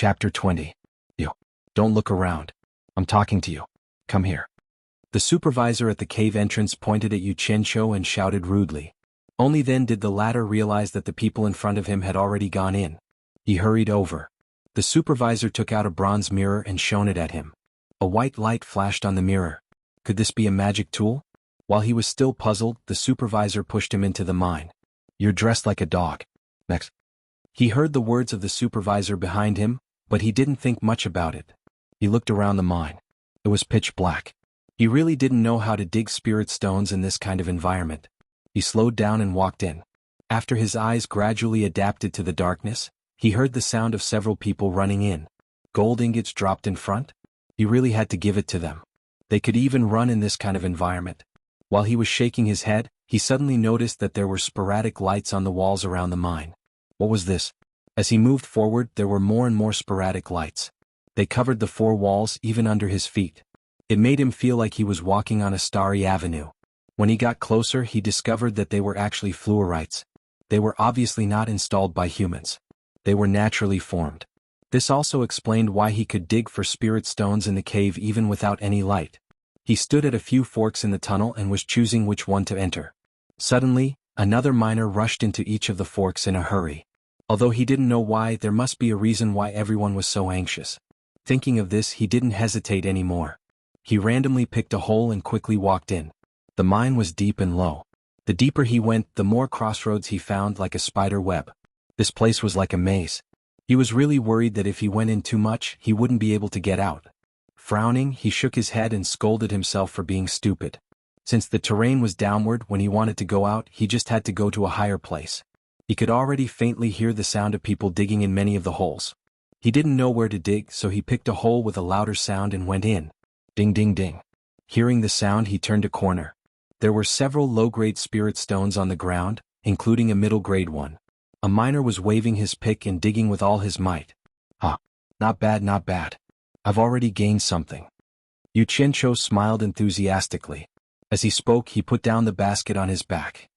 Chapter 20. You. Don't look around. I'm talking to you. Come here. The supervisor at the cave entrance pointed at Yu Qianqiu and shouted rudely. Only then did the latter realize that the people in front of him had already gone in. He hurried over. The supervisor took out a bronze mirror and shone it at him. A white light flashed on the mirror. Could this be a magic tool? While he was still puzzled, the supervisor pushed him into the mine. You're dressed like a dog. Next. He heard the words of the supervisor behind him, but he didn't think much about it. He looked around the mine. It was pitch black. He really didn't know how to dig spirit stones in this kind of environment. He slowed down and walked in. After his eyes gradually adapted to the darkness, he heard the sound of several people running in. Gold ingots dropped in front? He really had to give it to them. They could even run in this kind of environment. While he was shaking his head, he suddenly noticed that there were sporadic lights on the walls around the mine. What was this? As he moved forward, there were more and more sporadic lights. They covered the four walls, even under his feet. It made him feel like he was walking on a starry avenue. When he got closer, he discovered that they were actually fluorites. They were obviously not installed by humans. They were naturally formed. This also explained why he could dig for spirit stones in the cave even without any light. He stood at a few forks in the tunnel and was choosing which one to enter. Suddenly, another miner rushed into each of the forks in a hurry. Although he didn't know why, there must be a reason why everyone was so anxious. Thinking of this, he didn't hesitate anymore. He randomly picked a hole and quickly walked in. The mine was deep and low. The deeper he went, the more crossroads he found, like a spider web. This place was like a maze. He was really worried that if he went in too much, he wouldn't be able to get out. Frowning, he shook his head and scolded himself for being stupid. Since the terrain was downward, when he wanted to go out, he just had to go to a higher place. He could already faintly hear the sound of people digging in many of the holes. He didn't know where to dig, so he picked a hole with a louder sound and went in. Ding ding ding. Hearing the sound, he turned a corner. There were several low-grade spirit stones on the ground, including a middle-grade one. A miner was waving his pick and digging with all his might. Not bad, not bad. I've already gained something. Yu Qianqiu smiled enthusiastically. As he spoke, he put down the basket on his back.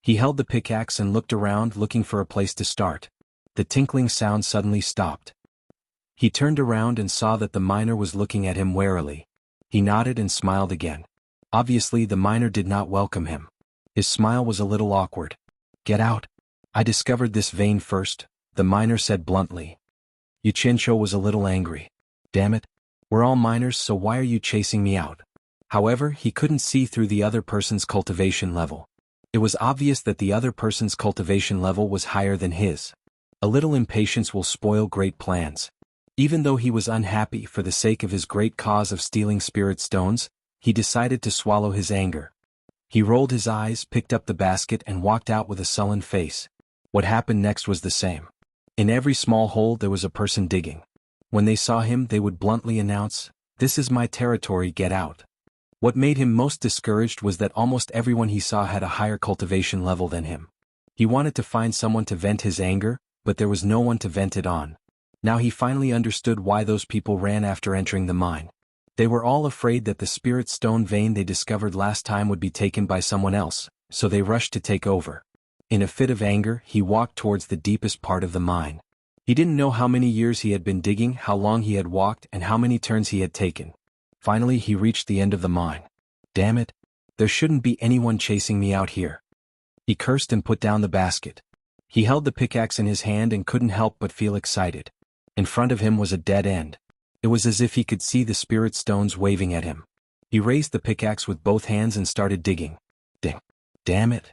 He held the pickaxe and looked around, looking for a place to start. The tinkling sound suddenly stopped. He turned around and saw that the miner was looking at him warily. He nodded and smiled again. Obviously, the miner did not welcome him. His smile was a little awkward. Get out. I discovered this vein first, the miner said bluntly. Yu Qianqiu was a little angry. Damn it. We're all miners, so why are you chasing me out? However, he couldn't see through the other person's cultivation level. It was obvious that the other person's cultivation level was higher than his. A little impatience will spoil great plans. Even though he was unhappy for the sake of his great cause of stealing spirit stones, he decided to swallow his anger. He rolled his eyes, picked up the basket, and walked out with a sullen face. What happened next was the same. In every small hole there was a person digging. When they saw him, they would bluntly announce, "This is my territory, get out." What made him most discouraged was that almost everyone he saw had a higher cultivation level than him. He wanted to find someone to vent his anger, but there was no one to vent it on. Now he finally understood why those people ran after entering the mine. They were all afraid that the spirit stone vein they discovered last time would be taken by someone else, so they rushed to take over. In a fit of anger, he walked towards the deepest part of the mine. He didn't know how many years he had been digging, how long he had walked, and how many turns he had taken. Finally, he reached the end of the mine. Damn it. There shouldn't be anyone chasing me out here. He cursed and put down the basket. He held the pickaxe in his hand and couldn't help but feel excited. In front of him was a dead end. It was as if he could see the spirit stones waving at him. He raised the pickaxe with both hands and started digging. Ding. Damn it.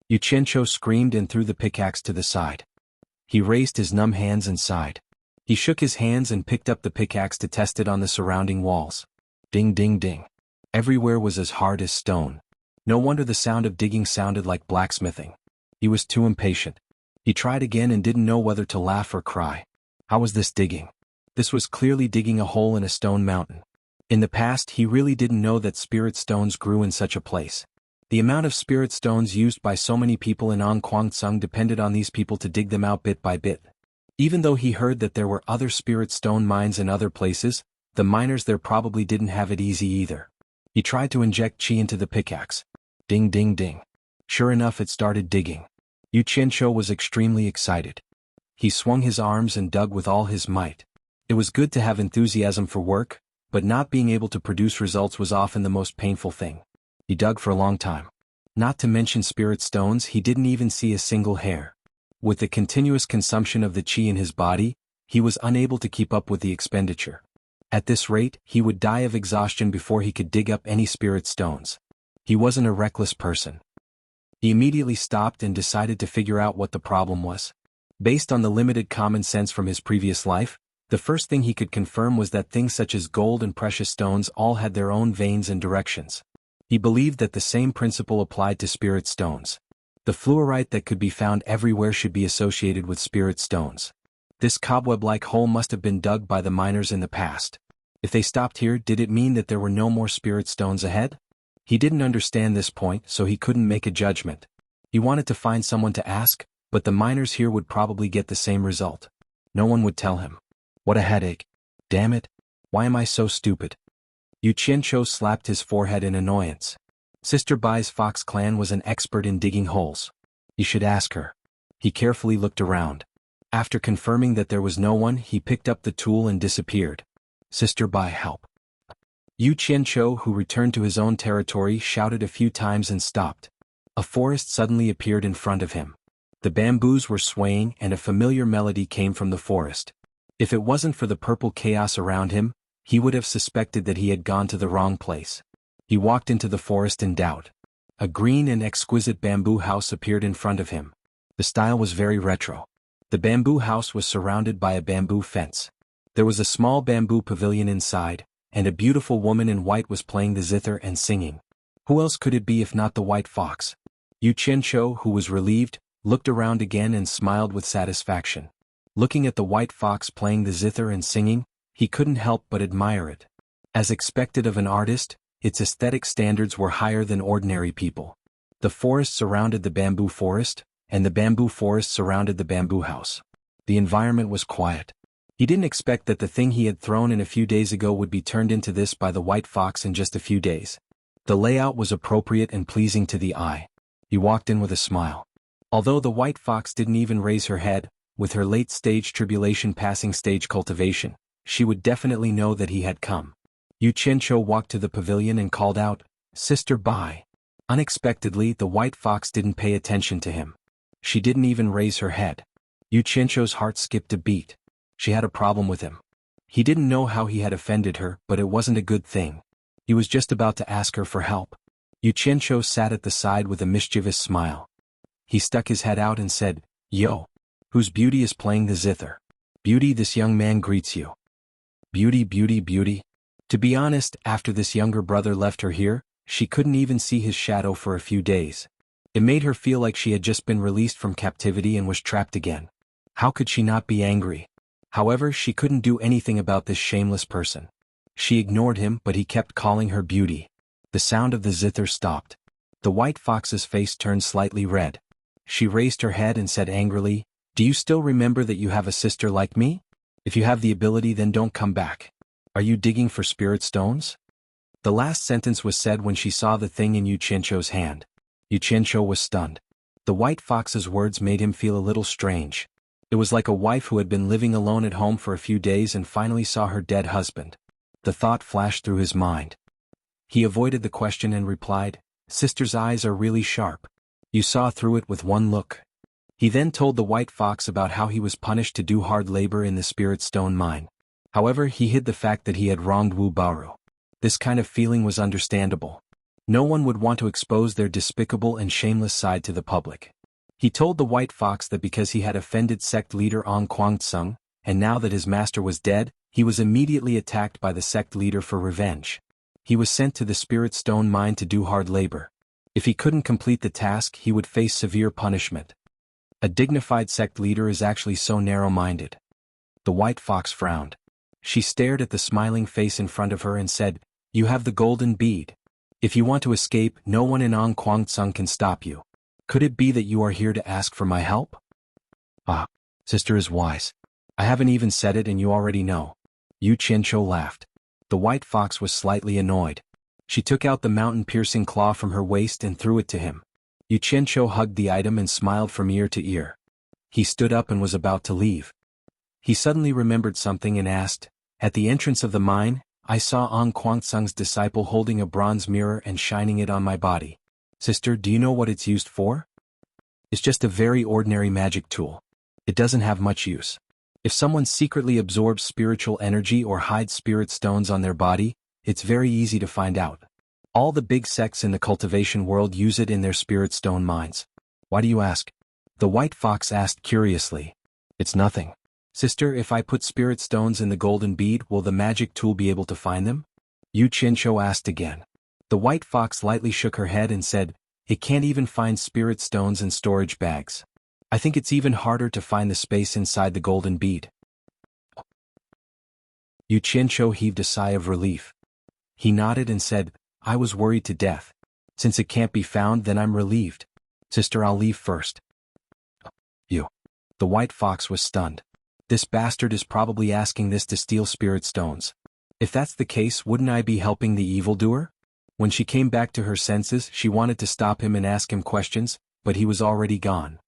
Yu Qianqiu screamed and threw the pickaxe to the side. He raised his numb hands and sighed. He shook his hands and picked up the pickaxe to test it on the surrounding walls. Ding ding ding. Everywhere was as hard as stone. No wonder the sound of digging sounded like blacksmithing. He was too impatient. He tried again and didn't know whether to laugh or cry. How was this digging? This was clearly digging a hole in a stone mountain. In the past, he really didn't know that spirit stones grew in such a place. The amount of spirit stones used by so many people in Anquangsung depended on these people to dig them out bit by bit. Even though he heard that there were other spirit stone mines in other places, the miners there probably didn't have it easy either. He tried to inject chi into the pickaxe. Ding ding ding. Sure enough, it started digging. Yu Qianqiu was extremely excited. He swung his arms and dug with all his might. It was good to have enthusiasm for work, but not being able to produce results was often the most painful thing. He dug for a long time. Not to mention spirit stones, he didn't even see a single hair. With the continuous consumption of the qi in his body, he was unable to keep up with the expenditure. At this rate, he would die of exhaustion before he could dig up any spirit stones. He wasn't a reckless person. He immediately stopped and decided to figure out what the problem was. Based on the limited common sense from his previous life, the first thing he could confirm was that things such as gold and precious stones all had their own veins and directions. He believed that the same principle applied to spirit stones. The fluorite that could be found everywhere should be associated with spirit stones. This cobweb-like hole must have been dug by the miners in the past. If they stopped here, did it mean that there were no more spirit stones ahead? He didn't understand this point, so he couldn't make a judgment. He wanted to find someone to ask, but the miners here would probably get the same result. No one would tell him. What a headache. Damn it. Why am I so stupid? Yu Qianqiu slapped his forehead in annoyance. Sister Bai's Fox clan was an expert in digging holes. He should ask her. He carefully looked around. After confirming that there was no one, he picked up the tool and disappeared. Sister Bai, help. Yu Qianqiu, who returned to his own territory, shouted a few times and stopped. A forest suddenly appeared in front of him. The bamboos were swaying and a familiar melody came from the forest. If it wasn't for the purple chaos around him, he would have suspected that he had gone to the wrong place. He walked into the forest in doubt. A green and exquisite bamboo house appeared in front of him. The style was very retro. The bamboo house was surrounded by a bamboo fence. There was a small bamboo pavilion inside, and a beautiful woman in white was playing the zither and singing. Who else could it be if not the white fox? Yu Qianqiu, who was relieved, looked around again and smiled with satisfaction. Looking at the white fox playing the zither and singing, he couldn't help but admire it. As expected of an artist, its aesthetic standards were higher than ordinary people. The forest surrounded the bamboo forest, and the bamboo forest surrounded the bamboo house. The environment was quiet. He didn't expect that the thing he had thrown in a few days ago would be turned into this by the white fox in just a few days. The layout was appropriate and pleasing to the eye. He walked in with a smile. Although the white fox didn't even raise her head, with her late-stage tribulation passing stage cultivation, she would definitely know that he had come. Yu Qianqiu walked to the pavilion and called out, "Sister Bai." Unexpectedly, the white fox didn't pay attention to him. She didn't even raise her head. Yu Qianqiu's heart skipped a beat. She had a problem with him. He didn't know how he had offended her, but it wasn't a good thing. He was just about to ask her for help. Yu Qianqiu sat at the side with a mischievous smile. He stuck his head out and said, "Yo. Whose beauty is playing the zither? Beauty, this young man greets you." Beauty, beauty, beauty. To be honest, after this younger brother left her here, she couldn't even see his shadow for a few days. It made her feel like she had just been released from captivity and was trapped again. How could she not be angry? However, she couldn't do anything about this shameless person. She ignored him, but he kept calling her beauty. The sound of the zither stopped. The white fox's face turned slightly red. She raised her head and said angrily, "Do you still remember that you have a sister like me? If you have the ability, then don't come back. Are you digging for spirit stones?" The last sentence was said when she saw the thing in Yu Qianqiu's hand. Yu Qianqiu was stunned. The white fox's words made him feel a little strange. It was like a wife who had been living alone at home for a few days and finally saw her dead husband. The thought flashed through his mind. He avoided the question and replied, "Sister's eyes are really sharp. You saw through it with one look." He then told the white fox about how he was punished to do hard labor in the spirit stone mine. However, he hid the fact that he had wronged Wu Baoru. This kind of feeling was understandable. No one would want to expose their despicable and shameless side to the public. He told the white fox that because he had offended sect leader Ong Kwangtsung, and now that his master was dead, he was immediately attacked by the sect leader for revenge. He was sent to the spirit stone mine to do hard labor. If he couldn't complete the task, he would face severe punishment. A dignified sect leader is actually so narrow-minded. The white fox frowned. She stared at the smiling face in front of her and said, "You have the golden bead. If you want to escape, no one in Ong Kwangtsung can stop you. Could it be that you are here to ask for my help?" "Ah, sister is wise. I haven't even said it and you already know." Yu Qianqiu laughed. The white fox was slightly annoyed. She took out the mountain-piercing claw from her waist and threw it to him. Yu Qianqiu hugged the item and smiled from ear to ear. He stood up and was about to leave. he suddenly remembered something and asked, "At the entrance of the mine, I saw Ong Kwangsung's disciple holding a bronze mirror and shining it on my body. Sister, do you know what it's used for?" "It's just a very ordinary magic tool. It doesn't have much use. If someone secretly absorbs spiritual energy or hides spirit stones on their body, it's very easy to find out. All the big sects in the cultivation world use it in their spirit stone mines." "Why do you ask?" the white fox asked curiously. "It's nothing. Sister, if I put spirit stones in the golden bead, will the magic tool be able to find them?" Yu Qianqiu asked again. The white fox lightly shook her head and said, "It can't even find spirit stones in storage bags. I think it's even harder to find the space inside the golden bead." Yu Qianqiu heaved a sigh of relief. He nodded and said, "I was worried to death. Since it can't be found, then I'm relieved. Sister, I'll leave first." "You." The white fox was stunned. This bastard is probably asking this to steal spirit stones. If that's the case, wouldn't I be helping the evildoer? When she came back to her senses, she wanted to stop him and ask him questions, but he was already gone.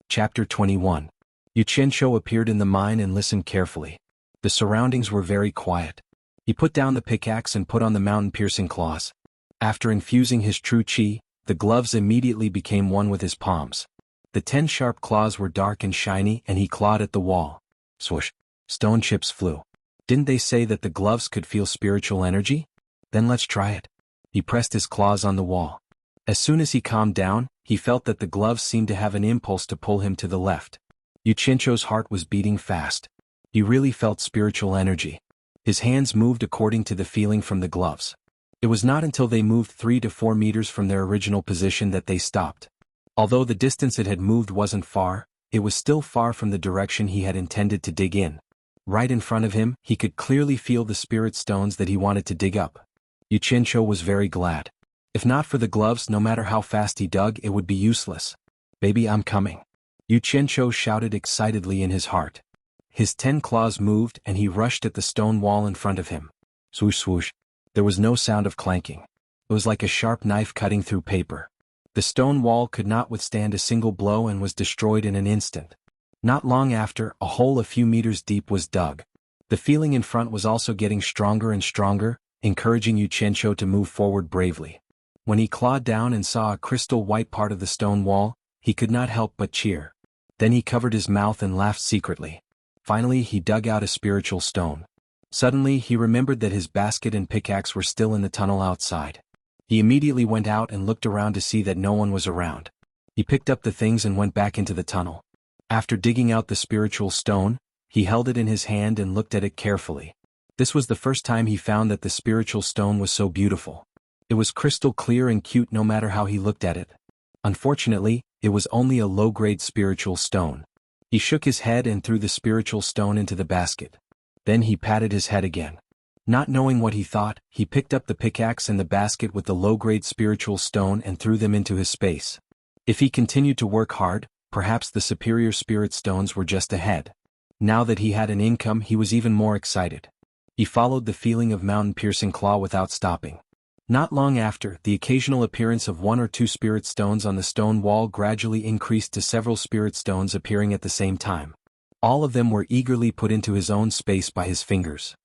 Chapter 21. Yu Qianqiu appeared in the mine and listened carefully. The surroundings were very quiet. He put down the pickaxe and put on the mountain-piercing claws. After infusing his true qi, the gloves immediately became one with his palms. The 10 sharp claws were dark and shiny, and he clawed at the wall. Swoosh! Stone chips flew. Didn't they say that the gloves could feel spiritual energy? Then let's try it. He pressed his claws on the wall. As soon as he calmed down, he felt that the gloves seemed to have an impulse to pull him to the left. Yu Qianqiu's heart was beating fast. He really felt spiritual energy. His hands moved according to the feeling from the gloves. It was not until they moved 3 to 4 meters from their original position that they stopped. Although the distance it had moved wasn't far, it was still far from the direction he had intended to dig in. Right in front of him, he could clearly feel the spirit stones that he wanted to dig up. Yu Qianqiu was very glad. If not for the gloves, no matter how fast he dug, it would be useless. "Baby, I'm coming," Yu Qianqiu shouted excitedly in his heart. His 10 claws moved and he rushed at the stone wall in front of him. Swoosh swoosh. There was no sound of clanking. It was like a sharp knife cutting through paper. The stone wall could not withstand a single blow and was destroyed in an instant. Not long after, a hole a few meters deep was dug. The feeling in front was also getting stronger and stronger, encouraging Yu Qianqiu to move forward bravely. When he clawed down and saw a crystal white part of the stone wall, he could not help but cheer. Then he covered his mouth and laughed secretly. Finally, he dug out a spiritual stone. Suddenly, he remembered that his basket and pickaxe were still in the tunnel outside. He immediately went out and looked around to see that no one was around. He picked up the things and went back into the tunnel. After digging out the spiritual stone, he held it in his hand and looked at it carefully. This was the first time he found that the spiritual stone was so beautiful. It was crystal clear and cute no matter how he looked at it. Unfortunately, it was only a low-grade spiritual stone. He shook his head and threw the spiritual stone into the basket. Then he patted his head again. Not knowing what he thought, he picked up the pickaxe and the basket with the low-grade spiritual stone and threw them into his space. If he continued to work hard, perhaps the superior spirit stones were just ahead. Now that he had an income, he was even more excited. He followed the feeling of mountain-piercing claw without stopping. Not long after, the occasional appearance of 1 or 2 spirit stones on the stone wall gradually increased to several spirit stones appearing at the same time. All of them were eagerly put into his own space by his fingers.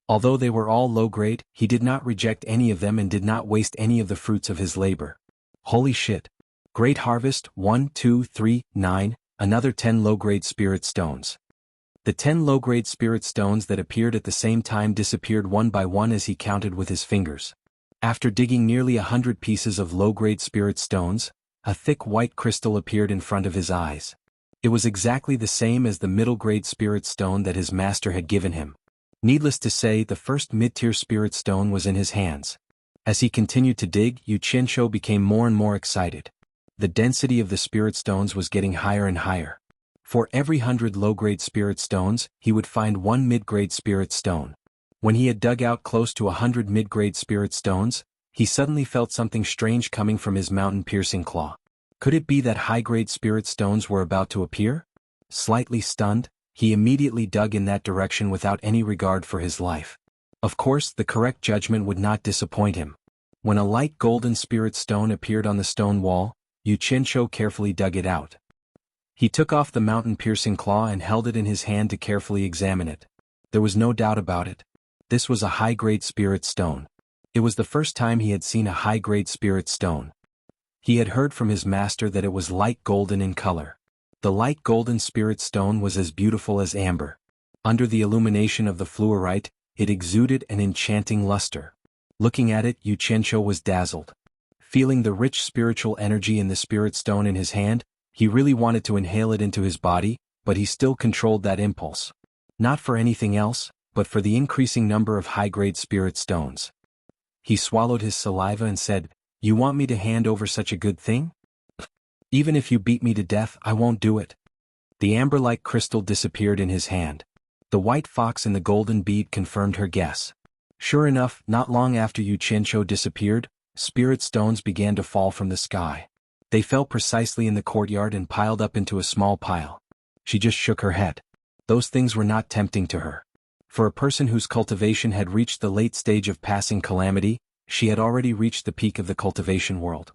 Although they were all low-grade, he did not reject any of them and did not waste any of the fruits of his labor. Holy shit! Great harvest, 1, 2, 3, 9, another 10 low-grade spirit stones. The 10 low-grade spirit stones that appeared at the same time disappeared one by one as he counted with his fingers. After digging nearly 100 pieces of low-grade spirit stones, a thick white crystal appeared in front of his eyes. It was exactly the same as the middle-grade spirit stone that his master had given him. Needless to say, the first mid-tier spirit stone was in his hands. As he continued to dig, Yu Qianqiu became more and more excited. The density of the spirit stones was getting higher and higher. For every 100 low-grade spirit stones, he would find 1 mid-grade spirit stone. When he had dug out close to 100 mid-grade spirit stones, he suddenly felt something strange coming from his mountain-piercing claw. Could it be that high-grade spirit stones were about to appear? Slightly stunned, he immediately dug in that direction without any regard for his life. Of course, the correct judgment would not disappoint him. When a light golden spirit stone appeared on the stone wall, Yu Qianqiu carefully dug it out. He took off the mountain-piercing claw and held it in his hand to carefully examine it. There was no doubt about it. This was a high-grade spirit stone. It was the first time he had seen a high-grade spirit stone. He had heard from his master that it was light golden in color. The light golden spirit stone was as beautiful as amber. Under the illumination of the fluorite, it exuded an enchanting luster. Looking at it, Yu Qianqiu was dazzled. Feeling the rich spiritual energy in the spirit stone in his hand, he really wanted to inhale it into his body, but he still controlled that impulse. Not for anything else, but for the increasing number of high-grade spirit stones. He swallowed his saliva and said, "You want me to hand over such a good thing? Even if you beat me to death, I won't do it." The amber-like crystal disappeared in his hand. The white fox and the golden bead confirmed her guess. Sure enough, not long after Yu Qianqiu disappeared, spirit stones began to fall from the sky. They fell precisely in the courtyard and piled up into a small pile. She just shook her head. Those things were not tempting to her. For a person whose cultivation had reached the late stage of passing calamity, she had already reached the peak of the cultivation world.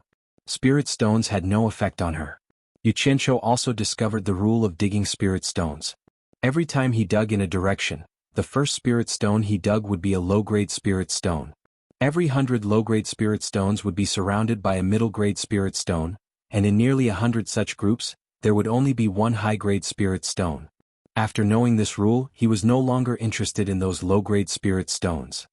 Spirit stones had no effect on her. Yu Qianqiu also discovered the rule of digging spirit stones. Every time he dug in a direction, the first spirit stone he dug would be a low-grade spirit stone. Every 100 low-grade spirit stones would be surrounded by a middle-grade spirit stone, and in nearly 100 such groups, there would only be one high-grade spirit stone. After knowing this rule, he was no longer interested in those low-grade spirit stones.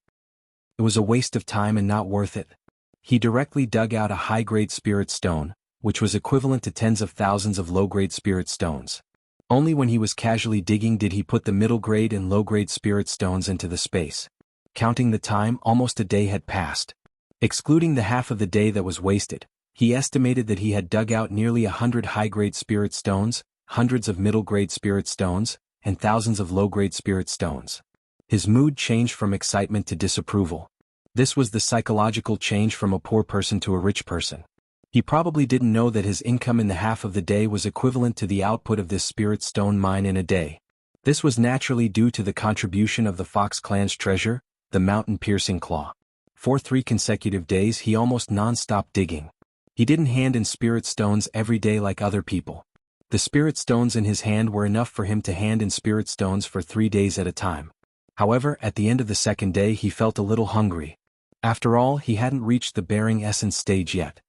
It was a waste of time and not worth it. He directly dug out a high-grade spirit stone, which was equivalent to tens of thousands of low-grade spirit stones. Only when he was casually digging did he put the middle-grade and low-grade spirit stones into the space. Counting the time, almost a day had passed. Excluding the half of the day that was wasted, he estimated that he had dug out nearly 100 high-grade spirit stones, hundreds of middle-grade spirit stones, and thousands of low-grade spirit stones. His mood changed from excitement to disapproval. This was the psychological change from a poor person to a rich person. He probably didn't know that his income in the half of the day was equivalent to the output of this spirit stone mine in a day. This was naturally due to the contribution of the Fox clan's treasure, the mountain-piercing claw. For 3 consecutive days he almost non-stop digging. He didn't hand in spirit stones every day like other people. The spirit stones in his hand were enough for him to hand in spirit stones for 3 days at a time. However, at the end of the second day he felt a little hungry. After all, he hadn't reached the bearing essence stage yet.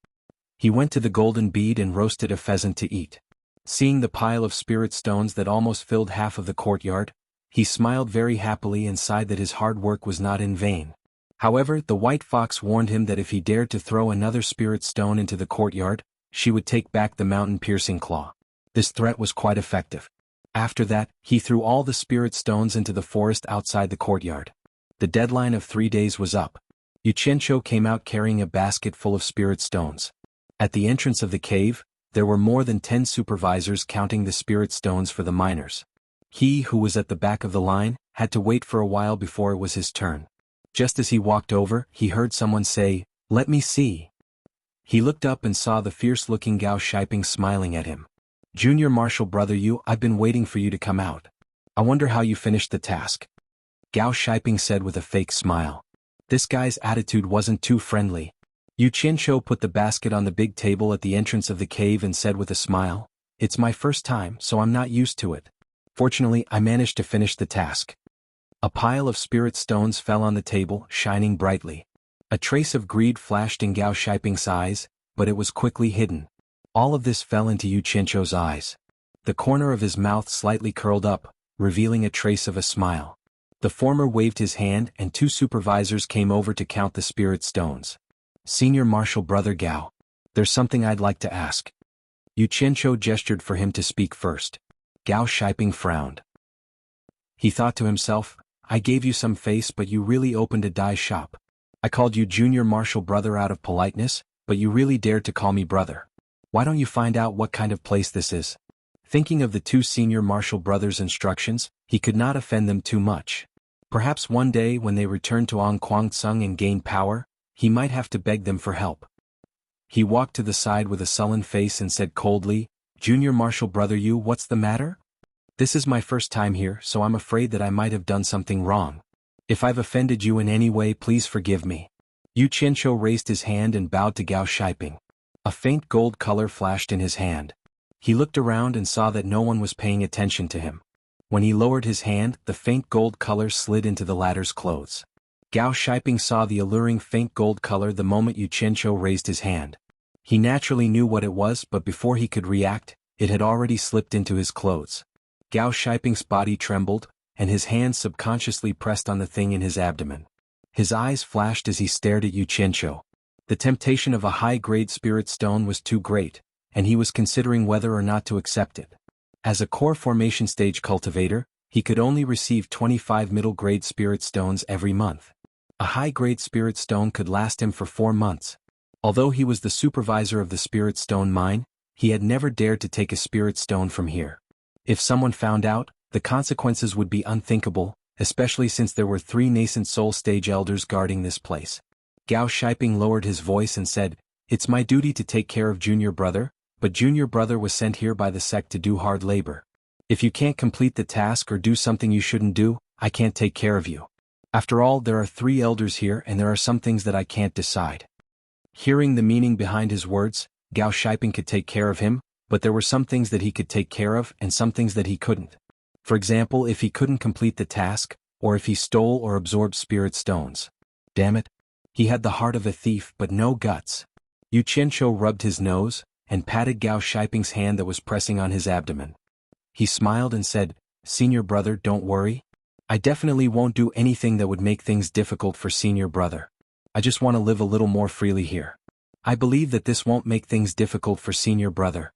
He went to the golden bead and roasted a pheasant to eat. Seeing the pile of spirit stones that almost filled half of the courtyard, he smiled very happily and sighed that his hard work was not in vain. However, the white fox warned him that if he dared to throw another spirit stone into the courtyard, she would take back the mountain-piercing claw. This threat was quite effective. After that, he threw all the spirit stones into the forest outside the courtyard. The deadline of 3 days was up. Yu Qianqiu came out carrying a basket full of spirit stones. At the entrance of the cave, there were more than 10 supervisors counting the spirit stones for the miners. He, who was at the back of the line, had to wait for a while before it was his turn. Just as he walked over, he heard someone say, "Let me see." He looked up and saw the fierce-looking Gao Shiping smiling at him. "Junior Marshal Brother Yu, I've been waiting for you to come out. I wonder how you finished the task." Gao Shiping said with a fake smile. This guy's attitude wasn't too friendly. Yu Qianqiu put the basket on the big table at the entrance of the cave and said with a smile, "It's my first time, so I'm not used to it. Fortunately, I managed to finish the task." A pile of spirit stones fell on the table, shining brightly. A trace of greed flashed in Gao Shiping's eyes, but it was quickly hidden. All of this fell into Yu Qianqiu's eyes. The corner of his mouth slightly curled up, revealing a trace of a smile. The former waved his hand and 2 supervisors came over to count the spirit stones. "Senior Marshal Brother Gao, there's something I'd like to ask." Yu Qianqiu gestured for him to speak first. Gao Shiping frowned. He thought to himself, "I gave you some face but you really opened a dye shop. I called you Junior Marshal Brother out of politeness, but you really dared to call me brother. Why don't you find out what kind of place this is?" Thinking of the 2 senior Marshal brothers' instructions, he could not offend them too much. Perhaps one day when they returned to Angquangsung and gained power, he might have to beg them for help. He walked to the side with a sullen face and said coldly, "Junior Marshal Brother Yu, what's the matter? This is my first time here, so I'm afraid that I might have done something wrong. If I've offended you in any way, please forgive me." Yu Qianqiu raised his hand and bowed to Gao Shiping. A faint gold color flashed in his hand. He looked around and saw that no one was paying attention to him. When he lowered his hand, the faint gold color slid into the latter's clothes. Gao Shiping saw the alluring faint gold color the moment Yu Qianqiu raised his hand. He naturally knew what it was, but before he could react, it had already slipped into his clothes. Gao Shiping's body trembled, and his hand subconsciously pressed on the thing in his abdomen. His eyes flashed as he stared at Yu Qianqiu. The temptation of a high-grade spirit stone was too great, and he was considering whether or not to accept it. As a core formation stage cultivator, he could only receive 25 middle-grade spirit stones every month. A high-grade spirit stone could last him for 4 months. Although he was the supervisor of the spirit stone mine, he had never dared to take a spirit stone from here. If someone found out, the consequences would be unthinkable, especially since there were 3 nascent soul stage elders guarding this place. Gao Shiping lowered his voice and said, "It's my duty to take care of Junior Brother, but Junior Brother was sent here by the sect to do hard labor. If you can't complete the task or do something you shouldn't do, I can't take care of you. After all, there are 3 elders here and there are some things that I can't decide." Hearing the meaning behind his words, Gao Shiping could take care of him, but there were some things that he could take care of and some things that he couldn't. For example, if he couldn't complete the task, or if he stole or absorbed spirit stones. Damn it. He had the heart of a thief but no guts. Yu Qianqiu rubbed his nose, and patted Gao Shiping's hand that was pressing on his abdomen. He smiled and said, "Senior Brother, don't worry. I definitely won't do anything that would make things difficult for Senior Brother. I just want to live a little more freely here. I believe that this won't make things difficult for Senior Brother."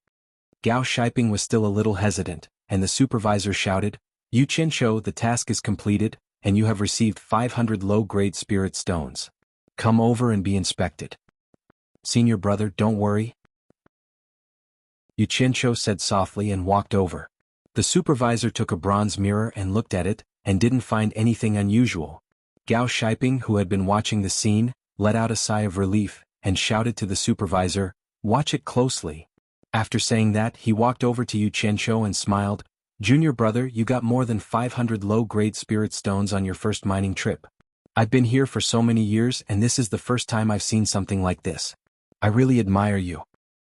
Gao Shiping was still a little hesitant, and the supervisor shouted, "Yu Qianqiu, the task is completed, and you have received 500 low-grade spirit stones. Come over and be inspected." "Senior Brother, don't worry," Yu Qianqiu said softly and walked over. The supervisor took a bronze mirror and looked at it, and didn't find anything unusual. Gao Shiping, who had been watching the scene, let out a sigh of relief, and shouted to the supervisor, "Watch it closely." After saying that, he walked over to Yu Qianqiu and smiled, "Junior Brother, you got more than 500 low-grade spirit stones on your first mining trip. I've been here for so many years and this is the first time I've seen something like this. I really admire you."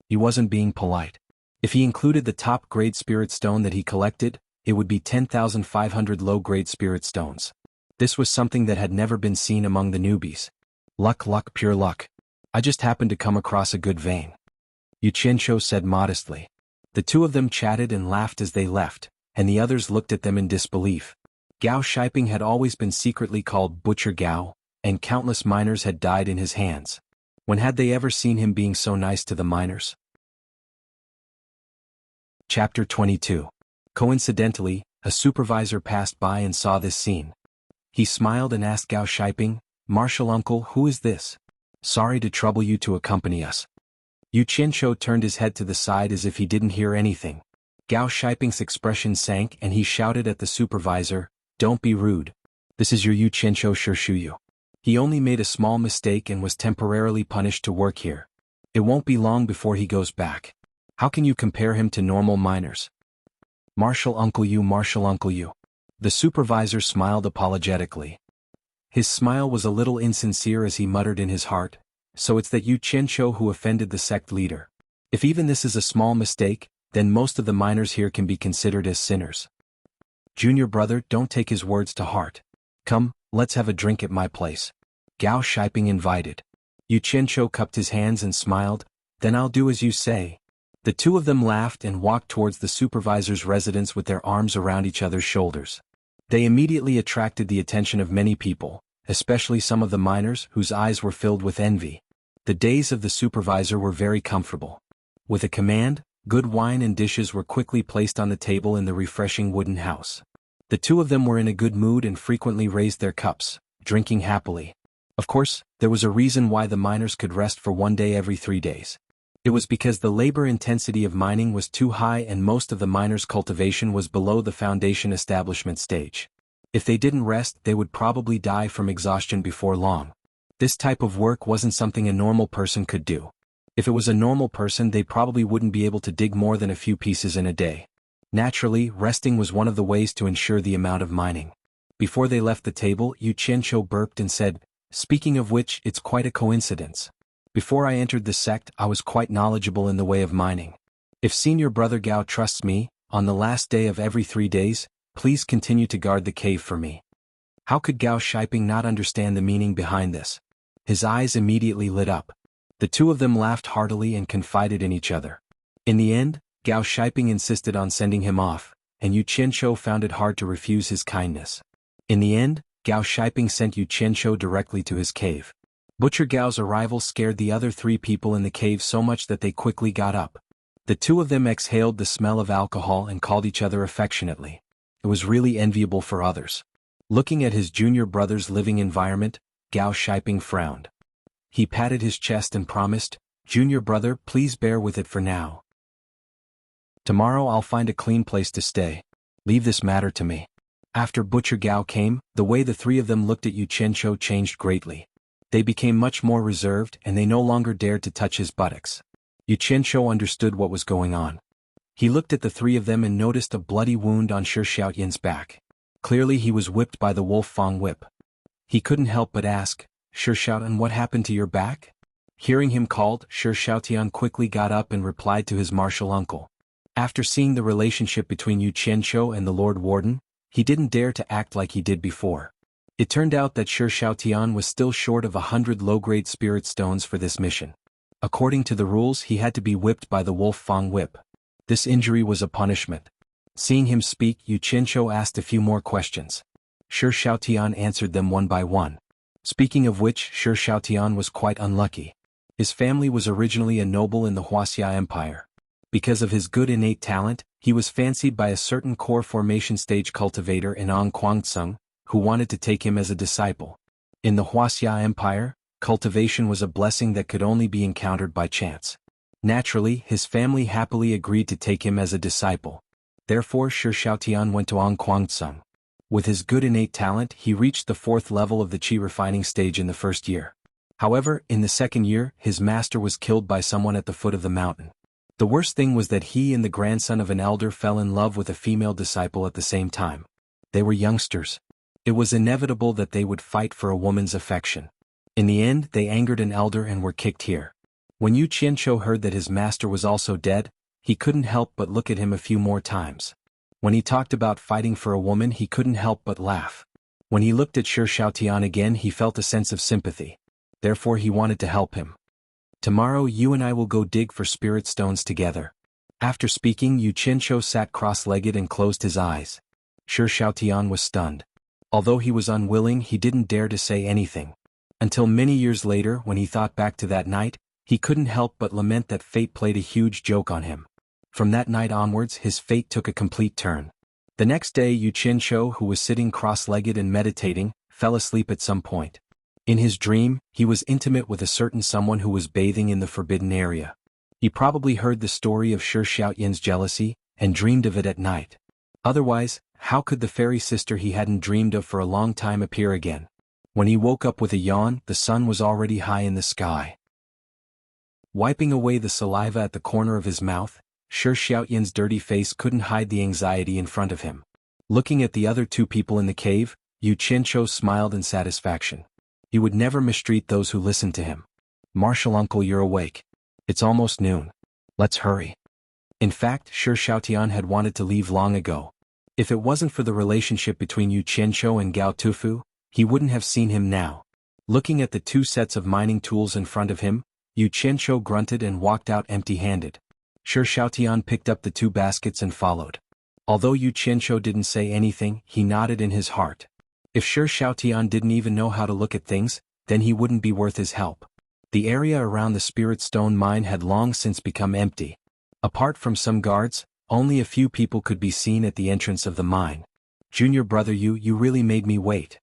He wasn't being polite. If he included the top-grade spirit stone that he collected, it would be 10,500 low-grade spirit stones. This was something that had never been seen among the newbies. Luck, pure luck. I just happened to come across a good vein," Yu Qianqiu said modestly. The 2 of them chatted and laughed as they left, and the others looked at them in disbelief. Gao Shiping had always been secretly called Butcher Gao, and countless miners had died in his hands. When had they ever seen him being so nice to the miners? Chapter 22. Coincidentally, a supervisor passed by and saw this scene. He smiled and asked Gao Shiping, "Marshal Uncle, who is this? Sorry to trouble you to accompany us." Yu Qianqiu turned his head to the side as if he didn't hear anything. Gao Shiping's expression sank and he shouted at the supervisor, "Don't be rude. This is your Yu Qianqiu Shuyu. He only made a small mistake and was temporarily punished to work here. It won't be long before he goes back. How can you compare him to normal miners?" Marshal Uncle you. The supervisor smiled apologetically. His smile was a little insincere as he muttered in his heart, "So it's that Yu Qianqiu who offended the sect leader. If even this is a small mistake, then most of the miners here can be considered as sinners. Junior Brother, don't take his words to heart. Come, let's have a drink at my place," Gao Shiping invited. Yu Qianqiu cupped his hands and smiled, "Then I'll do as you say." The 2 of them laughed and walked towards the supervisor's residence with their arms around each other's shoulders. They immediately attracted the attention of many people, especially some of the miners whose eyes were filled with envy. The days of the supervisor were very comfortable. With a command, good wine and dishes were quickly placed on the table in the refreshing wooden house. The 2 of them were in a good mood and frequently raised their cups, drinking happily. Of course, there was a reason why the miners could rest for 1 day every 3 days. It was because the labor intensity of mining was too high and most of the miners' cultivation was below the foundation establishment stage. If they didn't rest, they would probably die from exhaustion before long. This type of work wasn't something a normal person could do. If it was a normal person, they probably wouldn't be able to dig more than a few pieces in a day. Naturally, resting was one of the ways to ensure the amount of mining. Before they left the table, Yu Qianqiu burped and said, "Speaking of which, it's quite a coincidence. Before I entered the sect, I was quite knowledgeable in the way of mining. If senior brother Gao trusts me, on the last day of every 3 days, please continue to guard the cave for me. How could Gao Shiping not understand the meaning behind this? His eyes immediately lit up. The two of them laughed heartily and confided in each other. In the end, Gao Shiping insisted on sending him off, and Yu Qianshou found it hard to refuse his kindness. In the end, Gao Shiping sent Yu Qianshou directly to his cave. Butcher Gao's arrival scared the other 3 people in the cave so much that they quickly got up. The two of them exhaled the smell of alcohol and called each other affectionately. It was really enviable for others. Looking at his junior brother's living environment, Gao Shiping frowned. He patted his chest and promised, "Junior brother, please bear with it for now. Tomorrow I'll find a clean place to stay. Leave this matter to me." After Butcher Gao came, the way the 3 of them looked at Yu Qianshou changed greatly. They became much more reserved and they no longer dared to touch his buttocks. Yu Qianshou understood what was going on. He looked at the 3 of them and noticed a bloody wound on Shi Xiaoyan's back. Clearly he was whipped by the Wolf Fang whip. He couldn't help but ask, "Shi Xiaoyan, what happened to your back?" Hearing him called, Shi Xiaoyan quickly got up and replied to his martial uncle. After seeing the relationship between Yu Qianshou and the Lord Warden, he didn't dare to act like he did before. It turned out that Shi Xiaoyan was still short of 100 low-grade spirit stones for this mission. According to the rules, he had to be whipped by the Wolf Fang whip. This injury was a punishment. Seeing him speak, Yu Qianshou asked a few more questions. Shi Xiaoyan answered them one by one. Speaking of which, Shi Xiaoyan was quite unlucky. His family was originally a noble in the Wuxia Empire. Because of his good innate talent, he was fancied by a certain core formation stage cultivator in Guangzhou, who wanted to take him as a disciple. In the Wuxia Empire, cultivation was a blessing that could only be encountered by chance. Naturally, his family happily agreed to take him as a disciple. Therefore Shi Xiaoyan went to Guangzhou. With his good innate talent, he reached the 4th level of the qi refining stage in the first year. However, in the second year, his master was killed by someone at the foot of the mountain. The worst thing was that he and the grandson of an elder fell in love with a female disciple at the same time. They were youngsters. It was inevitable that they would fight for a woman's affection. In the end, they angered an elder and were kicked here. When Yu Qianshou heard that his master was also dead, he couldn't help but look at him a few more times. When he talked about fighting for a woman, he couldn't help but laugh. When he looked at Shi Xiaoyan again, he felt a sense of sympathy. Therefore he wanted to help him. "Tomorrow you and I will go dig for spirit stones together." After speaking, Yu Qianshou sat cross-legged and closed his eyes. Shi Xiaoyan was stunned. Although he was unwilling, he didn't dare to say anything. Until many years later, when he thought back to that night, he couldn't help but lament that fate played a huge joke on him. From that night onwards, his fate took a complete turn. The next day, Yu Qianshou, who was sitting cross-legged and meditating, fell asleep at some point. In his dream, he was intimate with a certain someone who was bathing in the forbidden area. He probably heard the story of Shi Xiaoyan's jealousy, and dreamed of it at night. Otherwise, how could the fairy sister he hadn't dreamed of for a long time appear again? When he woke up with a yawn, the sun was already high in the sky. Wiping away the saliva at the corner of his mouth, Shi Xiaoyan's dirty face couldn't hide the anxiety in front of him. Looking at the other 2 people in the cave, Yu Qianshou smiled in satisfaction. He would never mistreat those who listened to him. "Martial uncle, you're awake. It's almost noon. Let's hurry." In fact, Shi Xiaoyan had wanted to leave long ago. If it wasn't for the relationship between Yu Qianshou and Gao Tufu, he wouldn't have seen him now. Looking at the 2 sets of mining tools in front of him, Yu Qianshou grunted and walked out empty-handed. Shi Xiaoyan picked up the 2 baskets and followed. Although Yu Qianshou didn't say anything, he nodded in his heart. If Shi Xiaoyan didn't even know how to look at things, then he wouldn't be worth his help. The area around the Spirit Stone mine had long since become empty. Apart from some guards, only a few people could be seen at the entrance of the mine. "Junior brother, you really made me wait."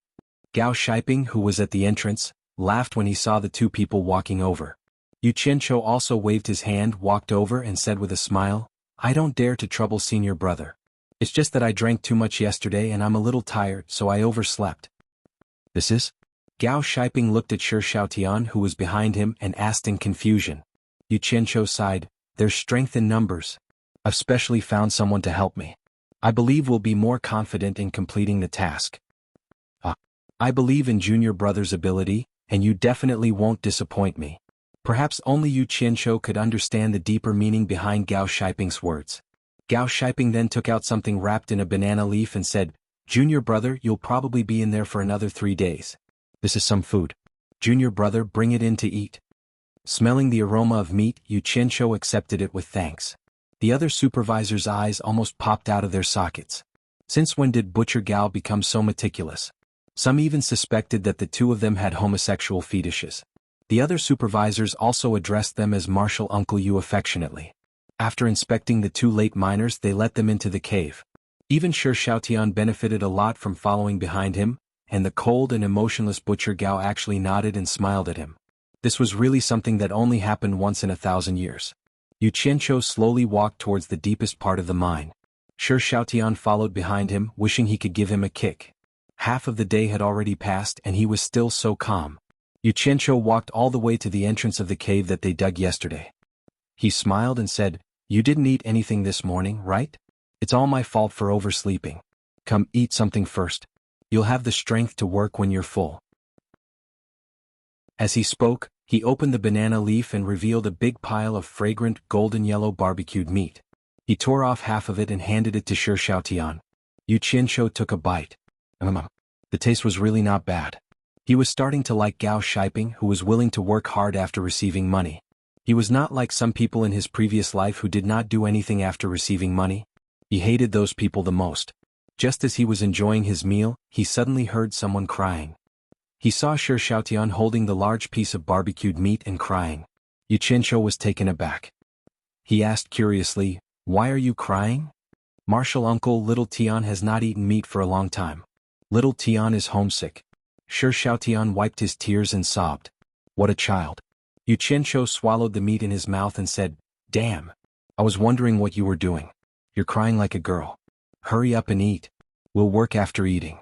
Gao Shiping, who was at the entrance, laughed when he saw the 2 people walking over. Yu Qianshou also waved his hand, walked over and said with a smile, "I don't dare to trouble senior brother. It's just that I drank too much yesterday and I'm a little tired, so I overslept." "This is?" Gao Shiping looked at Shi Xiaoyan, who was behind him, and asked in confusion. Yu Qianshou sighed, "There's strength in numbers. I've specially found someone to help me. I believe we'll be more confident in completing the task." I believe in junior brother's ability, and you definitely won't disappoint me." Perhaps only Yu Qianshou could understand the deeper meaning behind Gao Shiping's words. Gao Shiping then took out something wrapped in a banana leaf and said, "Junior brother, you'll probably be in there for another 3 days. This is some food. Junior brother, bring it in to eat." Smelling the aroma of meat, Yu Qianshou accepted it with thanks. The other supervisor's eyes almost popped out of their sockets. Since when did Butcher Gao become so meticulous? Some even suspected that the two of them had homosexual fetishes. The other supervisors also addressed them as Martial Uncle Yu affectionately. After inspecting the 2 late miners, they let them into the cave. Even Shi Xiaotian benefited a lot from following behind him, and the cold and emotionless Butcher Gao actually nodded and smiled at him. This was really something that only happened once in 1,000 years. Yu Qianshou slowly walked towards the deepest part of the mine. Shi Xiaotian followed behind him, wishing he could give him a kick. Half of the day had already passed and he was still so calm. Yu Qianshou walked all the way to the entrance of the cave that they dug yesterday. He smiled and said, "You didn't eat anything this morning, right? It's all my fault for oversleeping. Come eat something first. You'll have the strength to work when you're full." As he spoke, he opened the banana leaf and revealed a big pile of fragrant, golden yellow barbecued meat. He tore off half of it and handed it to Shi Xiaotian. Yu Qianshou took a bite. The taste was really not bad. He was starting to like Gao Shiping, who was willing to work hard after receiving money. He was not like some people in his previous life who did not do anything after receiving money. He hated those people the most. Just as he was enjoying his meal, he suddenly heard someone crying. He saw Shi Xiaotian holding the large piece of barbecued meat and crying. Yu Qianshou was taken aback. He asked curiously, "Why are you crying?" "Martial uncle, little Tian has not eaten meat for a long time. Little Tian is homesick." Shi Xiaotian wiped his tears and sobbed. "What a child." Yu Qianshou swallowed the meat in his mouth and said, "Damn. I was wondering what you were doing. You're crying like a girl. Hurry up and eat. We'll work after eating."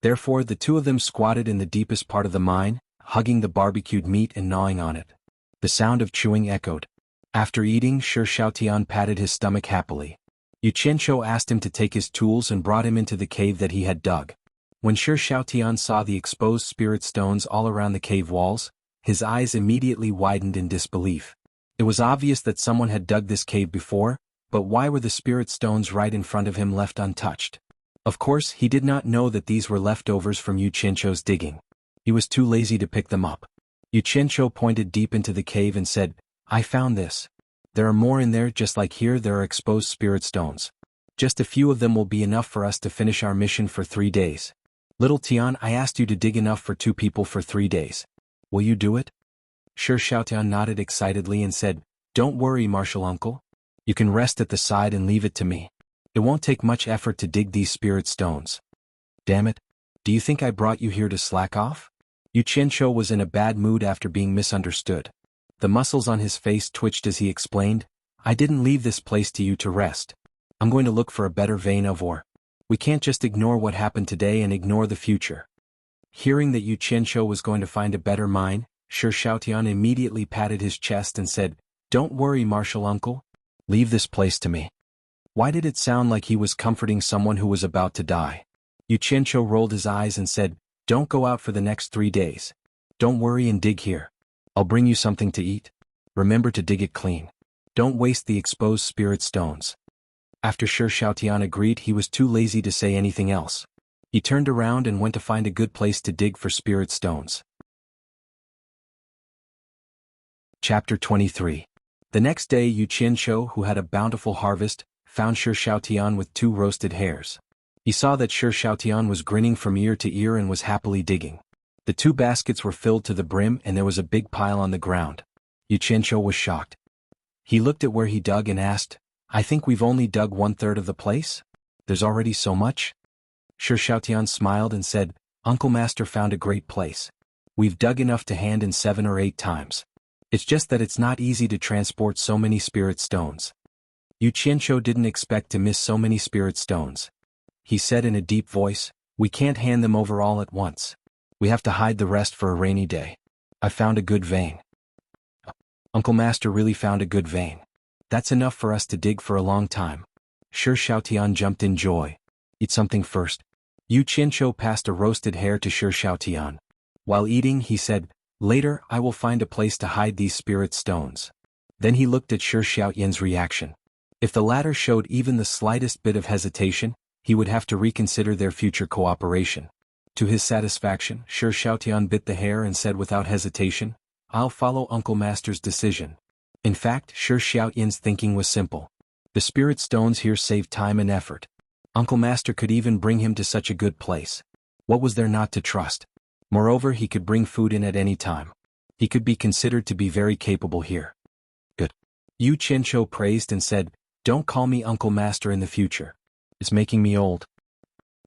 Therefore the two of them squatted in the deepest part of the mine, hugging the barbecued meat and gnawing on it. The sound of chewing echoed. After eating, Shi Xiaotian patted his stomach happily. Yu Qianshou asked him to take his tools and brought him into the cave that he had dug. When Shi Xiaotian saw the exposed spirit stones all around the cave walls, his eyes immediately widened in disbelief. It was obvious that someone had dug this cave before, but why were the spirit stones right in front of him left untouched? Of course, he did not know that these were leftovers from Yu Qianshou's digging. He was too lazy to pick them up. Yu Qianshou pointed deep into the cave and said, "I found this. There are more in there, just like here there are exposed spirit stones. Just a few of them will be enough for us to finish our mission for 3 days. Little Tian, I asked you to dig enough for 2 people for 3 days. Will you do it?" Shi Xiaotian nodded excitedly and said, "Don't worry, Martial Uncle. You can rest at the side and leave it to me. It won't take much effort to dig these spirit stones." "Damn it. Do you think I brought you here to slack off?" Yu Qianshou was in a bad mood after being misunderstood. The muscles on his face twitched as he explained, "I didn't leave this place to you to rest. I'm going to look for a better vein of ore. We can't just ignore what happened today and ignore the future." Hearing that Yu Qianshou was going to find a better mine, Shi Xiaotian immediately patted his chest and said, "Don't worry, Martial Uncle. Leave this place to me." Why did it sound like he was comforting someone who was about to die? Yu Qianshou rolled his eyes and said, "Don't go out for the next 3 days. Don't worry and dig here. I'll bring you something to eat. Remember to dig it clean. Don't waste the exposed spirit stones." After Shi Xiaotian agreed, he was too lazy to say anything else. He turned around and went to find a good place to dig for spirit stones. Chapter 23. The next day Yu Qianshou, who had a bountiful harvest, found Shi Xiaotian with 2 roasted hares. He saw that Shi Xiaotian was grinning from ear to ear and was happily digging. The 2 baskets were filled to the brim and there was a big pile on the ground. Yu Qianshou was shocked. He looked at where he dug and asked, "I think we've only dug 1/3 of the place? There's already so much?" Shi Xiaotian smiled and said, "Uncle Master found a great place. We've dug enough to hand in 7 or 8 times. It's just that it's not easy to transport so many spirit stones." Yu Qianshou didn't expect to miss so many spirit stones. He said in a deep voice, "We can't hand them over all at once. We have to hide the rest for a rainy day. I found a good vein." Uncle Master really found a good vein. That's enough for us to dig for a long time. Shi Xiaotian jumped in joy. "Eat something first." Yu Qianshou passed a roasted hare to Shi Xiaotian. While eating, he said, Later, I will find a place to hide these spirit stones. Then he looked at Shi Xiaoyan's reaction. If the latter showed even the slightest bit of hesitation, he would have to reconsider their future cooperation. To his satisfaction, Shi Xiaotian bit the hair and said without hesitation, "I'll follow Uncle Master's decision." In fact, Shi Xiaoyan's thinking was simple. The spirit stones here saved time and effort. Uncle Master could even bring him to such a good place. What was there not to trust? Moreover, he could bring food in at any time. He could be considered to be very capable here. Good. Yu Qianqiu praised and said, "Don't call me Uncle Master in the future. It's making me old."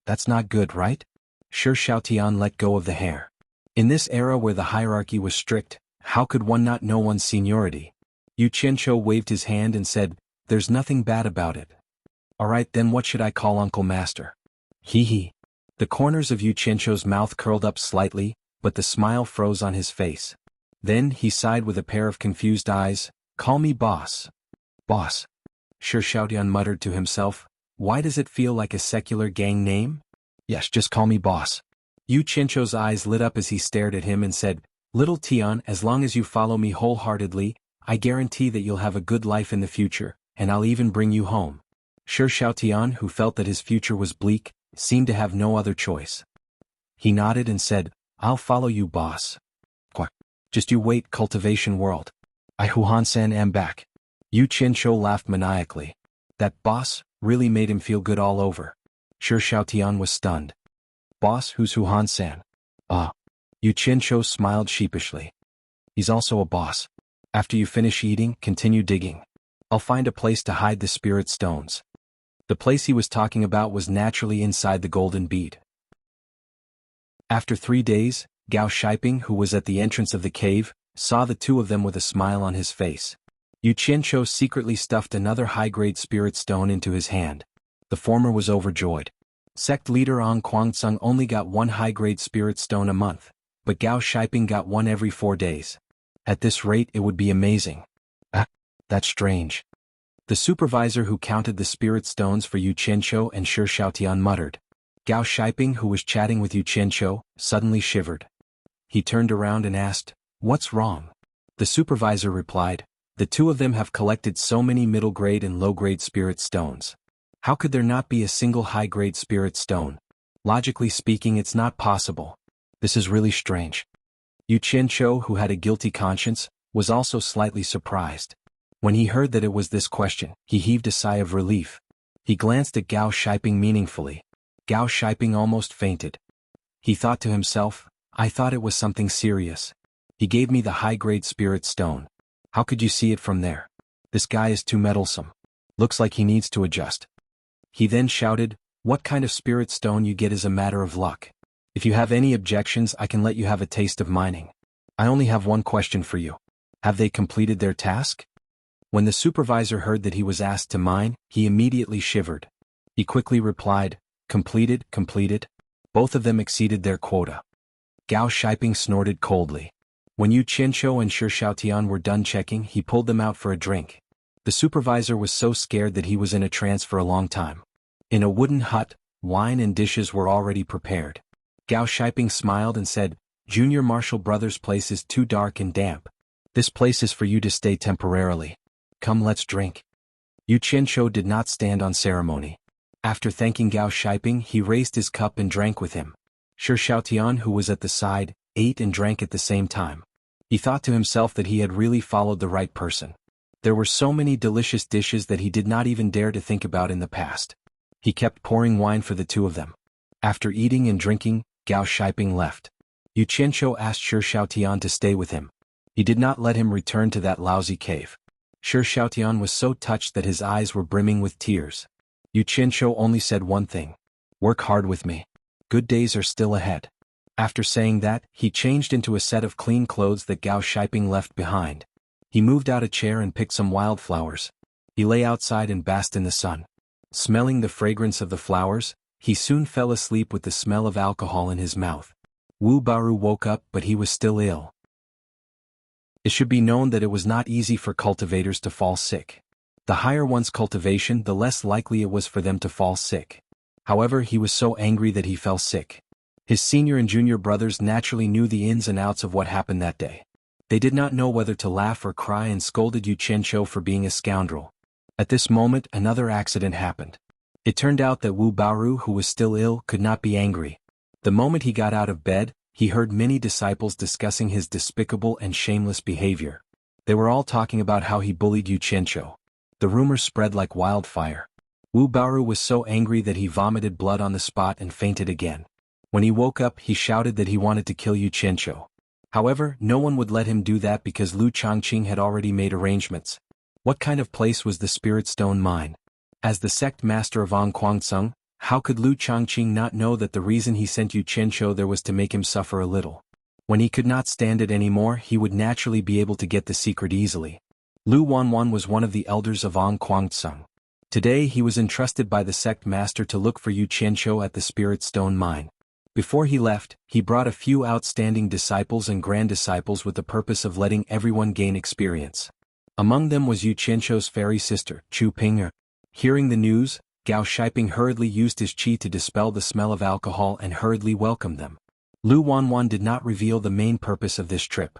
That's not good, right? Shi Xiaotian let go of the hair. In this era where the hierarchy was strict, how could one not know one's seniority? Yu Qianqiu waved his hand and said, "There's nothing bad about it." "Alright, then what should I call Uncle Master?" Hee hee. The corners of Yu Qianqiu's mouth curled up slightly, but the smile froze on his face. Then he sighed with a pair of confused eyes, "Call me Boss." "Boss." Shi Xiaotian muttered to himself, "Why does it feel like a secular gang name?" "Yes, just call me Boss." Yu Qianqiu's eyes lit up as he stared at him and said, "Little Tian, as long as you follow me wholeheartedly, I guarantee that you'll have a good life in the future, and I'll even bring you home." Shi Xiaotian, who felt that his future was bleak, seemed to have no other choice. He nodded and said, "I'll follow you, Boss." "Quack. Just you wait, Cultivation World. I Huhan-san am back." Yu Qianqiu laughed maniacally. That boss really made him feel good all over. Shi Xiaotian was stunned. "Boss, who's Huhan-san?" Yu Qianqiu smiled sheepishly. "He's also a boss. After you finish eating, continue digging. I'll find a place to hide the spirit stones." The place he was talking about was naturally inside the golden bead. After 3 days, Gao Shiping, who was at the entrance of the cave, saw the two of them with a smile on his face. Yu Qianqiu secretly stuffed another high-grade spirit stone into his hand. The former was overjoyed. Sect leader Ang Kuangtsung only got one high-grade spirit stone a month, but Gao Shiping got one every 4 days. At this rate it would be amazing. That's strange. The supervisor who counted the spirit stones for Yu Qianqiu and Shi Xiaotian muttered. Gao Shiping, who was chatting with Yu Qianqiu, suddenly shivered. He turned around and asked, "What's wrong?" The supervisor replied, "The two of them have collected so many middle-grade and low-grade spirit stones. How could there not be a single high-grade spirit stone? Logically speaking, it's not possible. This is really strange." Yu Qianqiu, who had a guilty conscience, was also slightly surprised. When he heard that it was this question, he heaved a sigh of relief. He glanced at Gao Shiping meaningfully. Gao Shiping almost fainted. He thought to himself, "I thought it was something serious. He gave me the high-grade spirit stone. How could you see it from there? This guy is too meddlesome. Looks like he needs to adjust." He then shouted, "What kind of spirit stone you get is a matter of luck. If you have any objections, I can let you have a taste of mining. I only have one question for you. Have they completed their task?" When the supervisor heard that he was asked to mine, he immediately shivered. He quickly replied, Completed. Both of them exceeded their quota." Gao Shiping snorted coldly. When Yu Qianqiu and Shi Xiaotian were done checking, he pulled them out for a drink. The supervisor was so scared that he was in a trance for a long time. In a wooden hut, wine and dishes were already prepared. Gao Shiping smiled and said, "Junior Marshall Brothers' place is too dark and damp. This place is for you to stay temporarily. Come, let's drink." Yu Qianqiu did not stand on ceremony. After thanking Gao Shiping, he raised his cup and drank with him. Shi Xiaotian, who was at the side, ate and drank at the same time. He thought to himself that he had really followed the right person. There were so many delicious dishes that he did not even dare to think about in the past. He kept pouring wine for the two of them. After eating and drinking, Gao Shiping left. Yu Qianqiu asked Shi Xiaotian to stay with him. He did not let him return to that lousy cave. Shi Xiaotian was so touched that his eyes were brimming with tears. Yu Qianqiu only said one thing. "Work hard with me. Good days are still ahead." After saying that, he changed into a set of clean clothes that Gao Shiping left behind. He moved out a chair and picked some wildflowers. He lay outside and basked in the sun. Smelling the fragrance of the flowers, he soon fell asleep with the smell of alcohol in his mouth. Wu Baru woke up, but he was still ill. It should be known that it was not easy for cultivators to fall sick. The higher one's cultivation, the less likely it was for them to fall sick. However, he was so angry that he fell sick. His senior and junior brothers naturally knew the ins and outs of what happened that day. They did not know whether to laugh or cry and scolded Yu Qianqiu for being a scoundrel. At this moment, another accident happened. It turned out that Wu Baoru, who was still ill, could not be angry. The moment he got out of bed, he heard many disciples discussing his despicable and shameless behavior. They were all talking about how he bullied Yu Qianqiu. The rumors spread like wildfire. Wu Baoru was so angry that he vomited blood on the spot and fainted again. When he woke up, he shouted that he wanted to kill Yu Qianqiu. However, no one would let him do that because Lu Chongqing had already made arrangements. What kind of place was the Spirit Stone Mine? As the sect master of An Kuangtsung, how could Lu Chongqing not know that the reason he sent Yu Qianqiu there was to make him suffer a little? When he could not stand it anymore, he would naturally be able to get the secret easily. Lu Wanwan was one of the elders of An Kuangtsung. Today he was entrusted by the sect master to look for Yu Qianqiu at the Spirit Stone Mine. Before he left, he brought a few outstanding disciples and grand disciples with the purpose of letting everyone gain experience. Among them was Yu Qianqiu's fairy sister, Chu Ping'er. Hearing the news, Gao Shiping hurriedly used his qi to dispel the smell of alcohol and hurriedly welcomed them. Lu Wanwan did not reveal the main purpose of this trip.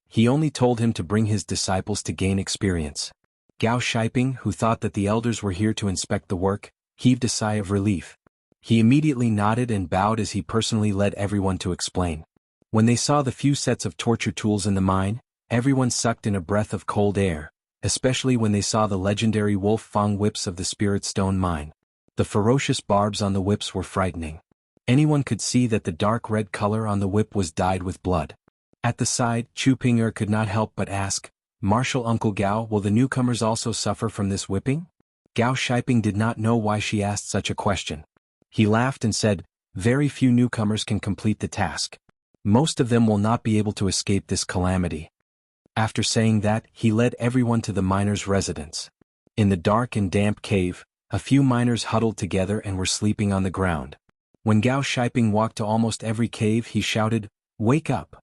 He only told him to bring his disciples to gain experience. Gao Shiping, who thought that the elders were here to inspect the work, heaved a sigh of relief. He immediately nodded and bowed as he personally led everyone to explain. When they saw the few sets of torture tools in the mine, everyone sucked in a breath of cold air, especially when they saw the legendary Wolf Fang whips of the Spirit Stone Mine. The ferocious barbs on the whips were frightening. Anyone could see that the dark red color on the whip was dyed with blood. At the side, Chu Ping'er could not help but ask, "Martial Uncle Gao, will the newcomers also suffer from this whipping?" Gao Shiping did not know why she asked such a question. He laughed and said, "Very few newcomers can complete the task. Most of them will not be able to escape this calamity." After saying that, he led everyone to the miners' residence. In the dark and damp cave, a few miners huddled together and were sleeping on the ground. When Gao Shiping walked to almost every cave, he shouted, "Wake up!"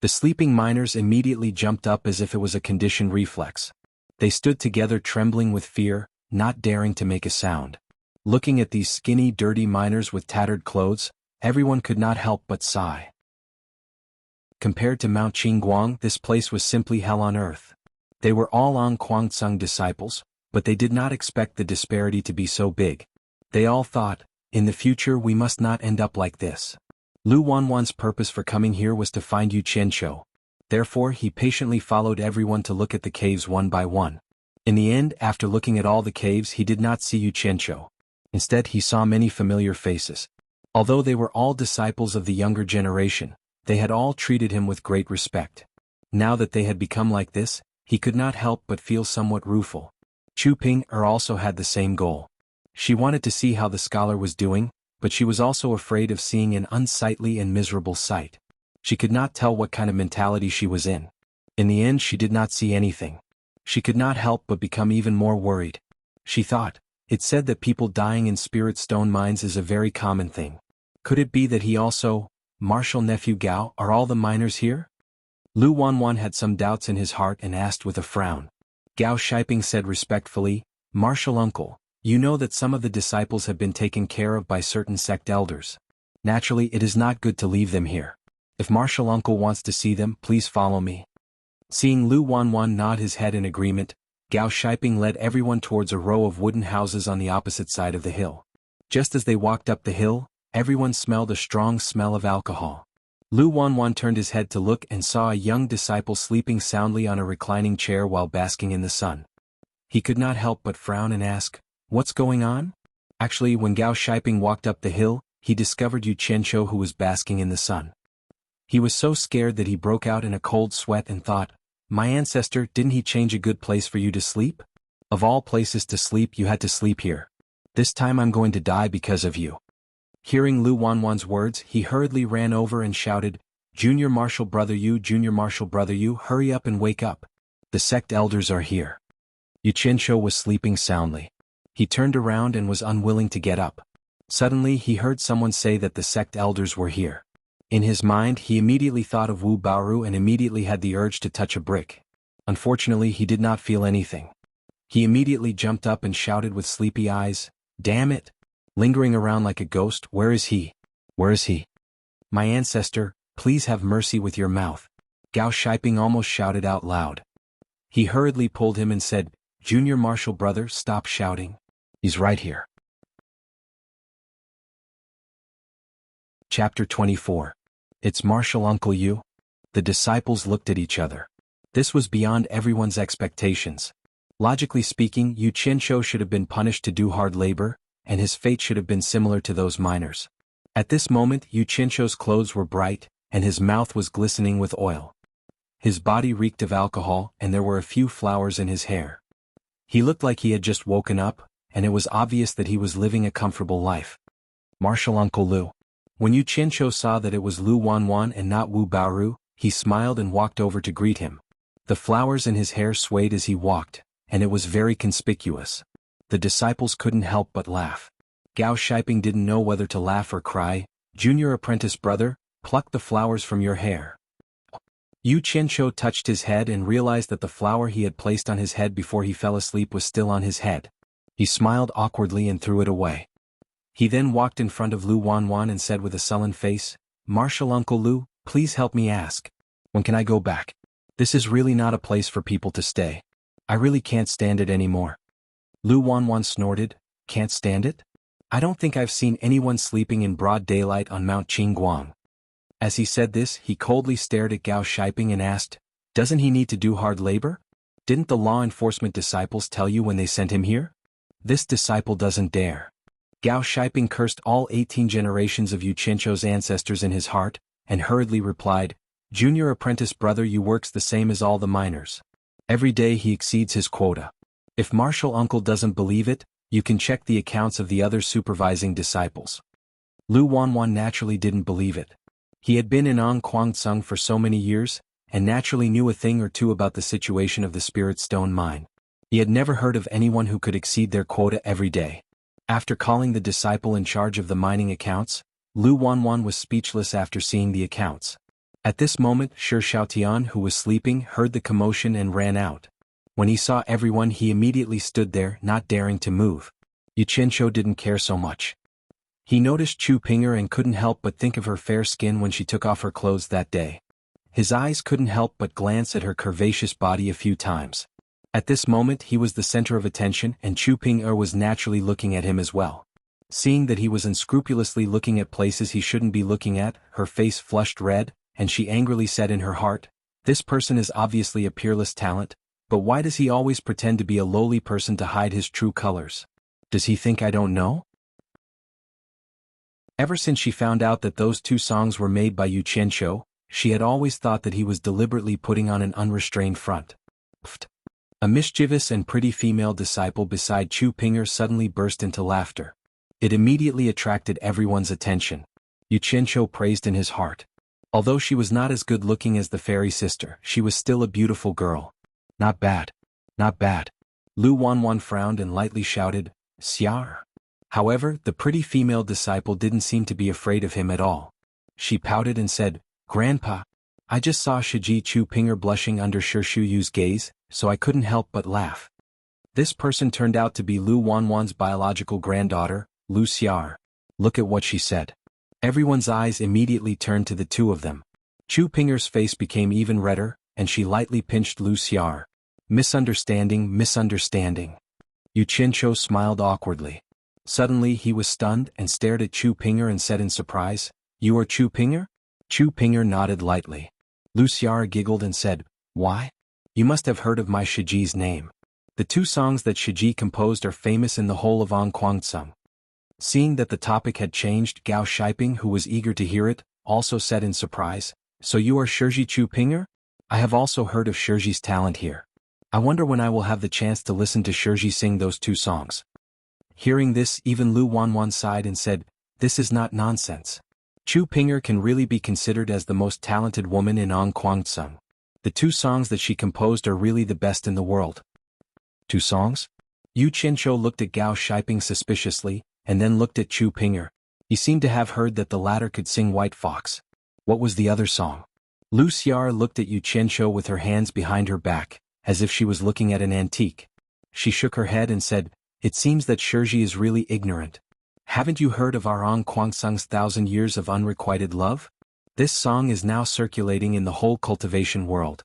The sleeping miners immediately jumped up as if it was a conditioned reflex. They stood together trembling with fear, not daring to make a sound. Looking at these skinny, dirty miners with tattered clothes, everyone could not help but sigh. Compared to Mount Qingguang, this place was simply hell on earth. They were all An Kuangtsung disciples, but they did not expect the disparity to be so big. They all thought, in the future we must not end up like this. Lu Wanwan's purpose for coming here was to find Yu Qianqiu. Therefore he patiently followed everyone to look at the caves one by one. In the end, after looking at all the caves, he did not see Yu Qianqiu. Instead he saw many familiar faces. Although they were all disciples of the younger generation, they had all treated him with great respect. Now that they had become like this, he could not help but feel somewhat rueful. Chu Ping'er also had the same goal. She wanted to see how the scholar was doing, but she was also afraid of seeing an unsightly and miserable sight. She could not tell what kind of mentality she was in. In the end she did not see anything. She could not help but become even more worried. She thought, "It said that people dying in Spirit Stone mines is a very common thing. Could it be that he also, Martial Nephew Gao, are all the miners here?" Lu Wanwan had some doubts in his heart and asked with a frown. Gao Shiping said respectfully, "Martial Uncle, you know that some of the disciples have been taken care of by certain sect elders. Naturally it is not good to leave them here. If Martial Uncle wants to see them, please follow me." Seeing Lu Wanwan nod his head in agreement, Gao Shiping led everyone towards a row of wooden houses on the opposite side of the hill. Just as they walked up the hill, everyone smelled a strong smell of alcohol. Lu Wanwan turned his head to look and saw a young disciple sleeping soundly on a reclining chair while basking in the sun. He could not help but frown and ask, "What's going on?" Actually, when Gao Shiping walked up the hill, he discovered Yu Qianqiu who was basking in the sun. He was so scared that he broke out in a cold sweat and thought, "My ancestor, didn't he change a good place for you to sleep? Of all places to sleep, you had to sleep here. This time I'm going to die because of you." Hearing Lu Wanwan's words, he hurriedly ran over and shouted, "Junior Martial Brother Yu, Junior Martial Brother Yu, hurry up and wake up. The sect elders are here." Yu Qianqiu was sleeping soundly. He turned around and was unwilling to get up. Suddenly he heard someone say that the sect elders were here. In his mind he immediately thought of Wu Baoru and immediately had the urge to touch a brick. Unfortunately he did not feel anything. He immediately jumped up and shouted with sleepy eyes, "Damn it! Lingering around like a ghost, where is he? Where is he?" My ancestor, please have mercy with your mouth. Gao Shiping almost shouted out loud. He hurriedly pulled him and said, Junior Marshal brother, stop shouting. He's right here. Chapter 24. It's Marshal Uncle Yu? The disciples looked at each other. This was beyond everyone's expectations. Logically speaking, Yu Qianshou should have been punished to do hard labor, and his fate should have been similar to those miners. At this moment, Yu Qianshou's clothes were bright, and his mouth was glistening with oil. His body reeked of alcohol, and there were a few flowers in his hair. He looked like he had just woken up, and it was obvious that he was living a comfortable life. Marshal Uncle Lu. When Yu Qianshou saw that it was Lu Wanwan and not Wu Baoru, he smiled and walked over to greet him. The flowers in his hair swayed as he walked, and it was very conspicuous. The disciples couldn't help but laugh. Gao Shiping didn't know whether to laugh or cry. Junior apprentice brother, pluck the flowers from your hair. Yu Qianshou touched his head and realized that the flower he had placed on his head before he fell asleep was still on his head. He smiled awkwardly and threw it away. He then walked in front of Lu Wanwan and said with a sullen face, Marshal Uncle Lu, please help me ask. When can I go back? This is really not a place for people to stay. I really can't stand it anymore. Lu Wanwan snorted, can't stand it? I don't think I've seen anyone sleeping in broad daylight on Mount Qingguang. As he said this, he coldly stared at Gao Shiping and asked, doesn't he need to do hard labor? Didn't the law enforcement disciples tell you when they sent him here? This disciple doesn't dare. Gao Shiping cursed all 18 generations of Yu Qianshou's ancestors in his heart, and hurriedly replied, Junior apprentice brother, you works the same as all the miners. Every day he exceeds his quota. If Marshal Uncle doesn't believe it, you can check the accounts of the other supervising disciples. Lu Wanwan naturally didn't believe it. He had been in Kwangtsung for so many years, and naturally knew a thing or two about the situation of the Spirit Stone mine. He had never heard of anyone who could exceed their quota every day. After calling the disciple in charge of the mining accounts, Lu Wanwan was speechless after seeing the accounts. At this moment, Shi Xiaotian, who was sleeping, heard the commotion and ran out. When he saw everyone, he immediately stood there, not daring to move. Yu Qianshou didn't care so much. He noticed Chu Pinger and couldn't help but think of her fair skin when she took off her clothes that day. His eyes couldn't help but glance at her curvaceous body a few times. At this moment he was the center of attention, and Chu Pinger was naturally looking at him as well. Seeing that he was unscrupulously looking at places he shouldn't be looking at, her face flushed red, and she angrily said in her heart, this person is obviously a peerless talent, but why does he always pretend to be a lowly person to hide his true colors? Does he think I don't know? Ever since she found out that those two songs were made by Yu Qianshou, she had always thought that he was deliberately putting on an unrestrained front. Pfft. A mischievous and pretty female disciple beside Chu Pinger suddenly burst into laughter. It immediately attracted everyone's attention. Yu Qianshou praised in his heart. Although she was not as good-looking as the fairy sister, she was still a beautiful girl. Not bad. Not bad. Lu Wanwan frowned and lightly shouted, Xiar. However, the pretty female disciple didn't seem to be afraid of him at all. She pouted and said, Grandpa, I just saw Shiji Chu Pinger blushing under Shi Shuyu's gaze, so I couldn't help but laugh. This person turned out to be Lu Wanwan's biological granddaughter, Lu Xiar. Look at what she said. Everyone's eyes immediately turned to the two of them. Chu Pinger's face became even redder, and she lightly pinched Lu Xiar. Misunderstanding, misunderstanding. Yu Qianshou smiled awkwardly. Suddenly he was stunned and stared at Chu Pinger and said in surprise, You are Chu Pinger? Chu Pinger nodded lightly. Lu Xiar giggled and said, Why? You must have heard of my Shiji's name. The two songs that Shiji composed are famous in the whole of Kwangtsung. Seeing that the topic had changed, Gao Shiping, who was eager to hear it, also said in surprise, So you are Shiji Chu Pinger? I have also heard of Shiji's talent here. I wonder when I will have the chance to listen to Shiji sing those two songs. Hearing this, even Lu Wanwan sighed and said, This is not nonsense. Chu Pinger can really be considered as the most talented woman in Kwangtsung. The two songs that she composed are really the best in the world. Two songs? Yu Qianshou looked at Gao Shiping suspiciously, and then looked at Chu Pinger. He seemed to have heard that the latter could sing White Fox. What was the other song? Lu Xiar looked at Yu Qianshou with her hands behind her back, as if she was looking at an antique. She shook her head and said, It seems that Shiji is really ignorant. Haven't you heard of our Kwangtsung's 1,000 years of unrequited love? This song is now circulating in the whole cultivation world.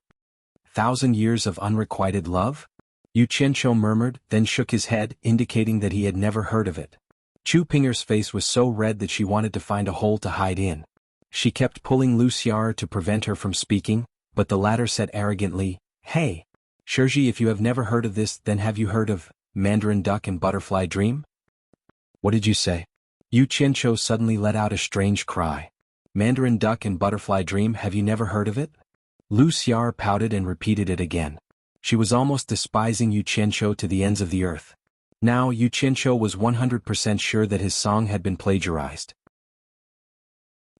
1,000 years of unrequited love? Yu Qianqiu murmured, then shook his head, indicating that he had never heard of it. Chu Pinger's face was so red that she wanted to find a hole to hide in. She kept pulling Wuxia to prevent her from speaking, but the latter said arrogantly, "Hey, Shiji, if you have never heard of this, then have you heard of Mandarin Duck and Butterfly Dream?" "What did you say?" Yu Qianqiu suddenly let out a strange cry. "Mandarin Duck and Butterfly Dream, have you never heard of it?" Lu Xiar pouted and repeated it again. She was almost despising Yu Qianqiu to the ends of the earth. Now Yu Qianqiu was 100% sure that his song had been plagiarized.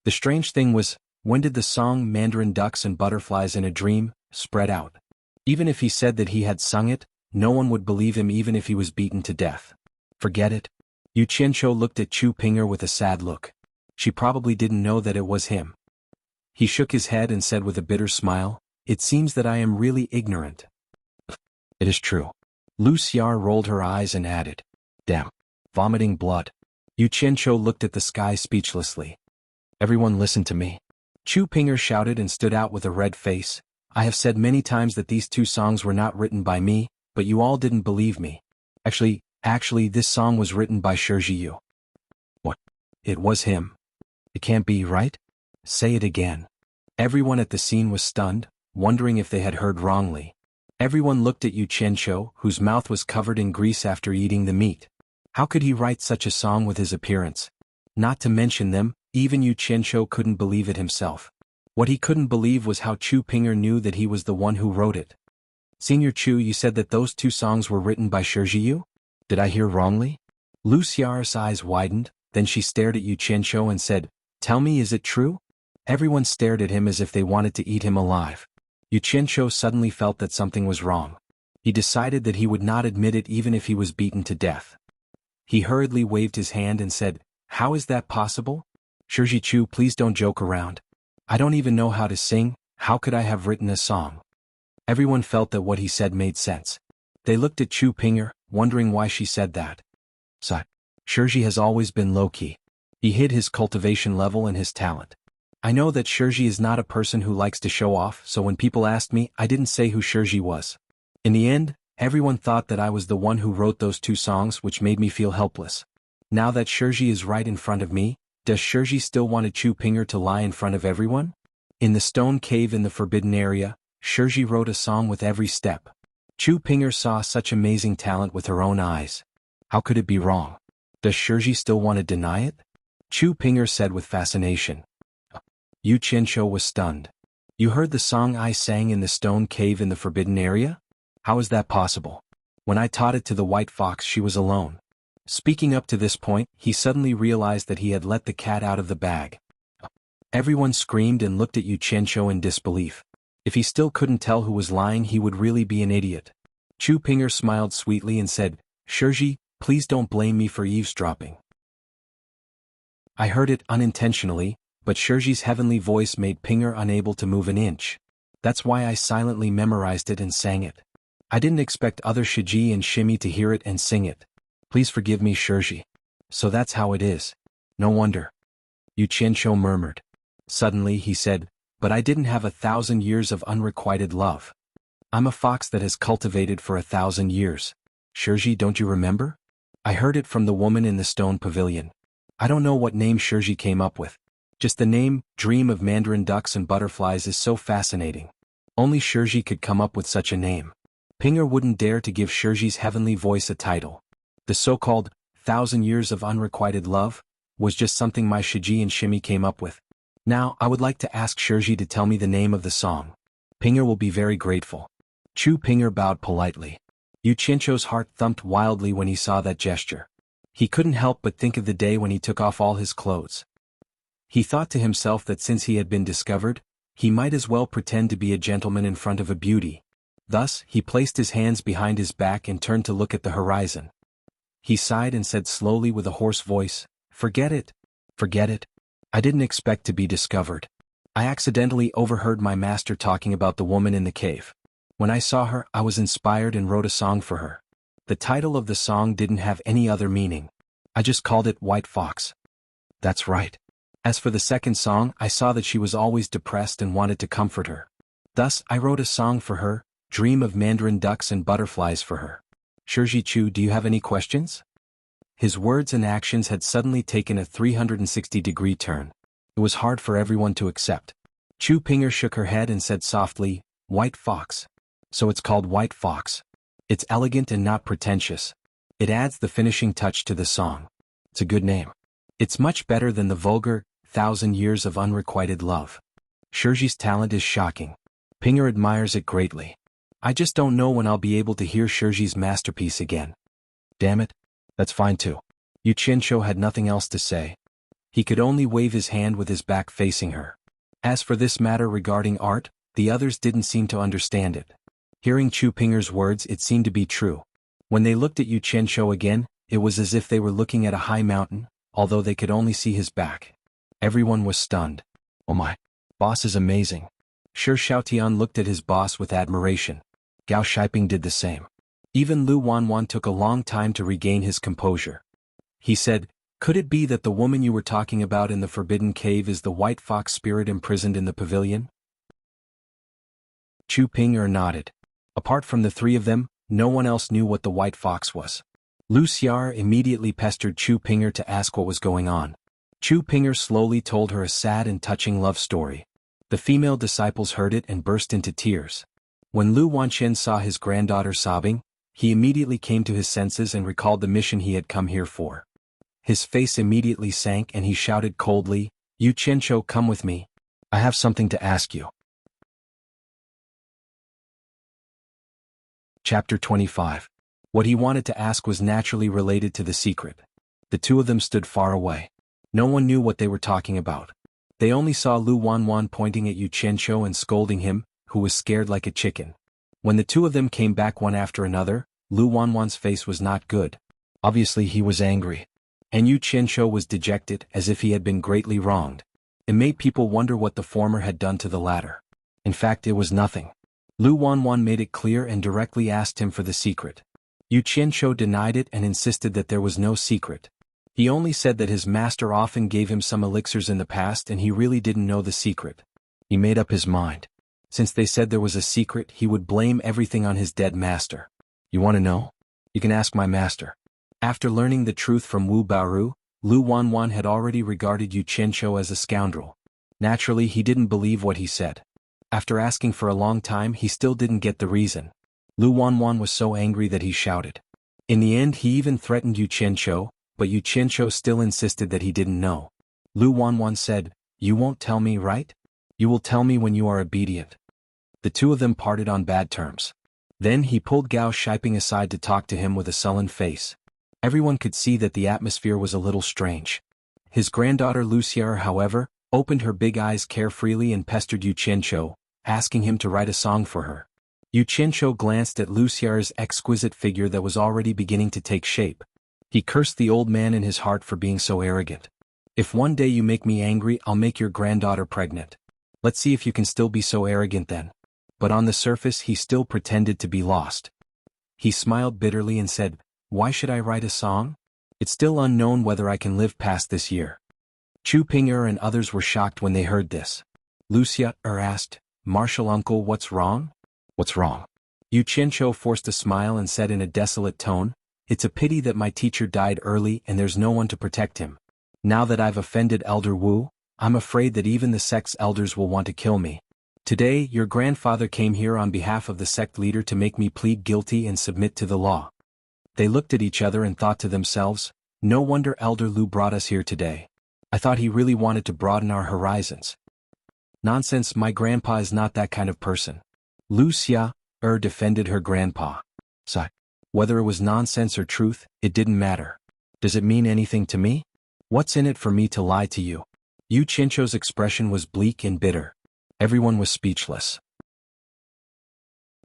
The strange thing was, when did the song Mandarin Ducks and Butterflies in a Dream spread out? Even if he said that he had sung it, no one would believe him even if he was beaten to death. Forget it. Yu Qianqiu looked at Chu Pinger with a sad look. She probably didn't know that it was him. He shook his head and said with a bitter smile, "It seems that I am really ignorant." "It is true." Lu Xiar rolled her eyes and added, "Damn. Vomiting blood." Yu Qianqiu looked at the sky speechlessly. "Everyone listen to me." Chu Pinger shouted and stood out with a red face. "I have said many times that these two songs were not written by me, but you all didn't believe me. Actually, this song was written by Shiji Yu." "What? It was him? It can't be, right? Say it again." Everyone at the scene was stunned, wondering if they had heard wrongly. Everyone looked at Yu Qianqiu, whose mouth was covered in grease after eating the meat. How could he write such a song with his appearance? Not to mention them, even Yu Qianqiu couldn't believe it himself. What he couldn't believe was how Chu Pinger knew that he was the one who wrote it. "Senior Chu, you said that those two songs were written by Shiji Yu? Did I hear wrongly?" Lu Xiao's eyes widened, then she stared at Yu Qianqiu and said, "Tell me, is it true?" Everyone stared at him as if they wanted to eat him alive. Yu Qianqiu suddenly felt that something was wrong. He decided that he would not admit it even if he was beaten to death. He hurriedly waved his hand and said, "How is that possible? Shiji Chu, please don't joke around. I don't even know how to sing, how could I have written a song?" Everyone felt that what he said made sense. They looked at Chu Pinger, wondering why she said that. Shiji has always been low-key. He hid his cultivation level and his talent. I know that Shiji is not a person who likes to show off, so when people asked me, I didn't say who Shiji was. In the end, everyone thought that I was the one who wrote those two songs, which made me feel helpless. Now that Shiji is right in front of me, does Shiji still want Chu Pinger to lie in front of everyone? In the stone cave in the forbidden area, Shiji wrote a song with every step. Chu Pinger saw such amazing talent with her own eyes. How could it be wrong? Does Shiji still want to deny it? Chu Pinger said with fascination. Yu Qianqiu was stunned. "You heard the song I sang in the stone cave in the forbidden area? How is that possible? When I taught it to the white fox, she was alone." Speaking up to this point, he suddenly realized that he had let the cat out of the bag. Everyone screamed and looked at Yu Qianqiu in disbelief. If he still couldn't tell who was lying, he would really be an idiot. Chu Pinger smiled sweetly and said, "Shiji, please don't blame me for eavesdropping. I heard it unintentionally, but Shiji's heavenly voice made Pinger unable to move an inch. That's why I silently memorized it and sang it. I didn't expect other Shiji and Shimi to hear it and sing it. Please forgive me, Shiji." "So that's how it is. No wonder." Yu Qianqiu murmured. Suddenly he said, "But I didn't have 1,000 years of unrequited love. I'm a fox that has cultivated for 1,000 years. Shiji, don't you remember? I heard it from the woman in the stone pavilion. I don't know what name Shiji came up with. Just the name, Dream of Mandarin Ducks and Butterflies, is so fascinating. Only Shiji could come up with such a name." Pinger wouldn't dare to give Shiji's heavenly voice a title. The so-called 1,000 years of unrequited love was just something my Shiji and Shimi came up with. Now, I would like to ask Shiji to tell me the name of the song. Pinger will be very grateful. Chu Pinger bowed politely. Yu Qianqiu's heart thumped wildly when he saw that gesture. He couldn't help but think of the day when he took off all his clothes. He thought to himself that since he had been discovered, he might as well pretend to be a gentleman in front of a beauty. Thus, he placed his hands behind his back and turned to look at the horizon. He sighed and said slowly with a hoarse voice, "Forget it. Forget it. I didn't expect to be discovered. I accidentally overheard my master talking about the woman in the cave. When I saw her, I was inspired and wrote a song for her. The title of the song didn't have any other meaning. I just called it White Fox." "That's right. As for the second song, I saw that she was always depressed and wanted to comfort her. Thus, I wrote a song for her, dream of mandarin ducks and butterflies for her. Shiji Chu, do you have any questions? His words and actions had suddenly taken a 360-degree turn. It was hard for everyone to accept. Chu Pinger shook her head and said softly, White Fox. So it's called White Fox. It's elegant and not pretentious. It adds the finishing touch to the song. It's a good name. It's much better than the vulgar, 1,000 Years of Unrequited Love. Shiji's talent is shocking. Pinger admires it greatly. I just don't know when I'll be able to hear Shiji's masterpiece again. Damn it. That's fine too. Yu Qianshou had nothing else to say. He could only wave his hand with his back facing her. As for this matter regarding art, the others didn't seem to understand it. Hearing Chu Pinger's words, it seemed to be true. When they looked at Yu Qianshou again, it was as if they were looking at a high mountain, although they could only see his back. Everyone was stunned. Oh my, boss is amazing. Shi Xiaotian looked at his boss with admiration. Gao Shiping did the same. Even Lu Wanwan took a long time to regain his composure. He said, could it be that the woman you were talking about in the Forbidden Cave is the white fox spirit imprisoned in the pavilion? Chu Pinger nodded. Apart from the three of them, no one else knew what the white fox was. Lu Xiar immediately pestered Chu Pinger to ask what was going on. Chu Pinger slowly told her a sad and touching love story. The female disciples heard it and burst into tears. When Lu Wanchen saw his granddaughter sobbing, he immediately came to his senses and recalled the mission he had come here for. His face immediately sank and he shouted coldly, Yu Qianshou, come with me. I have something to ask you. Chapter 25. What he wanted to ask was naturally related to the secret. The two of them stood far away. No one knew what they were talking about. They only saw Lu Wanwan pointing at Yu Qianshou and scolding him, who was scared like a chicken. When the two of them came back one after another, Lu Wanwan's face was not good. Obviously he was angry. And Yu Qianshou was dejected, as if he had been greatly wronged. It made people wonder what the former had done to the latter. In fact, it was nothing. Lu Wanwan made it clear and directly asked him for the secret. Yu Qianshou denied it and insisted that there was no secret. He only said that his master often gave him some elixirs in the past and he really didn't know the secret. He made up his mind. Since they said there was a secret, he would blame everything on his dead master. You want to know? You can ask my master. After learning the truth from Wu Baoru, Lu Wanwan had already regarded Yu Qianshou as a scoundrel. Naturally, he didn't believe what he said. After asking for a long time, he still didn't get the reason. Lu Wanwan was so angry that he shouted. In the end, he even threatened Yu Qianshou, but Yu Qianshou still insisted that he didn't know. Lu Wanwan said, You won't tell me, right? You will tell me when you are obedient. The two of them parted on bad terms. Then he pulled Gao Shiping aside to talk to him with a sullen face. Everyone could see that the atmosphere was a little strange. His granddaughter Lu Xiar, however, opened her big eyes carefreely and pestered Yu Qianshou, asking him to write a song for her. Yu Qianshou glanced at Lu Xiar's exquisite figure that was already beginning to take shape. He cursed the old man in his heart for being so arrogant. If one day you make me angry, I'll make your granddaughter pregnant. Let's see if you can still be so arrogant then. But on the surface he still pretended to be lost. He smiled bitterly and said, Why should I write a song? It's still unknown whether I can live past this year. Chu Pinger and others were shocked when they heard this. Lu Xiar asked, Martial uncle, what's wrong? What's wrong? Yu Qianshou forced a smile and said in a desolate tone, It's a pity that my teacher died early and there's no one to protect him. Now that I've offended Elder Wu, I'm afraid that even the sect's elders will want to kill me. Today, your grandfather came here on behalf of the sect leader to make me plead guilty and submit to the law. They looked at each other and thought to themselves, No wonder Elder Lu brought us here today. I thought he really wanted to broaden our horizons. Nonsense, my grandpa is not that kind of person. Lu Xia defended her grandpa. So, whether it was nonsense or truth, it didn't matter. Does it mean anything to me? What's in it for me to lie to you? Yu Qianshou's expression was bleak and bitter. Everyone was speechless.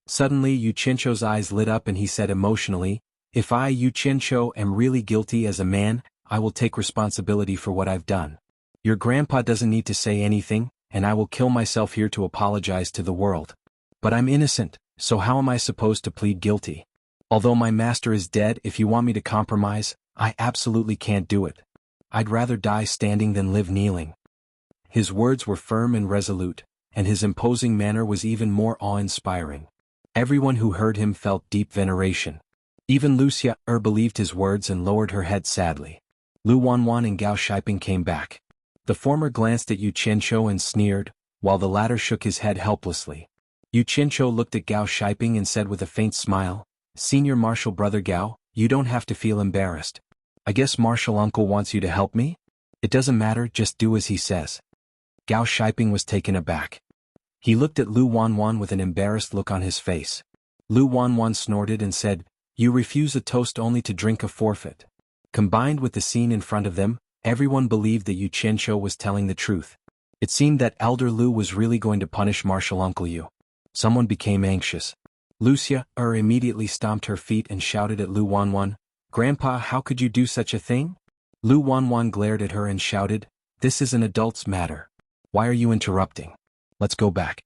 Suddenly Yu Qianshou's eyes lit up and he said emotionally, If I, Yu Qianshou, am really guilty as a man, I will take responsibility for what I've done. Your grandpa doesn't need to say anything, and I will kill myself here to apologize to the world. But I'm innocent, so how am I supposed to plead guilty? Although my master is dead, if you want me to compromise, I absolutely can't do it. I'd rather die standing than live kneeling. His words were firm and resolute, and his imposing manner was even more awe-inspiring. Everyone who heard him felt deep veneration. Even Wuxia believed his words and lowered her head sadly. Lu Wanwan and Gao Shiping came back. The former glanced at Yu Qianqiu and sneered, while the latter shook his head helplessly. Yu Qianqiu looked at Gao Shiping and said with a faint smile, "Senior Marshal Brother Gao, you don't have to feel embarrassed. I guess Marshal Uncle wants you to help me? It doesn't matter, just do as he says." Gao Shiping was taken aback. He looked at Lu Wanwan with an embarrassed look on his face. Lu Wanwan snorted and said, "You refuse a toast only to drink a forfeit." Combined with the scene in front of them, everyone believed that Yu Qianqiu was telling the truth. It seemed that Elder Lu was really going to punish Marshal Uncle Yu. Someone became anxious. Wuxia immediately stomped her feet and shouted at Lu Wanwan, "Grandpa, how could you do such a thing?" Lu Wanwan glared at her and shouted, "This is an adult's matter. Why are you interrupting? Let's go back."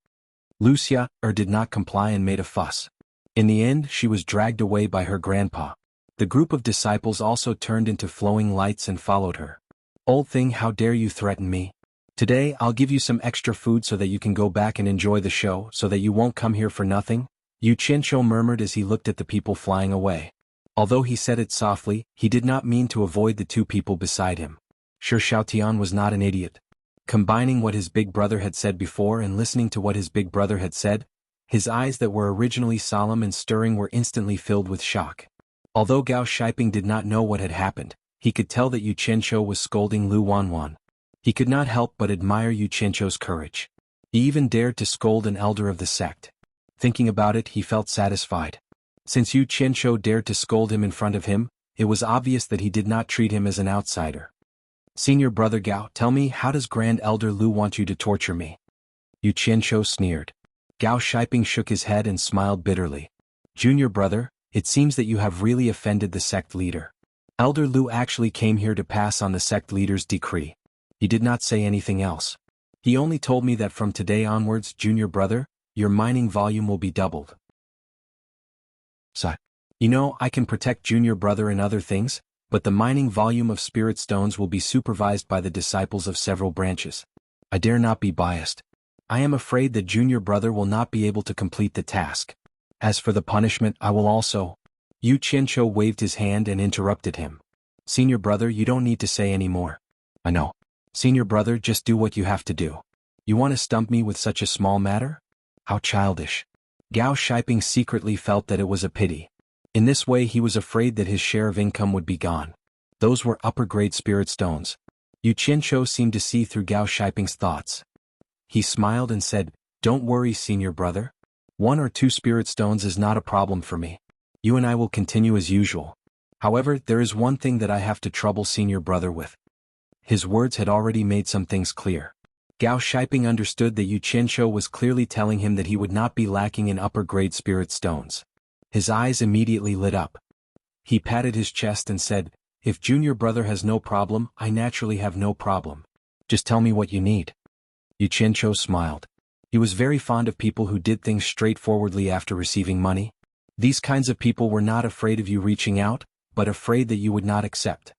Wuxia did not comply and made a fuss. In the end, she was dragged away by her grandpa. The group of disciples also turned into flowing lights and followed her. "Old thing, how dare you threaten me? Today I'll give you some extra food so that you can go back and enjoy the show, so that you won't come here for nothing," Yu Qianqiu murmured as he looked at the people flying away. Although he said it softly, he did not mean to avoid the two people beside him. Shi Xiaotian was not an idiot. Combining what his big brother had said before and listening to what his big brother had said, his eyes that were originally solemn and stirring were instantly filled with shock. Although Gao Shiping did not know what had happened, he could tell that Yu Qianqiu was scolding Lu Wanwan. He could not help but admire Yu Qianqiu's courage. He even dared to scold an elder of the sect. Thinking about it, he felt satisfied. Since Yu Qianqiu dared to scold him in front of him, it was obvious that he did not treat him as an outsider. "Senior Brother Gao, tell me, how does Grand Elder Lu want you to torture me?" Yu Qianqiu sneered. Gao Shiping shook his head and smiled bitterly. "Junior brother, it seems that you have really offended the sect leader. Elder Lu actually came here to pass on the sect leader's decree. He did not say anything else. He only told me that from today onwards, junior brother, your mining volume will be doubled. So, I can protect junior brother and other things, but the mining volume of spirit stones will be supervised by the disciples of several branches. I dare not be biased. I am afraid that junior brother will not be able to complete the task. As for the punishment, I will also—" Yu Qianqiu waved his hand and interrupted him. "Senior brother, you don't need to say any more. I know. Senior brother, just do what you have to do. You want to stump me with such a small matter? How childish." Gao Shiping secretly felt that it was a pity. In this way he was afraid that his share of income would be gone. Those were upper-grade spirit stones. Yu Qianqiu seemed to see through Gao Shiping's thoughts. He smiled and said, "Don't worry, senior brother. 1 or 2 spirit stones is not a problem for me. You and I will continue as usual. However, there is one thing that I have to trouble senior brother with." His words had already made some things clear. Gao Shiping understood that Yu Qianqiu was clearly telling him that he would not be lacking in upper-grade spirit stones. His eyes immediately lit up. He patted his chest and said, "If junior brother has no problem, I naturally have no problem. Just tell me what you need." Yu Qianqiu smiled. He was very fond of people who did things straightforwardly after receiving money. These kinds of people were not afraid of you reaching out, but afraid that you would not accept.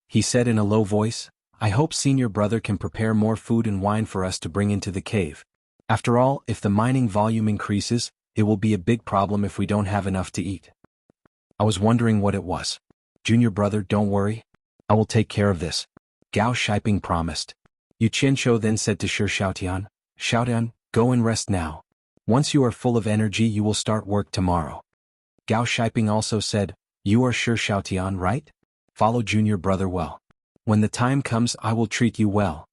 He said in a low voice, "I hope senior brother can prepare more food and wine for us to bring into the cave. After all, if the mining volume increases, it will be a big problem if we don't have enough to eat." I was wondering what it was. "Junior brother, don't worry. I will take care of this," Gao Shiping promised. Yu Qianqiu then said to Shi Xiaotian, "Xiaotian, go and rest now. Once you are full of energy you will start work tomorrow." Gao Shiping also said, "You are Shi Xiaotian, right? Follow junior brother well. When the time comes I will treat you well."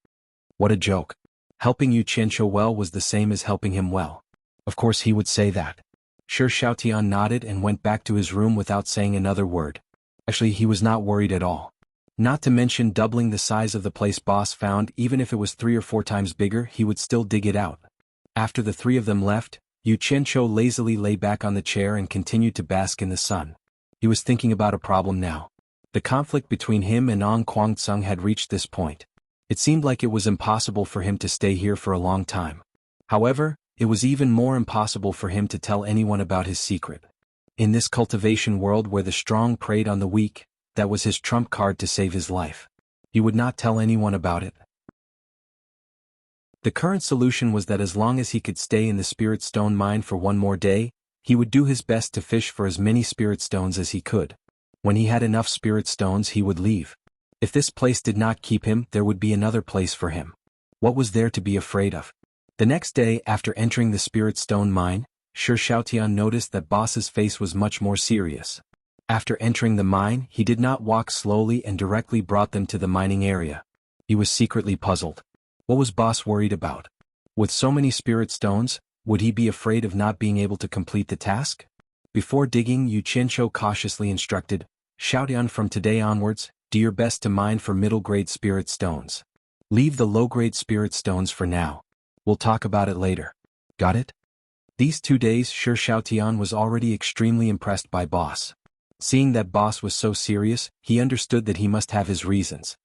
What a joke. Helping Yu Qianqiu well was the same as helping him well. Of course he would say that. Shi Xiaotian nodded and went back to his room without saying another word. Actually, he was not worried at all. Not to mention doubling the size of the place boss found, even if it was 3 or 4 times bigger, he would still dig it out. After the 3 of them left, Yu Qianqiu lazily lay back on the chair and continued to bask in the sun. He was thinking about a problem now. The conflict between him and Ong Guangceng had reached this point. It seemed like it was impossible for him to stay here for a long time. However, it was even more impossible for him to tell anyone about his secret. In this cultivation world where the strong preyed on the weak, that was his trump card to save his life. He would not tell anyone about it. The current solution was that as long as he could stay in the spirit stone mine for one more day, he would do his best to fish for as many spirit stones as he could. When he had enough spirit stones, he would leave. If this place did not keep him, there would be another place for him. What was there to be afraid of? The next day, after entering the spirit stone mine, Shi Xiaotian noticed that Boss's face was much more serious. After entering the mine, he did not walk slowly and directly brought them to the mining area. He was secretly puzzled. What was Boss worried about? With so many spirit stones, would he be afraid of not being able to complete the task? Before digging, Yu Qianqiu cautiously instructed, Xiaotian, from today onwards, do your best to mine for middle-grade spirit stones. Leave the low-grade spirit stones for now. We'll talk about it later. Got it? These 2 days, Shi Xiaotian was already extremely impressed by Boss. Seeing that Boss was so serious, he understood that he must have his reasons.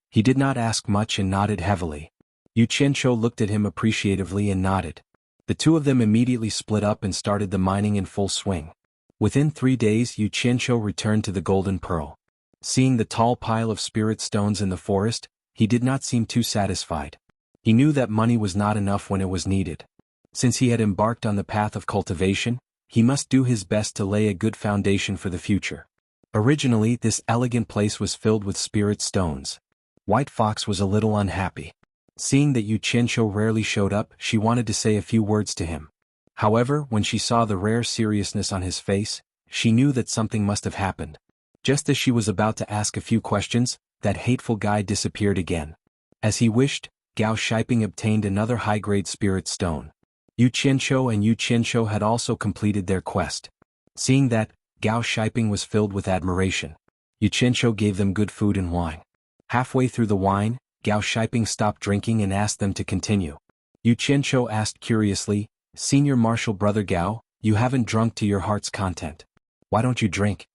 He did not ask much and nodded heavily. Yu Qianqiu looked at him appreciatively and nodded. The two of them immediately split up and started the mining in full swing. Within 3 days, Yu Qianqiu returned to the Golden Pearl. Seeing the tall pile of spirit stones in the forest, he did not seem too satisfied. He knew that money was not enough when it was needed. Since he had embarked on the path of cultivation, he must do his best to lay a good foundation for the future. Originally, this elegant place was filled with spirit stones. White Fox was a little unhappy. Seeing that Yu Qianqiu rarely showed up, she wanted to say a few words to him. However, when she saw the rare seriousness on his face, she knew that something must have happened. Just as she was about to ask a few questions, that hateful guy disappeared again. As he wished, Gao Shiping obtained another high-grade spirit stone. Yu Qianqiu and Yu Qianqiu had also completed their quest. Seeing that, Gao Shiping was filled with admiration. Yu Qianqiu gave them good food and wine. Halfway through the wine, Gao Shiping stopped drinking and asked them to continue. Yu Qianqiu asked curiously, Senior Marshal Brother Gao, you haven't drunk to your heart's content. Why don't you drink?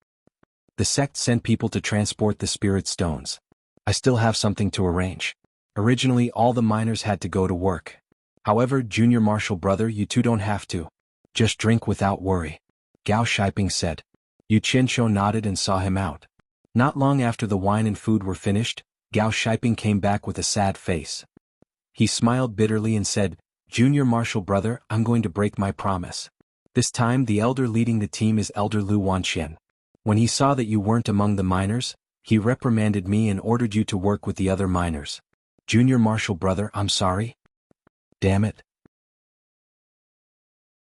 The sect sent people to transport the spirit stones. I still have something to arrange. Originally, all the miners had to go to work. However, Junior Marshal Brother, you two don't have to. Just drink without worry. Gao Shiping said. Yu Qianqiu nodded and saw him out. Not long after the wine and food were finished, Gao Shiping came back with a sad face. He smiled bitterly and said, Junior Marshal Brother, I'm going to break my promise. This time the elder leading the team is Elder Lu Wanqian. When he saw that you weren't among the miners, he reprimanded me and ordered you to work with the other miners. Junior Marshal Brother, I'm sorry. Damn it.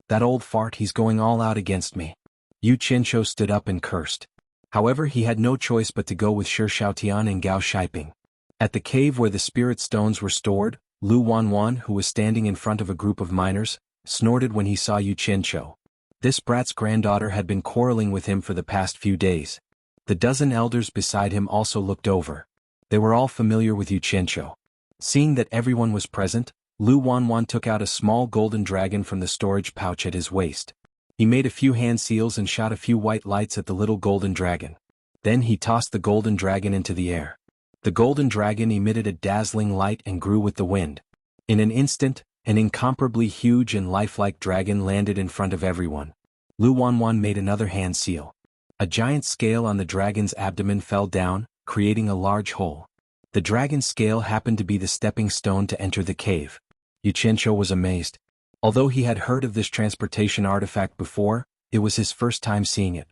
That old fart, he's going all out against me. Yu Qianqiu stood up and cursed. However, he had no choice but to go with Shi Xiaotian and Gao Shiping. At the cave where the spirit stones were stored, Lu Wanwan, who was standing in front of a group of miners, snorted when he saw Yu Qianqiu. This brat's granddaughter had been quarreling with him for the past few days. The dozen elders beside him also looked over. They were all familiar with Yu Qianqiu. Seeing that everyone was present, Lu Wanwan took out a small golden dragon from the storage pouch at his waist. He made a few hand seals and shot a few white lights at the little golden dragon. Then he tossed the golden dragon into the air. The golden dragon emitted a dazzling light and grew with the wind. In an instant, an incomparably huge and lifelike dragon landed in front of everyone. Lu Wanwan made another hand seal. A giant scale on the dragon's abdomen fell down, creating a large hole. The dragon's scale happened to be the stepping stone to enter the cave. Yu Qianqiu was amazed. Although he had heard of this transportation artifact before, it was his first time seeing it.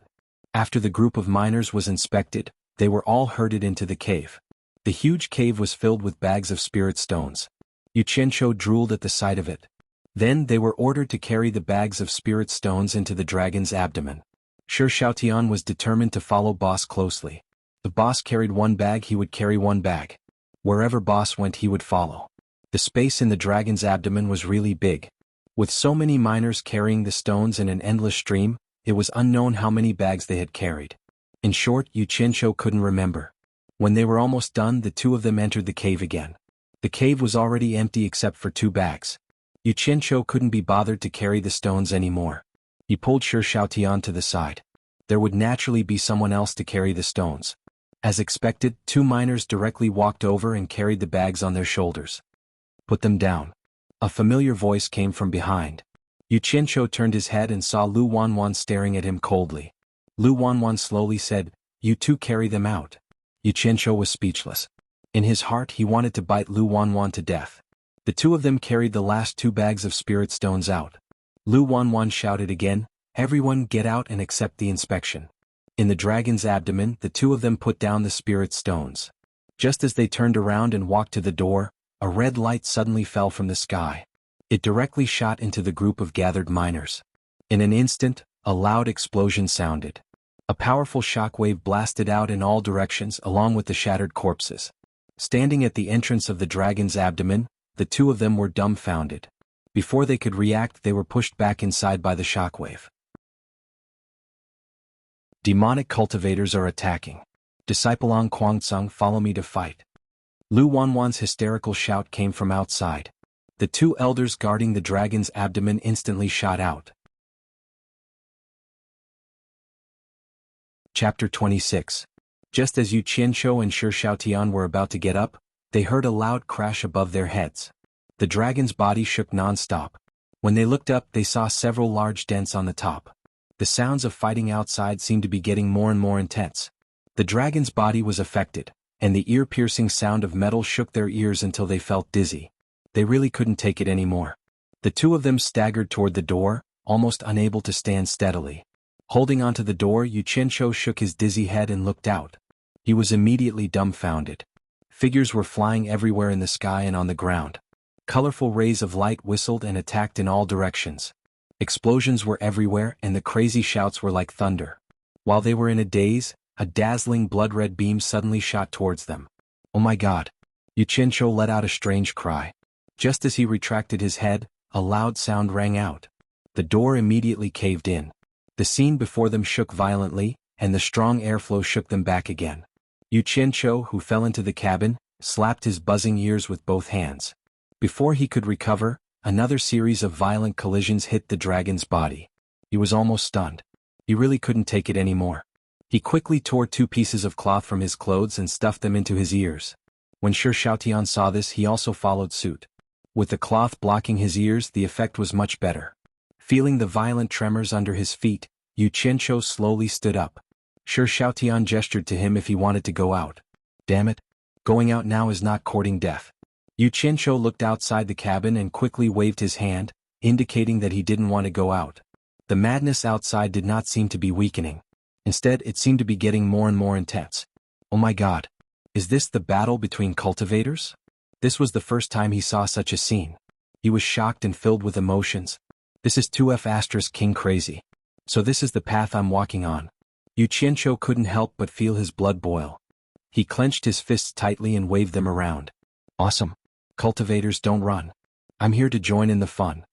After the group of miners was inspected, they were all herded into the cave. The huge cave was filled with bags of spirit stones. Yu Qianqiu drooled at the sight of it. Then they were ordered to carry the bags of spirit stones into the dragon's abdomen. Shi Xiaotian was determined to follow Boss closely. If Boss carried one bag, he would carry one bag. Wherever Boss went, he would follow. The space in the dragon's abdomen was really big. With so many miners carrying the stones in an endless stream, it was unknown how many bags they had carried. In short, Yu Qianqiu couldn't remember. When they were almost done, the two of them entered the cave again. The cave was already empty except for 2 bags. Yu Qianqiu couldn't be bothered to carry the stones anymore. He pulled Shi Xiaotian to the side. There would naturally be someone else to carry the stones. As expected, 2 miners directly walked over and carried the bags on their shoulders. Put them down. A familiar voice came from behind. Yu Qianqiu turned his head and saw Lu Wanwan staring at him coldly. Lu Wanwan slowly said, You two carry them out. Yu Qianqiu was speechless. In his heart he wanted to bite Lu Wanwan to death. The two of them carried the last 2 bags of spirit stones out. Lu Wanwan shouted again, "Everyone get out and accept the inspection." In the dragon's abdomen, the two of them put down the spirit stones. Just as they turned around and walked to the door, a red light suddenly fell from the sky. It directly shot into the group of gathered miners. In an instant, a loud explosion sounded. A powerful shockwave blasted out in all directions along with the shattered corpses. Standing at the entrance of the dragon's abdomen, the two of them were dumbfounded. Before they could react, they were pushed back inside by the shockwave. Demonic cultivators are attacking. Disciple Ang Kwangtsung, follow me to fight. Lu Wanwan's hysterical shout came from outside. The 2 elders guarding the dragon's abdomen instantly shot out. Chapter 26. Just as Yu Qianqiu and Shi Shaotian were about to get up, they heard a loud crash above their heads. The dragon's body shook non-stop. When they looked up, they saw several large dents on the top. The sounds of fighting outside seemed to be getting more and more intense. The dragon's body was affected, and the ear-piercing sound of metal shook their ears until they felt dizzy. They really couldn't take it anymore. The two of them staggered toward the door, almost unable to stand steadily. Holding onto the door, Yu Qianqiu shook his dizzy head and looked out. He was immediately dumbfounded. Figures were flying everywhere in the sky and on the ground. Colorful rays of light whistled and attacked in all directions. Explosions were everywhere and the crazy shouts were like thunder. While they were in a daze, a dazzling blood-red beam suddenly shot towards them. "Oh my God!" Yu Qianqiu let out a strange cry. Just as he retracted his head, a loud sound rang out. The door immediately caved in. The scene before them shook violently, and the strong airflow shook them back again. Yu Qianqiu, who fell into the cabin, slapped his buzzing ears with both hands. Before he could recover, another series of violent collisions hit the dragon's body. He was almost stunned. He really couldn't take it anymore. He quickly tore 2 pieces of cloth from his clothes and stuffed them into his ears. When Shi Shaotian saw this, he also followed suit. With the cloth blocking his ears, the effect was much better. Feeling the violent tremors under his feet, Yu Qianqiu slowly stood up. Shi Shaotian gestured to him if he wanted to go out. "Damn it. Going out now is not courting death." Yu Qianqiu looked outside the cabin and quickly waved his hand, indicating that he didn't want to go out. The madness outside did not seem to be weakening. Instead, it seemed to be getting more and more intense. "Oh my God. Is this the battle between cultivators?" This was the first time he saw such a scene. He was shocked and filled with emotions. "This is 2F** King crazy. So this is the path I'm walking on." Yu Qianqiu couldn't help but feel his blood boil. He clenched his fists tightly and waved them around. "Awesome. Cultivators, don't run. I'm here to join in the fun."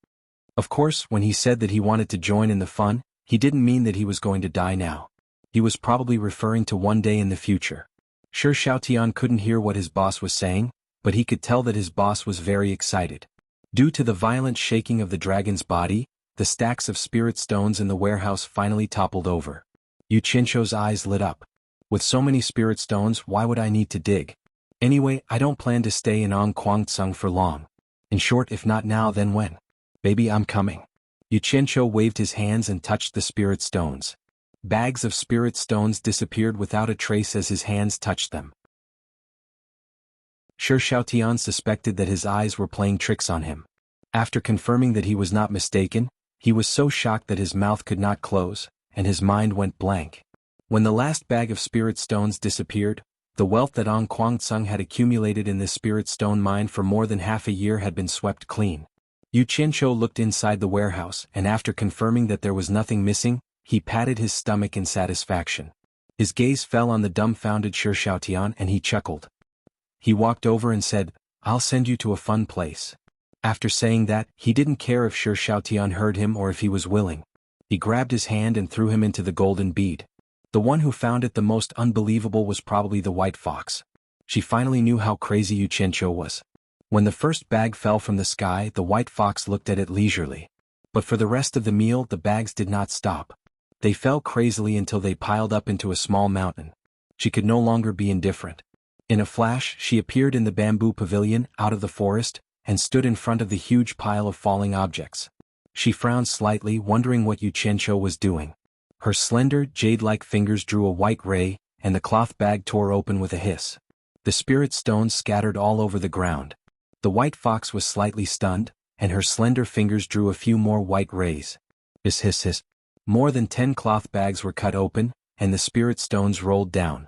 Of course, when he said that he wanted to join in the fun, he didn't mean that he was going to die now. He was probably referring to one day in the future. Shi Shaotian couldn't hear what his boss was saying, but he could tell that his boss was very excited. Due to the violent shaking of the dragon's body, the stacks of spirit stones in the warehouse finally toppled over. Yu Qianqiu's eyes lit up. "With so many spirit stones, why would I need to dig? Anyway, I don't plan to stay in Ang Kwangtsung for long. In short, if not now, then when? Baby, I'm coming." Yu Qianqiu waved his hands and touched the spirit stones. Bags of spirit stones disappeared without a trace as his hands touched them. Shi Shaotian suspected that his eyes were playing tricks on him. After confirming that he was not mistaken, he was so shocked that his mouth could not close, and his mind went blank. When the last bag of spirit stones disappeared, the wealth that Ang Kwangtsung had accumulated in this spirit stone mine for more than half a year had been swept clean. Yu Qianqiu looked inside the warehouse and after confirming that there was nothing missing, he patted his stomach in satisfaction. His gaze fell on the dumbfounded Shi Shaotian and he chuckled. He walked over and said, "I'll send you to a fun place." After saying that, he didn't care if Shi Shaotian heard him or if he was willing. He grabbed his hand and threw him into the golden bead. The one who found it the most unbelievable was probably the white fox. She finally knew how crazy Yu Qianqiu was. When the first bag fell from the sky, the white fox looked at it leisurely. But for the rest of the meal, the bags did not stop. They fell crazily until they piled up into a small mountain. She could no longer be indifferent. In a flash, she appeared in the bamboo pavilion out of the forest and stood in front of the huge pile of falling objects. She frowned slightly, wondering what Yu Qianqiu was doing. Her slender, jade-like fingers drew a white ray, and the cloth bag tore open with a hiss. The spirit stones scattered all over the ground. The white fox was slightly stunned, and her slender fingers drew a few more white rays. Hiss hiss hiss. More than 10 cloth bags were cut open, and the spirit stones rolled down.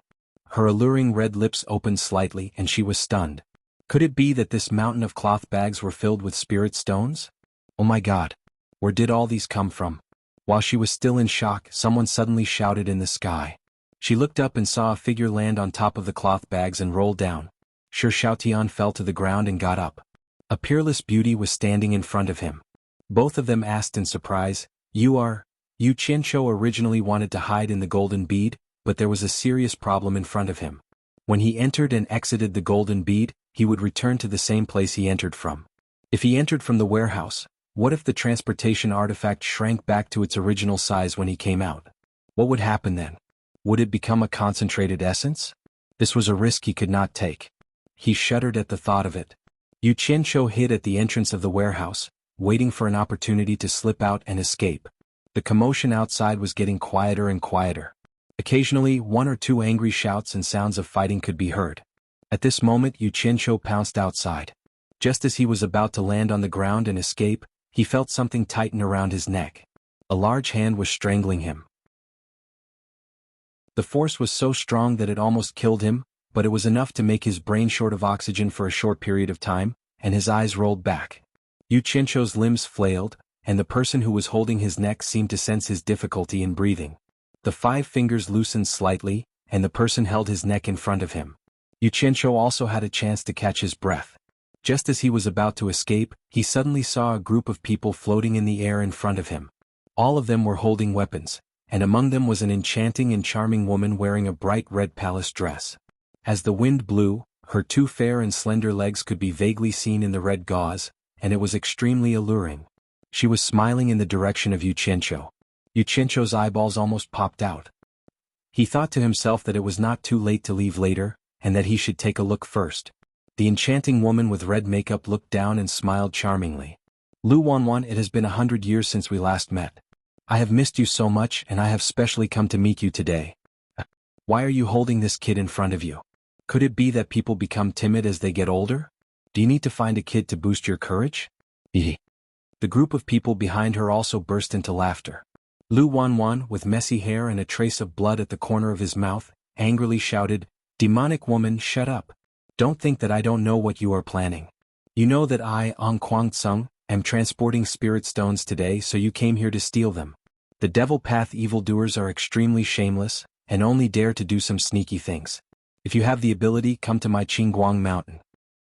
Her alluring red lips opened slightly and she was stunned. Could it be that this mountain of cloth bags were filled with spirit stones? Oh my God! Where did all these come from? While she was still in shock, someone suddenly shouted in the sky. She looked up and saw a figure land on top of the cloth bags and roll down. Shi Xiaotian fell to the ground and got up. A peerless beauty was standing in front of him. Both of them asked in surprise, You Qianqiu originally wanted to hide in the golden bead, but there was a serious problem in front of him. When he entered and exited the golden bead, he would return to the same place he entered from. If he entered from the warehouse, what if the transportation artifact shrank back to its original size when he came out? What would happen then? Would it become a concentrated essence? This was a risk he could not take. He shuddered at the thought of it. Qianqiu hid at the entrance of the warehouse, waiting for an opportunity to slip out and escape. The commotion outside was getting quieter and quieter. Occasionally, one or two angry shouts and sounds of fighting could be heard. At this moment, Qianqiu pounced outside. Just as he was about to land on the ground and escape, he felt something tighten around his neck. A large hand was strangling him. The force was so strong that it almost killed him, but it was enough to make his brain short of oxygen for a short period of time, and his eyes rolled back. Qianqiu's limbs flailed, and the person who was holding his neck seemed to sense his difficulty in breathing. The 5 fingers loosened slightly, and the person held his neck in front of him. Qianqiu also had a chance to catch his breath. Just as he was about to escape, he suddenly saw a group of people floating in the air in front of him. All of them were holding weapons, and among them was an enchanting and charming woman wearing a bright red palace dress. As the wind blew, her 2 fair and slender legs could be vaguely seen in the red gauze, and it was extremely alluring. She was smiling in the direction of Qianqiu. Qianqiu's eyeballs almost popped out. He thought to himself that it was not too late to leave later, and that he should take a look first. The enchanting woman with red makeup looked down and smiled charmingly. Lu Wanwan, it has been 100 years since we last met. I have missed you so much and I have specially come to meet you today. Why are you holding this kid in front of you? Could it be that people become timid as they get older? Do you need to find a kid to boost your courage? The group of people behind her also burst into laughter. Lu Wanwan, with messy hair and a trace of blood at the corner of his mouth, angrily shouted, Demonic woman, shut up. Don't think that I don't know what you are planning. You know that I, Ong Kwang-tsung, am transporting spirit stones today, so you came here to steal them. The devil path evildoers are extremely shameless, and only dare to do some sneaky things. If you have the ability, come to my Qingguang mountain.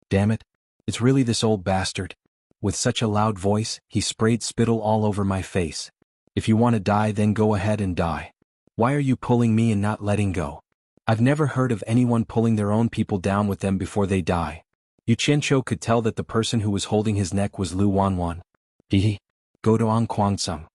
Damn it, it's really this old bastard. With such a loud voice, he sprayed spittle all over my face. If you want to die, then go ahead and die. Why are you pulling me and not letting go? I've never heard of anyone pulling their own people down with them before they die. Qianqiu could tell that the person who was holding his neck was Lu Wanwan. Go to Ong Kwang-tsung.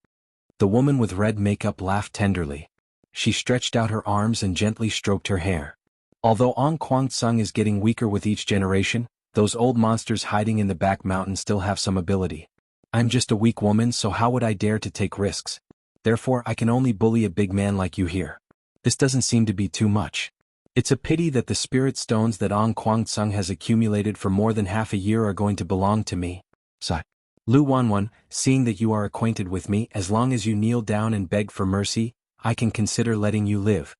The woman with red makeup laughed tenderly. She stretched out her arms and gently stroked her hair. Although Ong Kwang-tsung is getting weaker with each generation, those old monsters hiding in the back mountain still have some ability. I'm just a weak woman, so how would I dare to take risks? Therefore I can only bully a big man like you here. This doesn't seem to be too much. It's a pity that the spirit stones that Ong Kwang-tsung has accumulated for more than half a year are going to belong to me. Sigh. Lu Wanwan, seeing that you are acquainted with me, as long as you kneel down and beg for mercy, I can consider letting you live.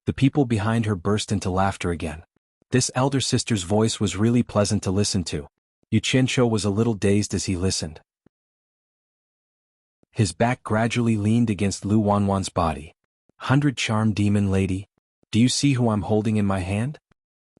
The people behind her burst into laughter again. This elder sister's voice was really pleasant to listen to. Qianqiu was a little dazed as he listened. His back gradually leaned against Lu Wanwan's body. 100 charm demon lady, do you see who I'm holding in my hand?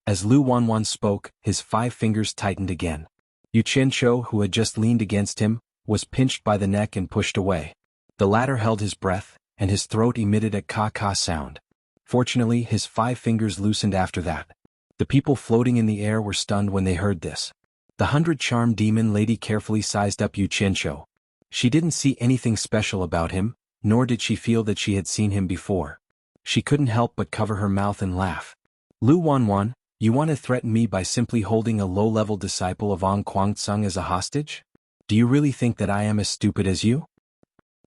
As Lu Wanwan spoke, his 5 fingers tightened again. Qianqiu, who had just leaned against him, was pinched by the neck and pushed away. The latter held his breath, and his throat emitted a ka-ka sound. Fortunately, his 5 fingers loosened after that. The people floating in the air were stunned when they heard this. The 100 charm demon lady carefully sized up Qianqiu. She didn't see anything special about him, nor did she feel that she had seen him before. She couldn't help but cover her mouth and laugh. Lu Wanwan, you want to threaten me by simply holding a low-level disciple of Ong Kwang-tsung as a hostage? Do you really think that I am as stupid as you?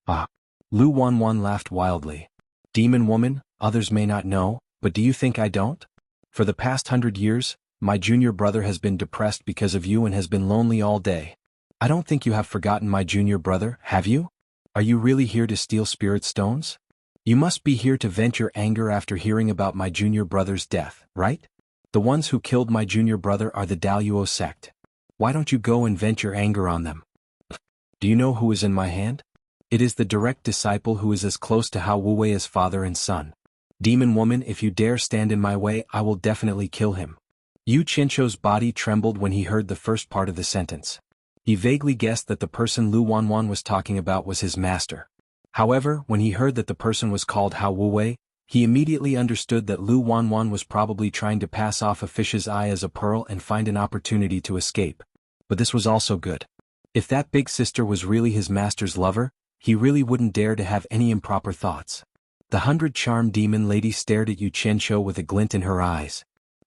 Ah. Lu Wanwan laughed wildly. Demon woman, others may not know, but do you think I don't? For the past 100 years, My junior brother has been depressed because of you and has been lonely all day. I don't think you have forgotten my junior brother, have you? Are you really here to steal spirit stones? You must be here to vent your anger after hearing about my junior brother's death, right? The ones who killed my junior brother are the Daluo sect. Why don't you go and vent your anger on them? Do you know who is in my hand? It is the direct disciple who is as close to Hao Wuwei as father and son. Demon woman, if you dare stand in my way, I will definitely kill him. Yu Qianshou's body trembled when he heard the first part of the sentence. He vaguely guessed that the person Lu Wanwan was talking about was his master. However, when he heard that the person was called Hao Wuwei, he immediately understood that Lu Wanwan was probably trying to pass off a fish's eye as a pearl and find an opportunity to escape. But this was also good. If that big sister was really his master's lover, he really wouldn't dare to have any improper thoughts. The 100-charm demon lady stared at Yu Qianshou with a glint in her eyes.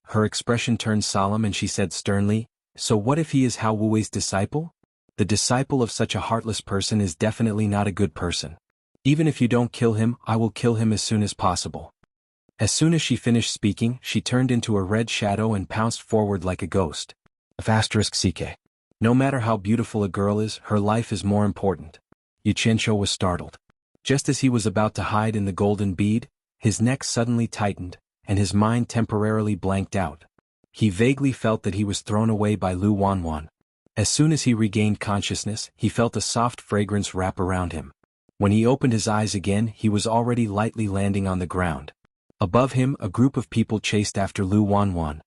Her expression turned solemn and she said sternly, "So what if he is Hao Wuwei's disciple? The disciple of such a heartless person is definitely not a good person. Even if you don't kill him, I will kill him as soon as possible." As soon as she finished speaking, she turned into a red shadow and pounced forward like a ghost. *CK. No matter how beautiful a girl is, her life is more important. Yu Qianshou was startled. Just as he was about to hide in the golden bead, his neck suddenly tightened, and his mind temporarily blanked out. He vaguely felt that he was thrown away by Lu Wanwan. As soon as he regained consciousness, he felt a soft fragrance wrap around him. When he opened his eyes again, he was already lightly landing on the ground. Above him, a group of people chased after Lu Wanwan.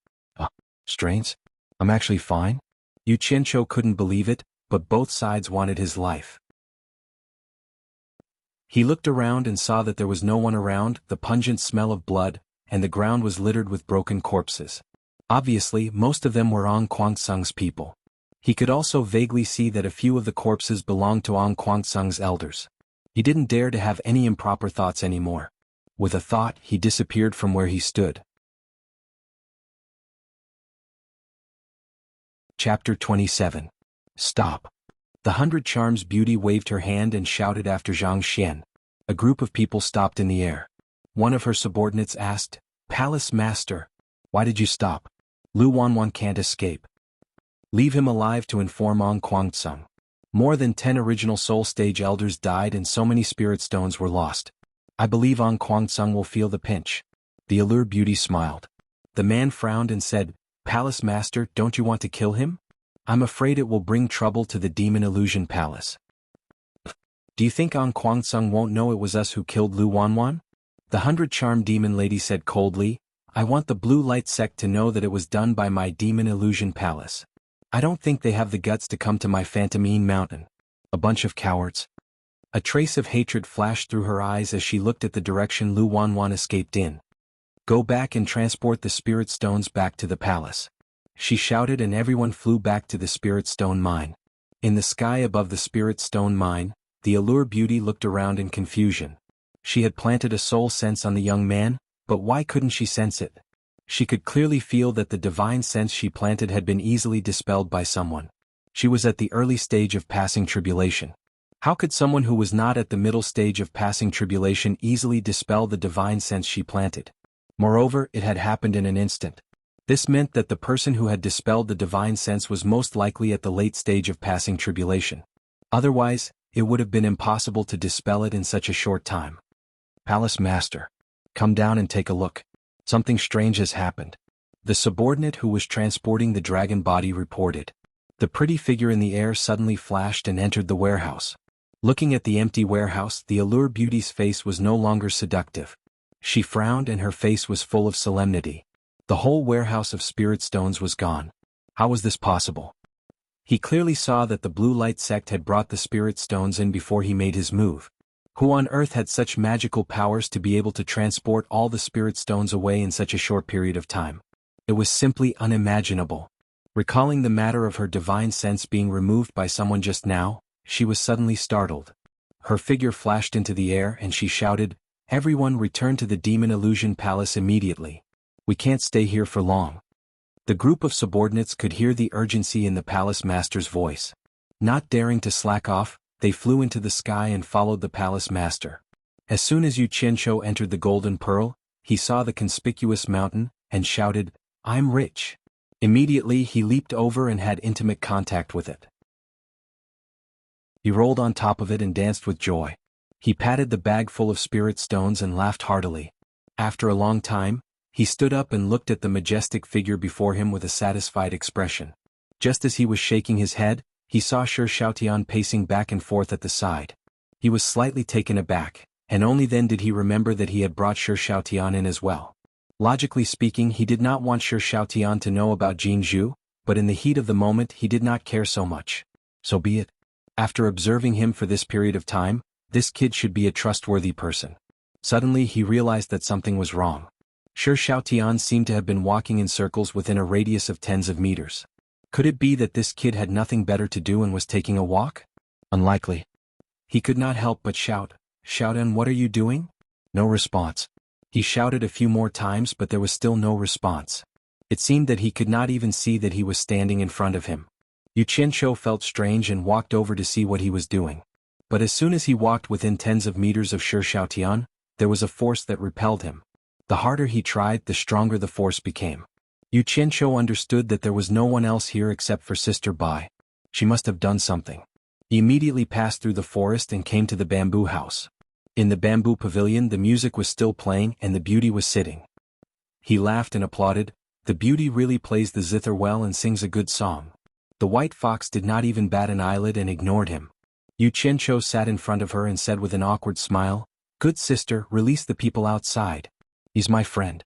Strange? I'm actually fine? Yu Qianshou couldn't believe it, but both sides wanted his life. He looked around and saw that there was no one around, the pungent smell of blood, and the ground was littered with broken corpses. Obviously, most of them were Ong Kwangsung's people. He could also vaguely see that a few of the corpses belonged to Ong Kwangsung's elders. He didn't dare to have any improper thoughts anymore. With a thought, he disappeared from where he stood. Chapter 27. Stop. The 100 Charms beauty waved her hand and shouted after Zhang Xian. A group of people stopped in the air. One of her subordinates asked, "Palace Master, why did you stop? Lu Wanwan can't escape. Leave him alive to inform Ong Kwangsung. More than 10 original Soul Stage elders died and so many spirit stones were lost. I believe Ong Kwangsung will feel the pinch." The Allure Beauty smiled. The man frowned and said, "Palace Master, don't you want to kill him? I'm afraid it will bring trouble to the Demon Illusion Palace." "Do you think Ong Kwangsung won't know it was us who killed Lu Wanwan?" The 100-charm demon lady said coldly, "I want the Blue Light sect to know that it was done by my Demon Illusion Palace. I don't think they have the guts to come to my Phantomine Mountain. A bunch of cowards." A trace of hatred flashed through her eyes as she looked at the direction Lu Wanwan escaped in. "Go back and transport the spirit stones back to the palace," she shouted, and everyone flew back to the spirit stone mine. In the sky above the spirit stone mine, the Allure Beauty looked around in confusion. She had planted a soul sense on the young man, but why couldn't she sense it? She could clearly feel that the divine sense she planted had been easily dispelled by someone. She was at the early stage of passing tribulation. How could someone who was not at the middle stage of passing tribulation easily dispel the divine sense she planted? Moreover, it had happened in an instant. This meant that the person who had dispelled the divine sense was most likely at the late stage of passing tribulation. Otherwise, it would have been impossible to dispel it in such a short time. "Palace Master, come down and take a look. Something strange has happened," the subordinate who was transporting the dragon body reported. The pretty figure in the air suddenly flashed and entered the warehouse. Looking at the empty warehouse, the Allure Beauty's face was no longer seductive. She frowned and her face was full of solemnity. The whole warehouse of spirit stones was gone. How was this possible? He clearly saw that the Blue Light sect had brought the spirit stones in before he made his move. Who on earth had such magical powers to be able to transport all the spirit stones away in such a short period of time? It was simply unimaginable. Recalling the matter of her divine sense being removed by someone just now, she was suddenly startled. Her figure flashed into the air and she shouted, "Everyone return to the Demon Illusion Palace immediately. We can't stay here for long." The group of subordinates could hear the urgency in the palace master's voice. Not daring to slack off, they flew into the sky and followed the palace master. As soon as Yu Qianshou entered the Golden Pearl, he saw the conspicuous mountain, and shouted, "I'm rich. Immediately he leaped over and had intimate contact with it. He rolled on top of it and danced with joy. He patted the bag full of spirit stones and laughed heartily. After a long time, he stood up and looked at the majestic figure before him with a satisfied expression. Just as he was shaking his head, he saw Shi Xiaotian pacing back and forth at the side. He was slightly taken aback, and only then did he remember that he had brought Shi Xiaotian in as well. Logically speaking, he did not want Shi Xiaotian to know about Jin Zhu, but in the heat of the moment he did not care so much. So be it. After observing him for this period of time, this kid should be a trustworthy person. Suddenly he realized that something was wrong. Shi Xiaotian seemed to have been walking in circles within a radius of tens of meters. Could it be that this kid had nothing better to do and was taking a walk? Unlikely. He could not help but shout, "Xiaotian, what are you doing?" No response. He shouted a few more times but there was still no response. It seemed that he could not even see that he was standing in front of him. Yu Qianshou felt strange and walked over to see what he was doing. But as soon as he walked within tens of meters of Shi Xiaotian, there was a force that repelled him. The harder he tried, the stronger the force became. Yu Qianshou understood that there was no one else here except for Sister Bai. She must have done something. He immediately passed through the forest and came to the bamboo house. In the bamboo pavilion the music was still playing and the beauty was sitting. He laughed and applauded. The beauty really plays the zither well and sings a good song. The white fox did not even bat an eyelid and ignored him. Yu Qianshou sat in front of her and said with an awkward smile, "Good sister, release the people outside. He's my friend."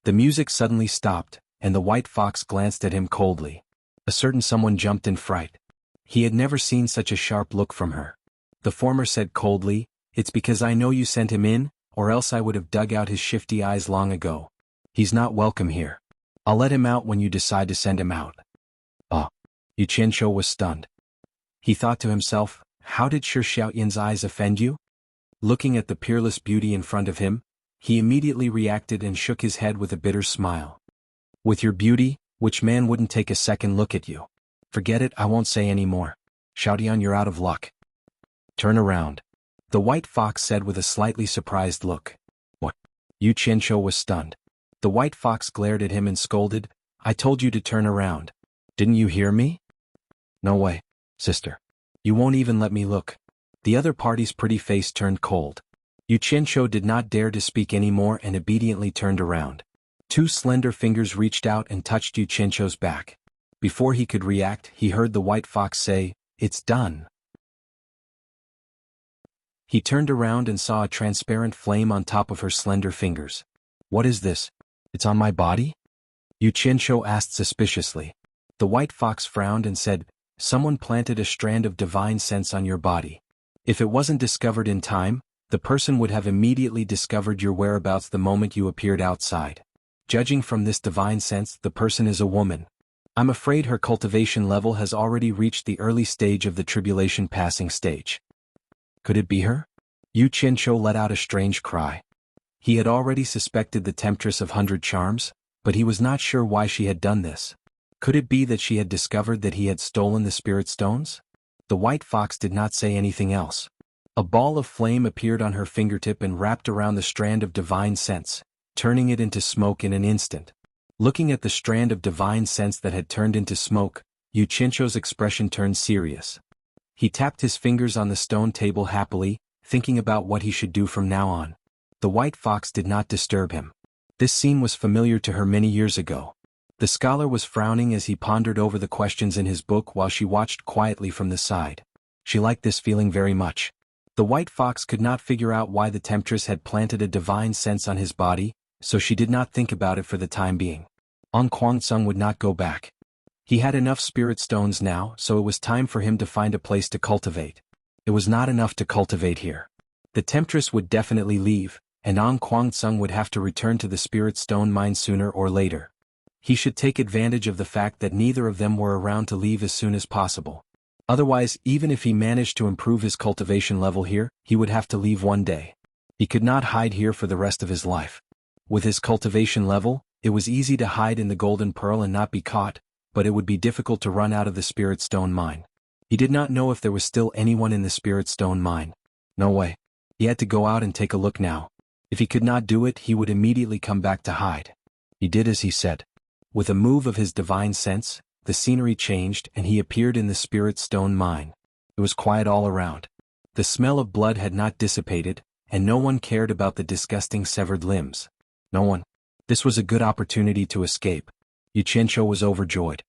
The music suddenly stopped, and the white fox glanced at him coldly. A certain someone jumped in fright. He had never seen such a sharp look from her. The former said coldly, "It's because I know you sent him in, or else I would have dug out his shifty eyes long ago. He's not welcome here. I'll let him out when you decide to send him out." Ah! Yu Qianshou was stunned. He thought to himself, how did Shi Xiaotian's eyes offend you? Looking at the peerless beauty in front of him, he immediately reacted and shook his head with a bitter smile. "With your beauty, which man wouldn't take a second look at you? Forget it, I won't say any more. Xiaotian, you're out of luck. Turn around," the white fox said with a slightly surprised look. "What?" Yu Qianshou was stunned. The white fox glared at him and scolded, "I told you to turn around. Didn't you hear me?" "No way, sister. You won't even let me look." The other party's pretty face turned cold. Yu Qianshou did not dare to speak any more and obediently turned around. Two slender fingers reached out and touched Yu Qianshou's back. Before he could react, he heard the white fox say, "It's done." He turned around and saw a transparent flame on top of her slender fingers. "What is this? It's on my body?" Yu Qianshou asked suspiciously. The white fox frowned and said, "Someone planted a strand of divine sense on your body. If it wasn't discovered in time, the person would have immediately discovered your whereabouts the moment you appeared outside. Judging from this divine sense, the person is a woman. I'm afraid her cultivation level has already reached the early stage of the tribulation passing stage." Could it be her? Yu Qianshou let out a strange cry. He had already suspected the temptress of 100 charms, but he was not sure why she had done this. Could it be that she had discovered that he had stolen the spirit stones? The white fox did not say anything else. A ball of flame appeared on her fingertip and wrapped around the strand of divine sense, turning it into smoke in an instant. Looking at the strand of divine sense that had turned into smoke, Yu Qianshou's expression turned serious. He tapped his fingers on the stone table happily, thinking about what he should do from now on. The white fox did not disturb him. This scene was familiar to her many years ago. The scholar was frowning as he pondered over the questions in his book while she watched quietly from the side. She liked this feeling very much. The white fox could not figure out why the temptress had planted a divine sense on his body, so she did not think about it for the time being. On Kuang-tsung would not go back. He had enough spirit stones now, so it was time for him to find a place to cultivate. It was not enough to cultivate here. The temptress would definitely leave, and An Kuang-tsung would have to return to the spirit stone mine sooner or later. He should take advantage of the fact that neither of them were around to leave as soon as possible. Otherwise, even if he managed to improve his cultivation level here, he would have to leave one day. He could not hide here for the rest of his life. With his cultivation level, it was easy to hide in the Golden Pearl and not be caught, but it would be difficult to run out of the spirit stone mine. He did not know if there was still anyone in the spirit stone mine. No way. He had to go out and take a look now. If he could not do it, he would immediately come back to hide. He did as he said. With a move of his divine sense, the scenery changed and he appeared in the spirit stone mine. It was quiet all around. The smell of blood had not dissipated, and no one cared about the disgusting severed limbs. No one. This was a good opportunity to escape. Yuchensho was overjoyed.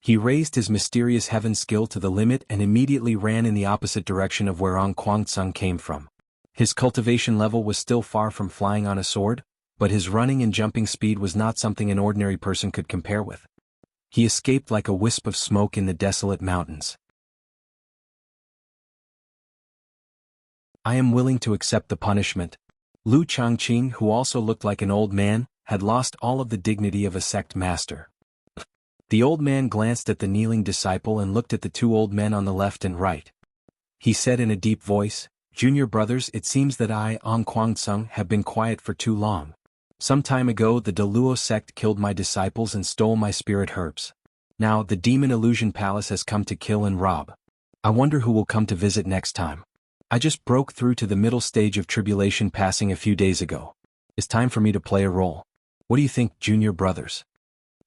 He raised his mysterious heaven skill to the limit and immediately ran in the opposite direction of where Ong Kwang-tsung came from. His cultivation level was still far from flying on a sword, but his running and jumping speed was not something an ordinary person could compare with. He escaped like a wisp of smoke in the desolate mountains. I am willing to accept the punishment. Lu Changqing, who also looked like an old man, had lost all of the dignity of a sect master. The old man glanced at the kneeling disciple and looked at the two old men on the left and right. He said in a deep voice, "Junior brothers, it seems that I, Ong Kwang-tsung, have been quiet for too long. Some time ago the Deluo sect killed my disciples and stole my spirit herbs. Now the Demon Illusion Palace has come to kill and rob. I wonder who will come to visit next time. I just broke through to the middle stage of tribulation passing a few days ago. It's time for me to play a role. What do you think, junior brothers?"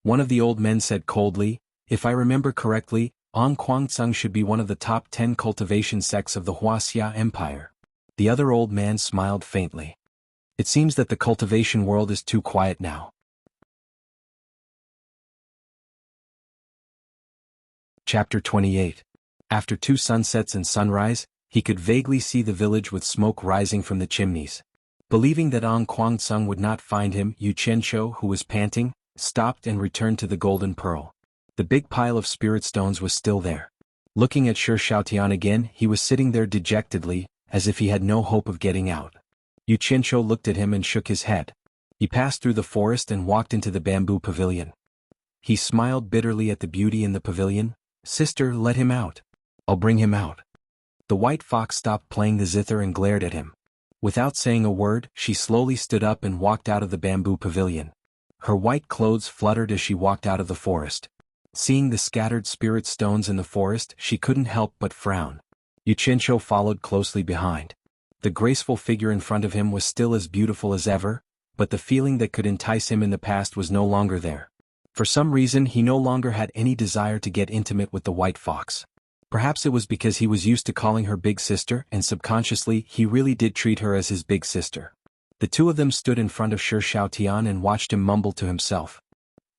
One of the old men said coldly, "If I remember correctly, Ong Kwang-tsung should be one of the top 10 cultivation sects of the Wuxia Empire." The other old man smiled faintly. "It seems that the cultivation world is too quiet now." Chapter 28. After 2 sunsets and sunrise, he could vaguely see the village with smoke rising from the chimneys. Believing that Ong Kwang-tsung would not find him, Yuchensho, who was panting, stopped and returned to the Golden Pearl. The big pile of spirit stones was still there. Looking at Shi Shaotian again, he was sitting there dejectedly, as if he had no hope of getting out. Yuchensho looked at him and shook his head. He passed through the forest and walked into the bamboo pavilion. He smiled bitterly at the beauty in the pavilion. "Sister, let him out. I'll bring him out." The white fox stopped playing the zither and glared at him. Without saying a word, she slowly stood up and walked out of the bamboo pavilion. Her white clothes fluttered as she walked out of the forest. Seeing the scattered spirit stones in the forest, she couldn't help but frown. Yuchensho followed closely behind. The graceful figure in front of him was still as beautiful as ever, but the feeling that could entice him in the past was no longer there. For some reason he no longer had any desire to get intimate with the white fox. Perhaps it was because he was used to calling her big sister and subconsciously he really did treat her as his big sister. The two of them stood in front of Shi Shaotian and watched him mumble to himself.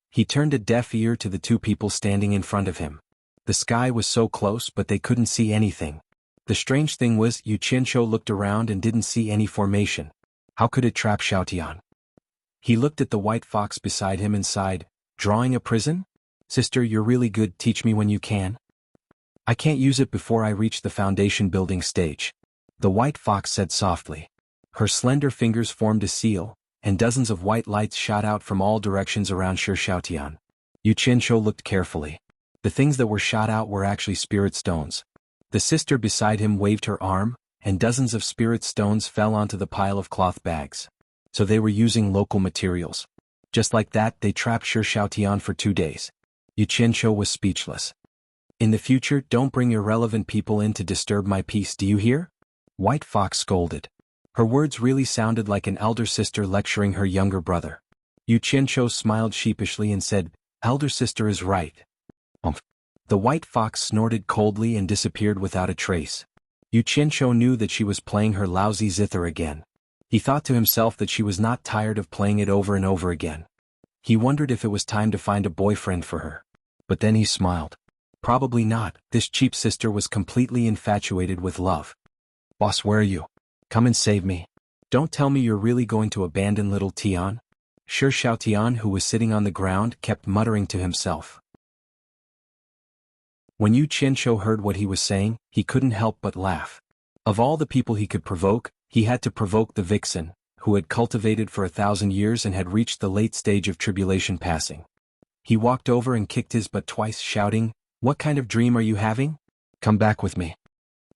He turned a deaf ear to the two people standing in front of him. The sky was so close but they couldn't see anything. The strange thing was Yuchensho looked around and didn't see any formation. How could it trap Shaotian? He looked at the white fox beside him and sighed, "Drawing a prison? Sister, you're really good, teach me when you can." "I can't use it before I reach the foundation building stage," the white fox said softly. Her slender fingers formed a seal, and dozens of white lights shot out from all directions around Shi Shaotian. Yuchensho looked carefully. The things that were shot out were actually spirit stones. The sister beside him waved her arm, and dozens of spirit stones fell onto the pile of cloth bags. So they were using local materials. Just like that, they trapped Shi Shaotian for 2 days. Yuchensho was speechless. "In the future, don't bring irrelevant people in to disturb my peace, do you hear?" White Fox scolded. Her words really sounded like an elder sister lecturing her younger brother. Yuchensho smiled sheepishly and said, "Elder sister is right." The white fox snorted coldly and disappeared without a trace. Yuchensho knew that she was playing her lousy zither again. He thought to himself that she was not tired of playing it over and over again. He wondered if it was time to find a boyfriend for her. But then he smiled. Probably not, this cheap sister was completely infatuated with love. "Boss, where are you? Come and save me. Don't tell me you're really going to abandon little Tian?" Shi Shaotian, who was sitting on the ground, kept muttering to himself. When Yuchensho heard what he was saying, he couldn't help but laugh. Of all the people he could provoke, he had to provoke the vixen, who had cultivated for 1,000 years and had reached the late stage of tribulation passing. He walked over and kicked his butt twice, shouting, "What kind of dream are you having? Come back with me."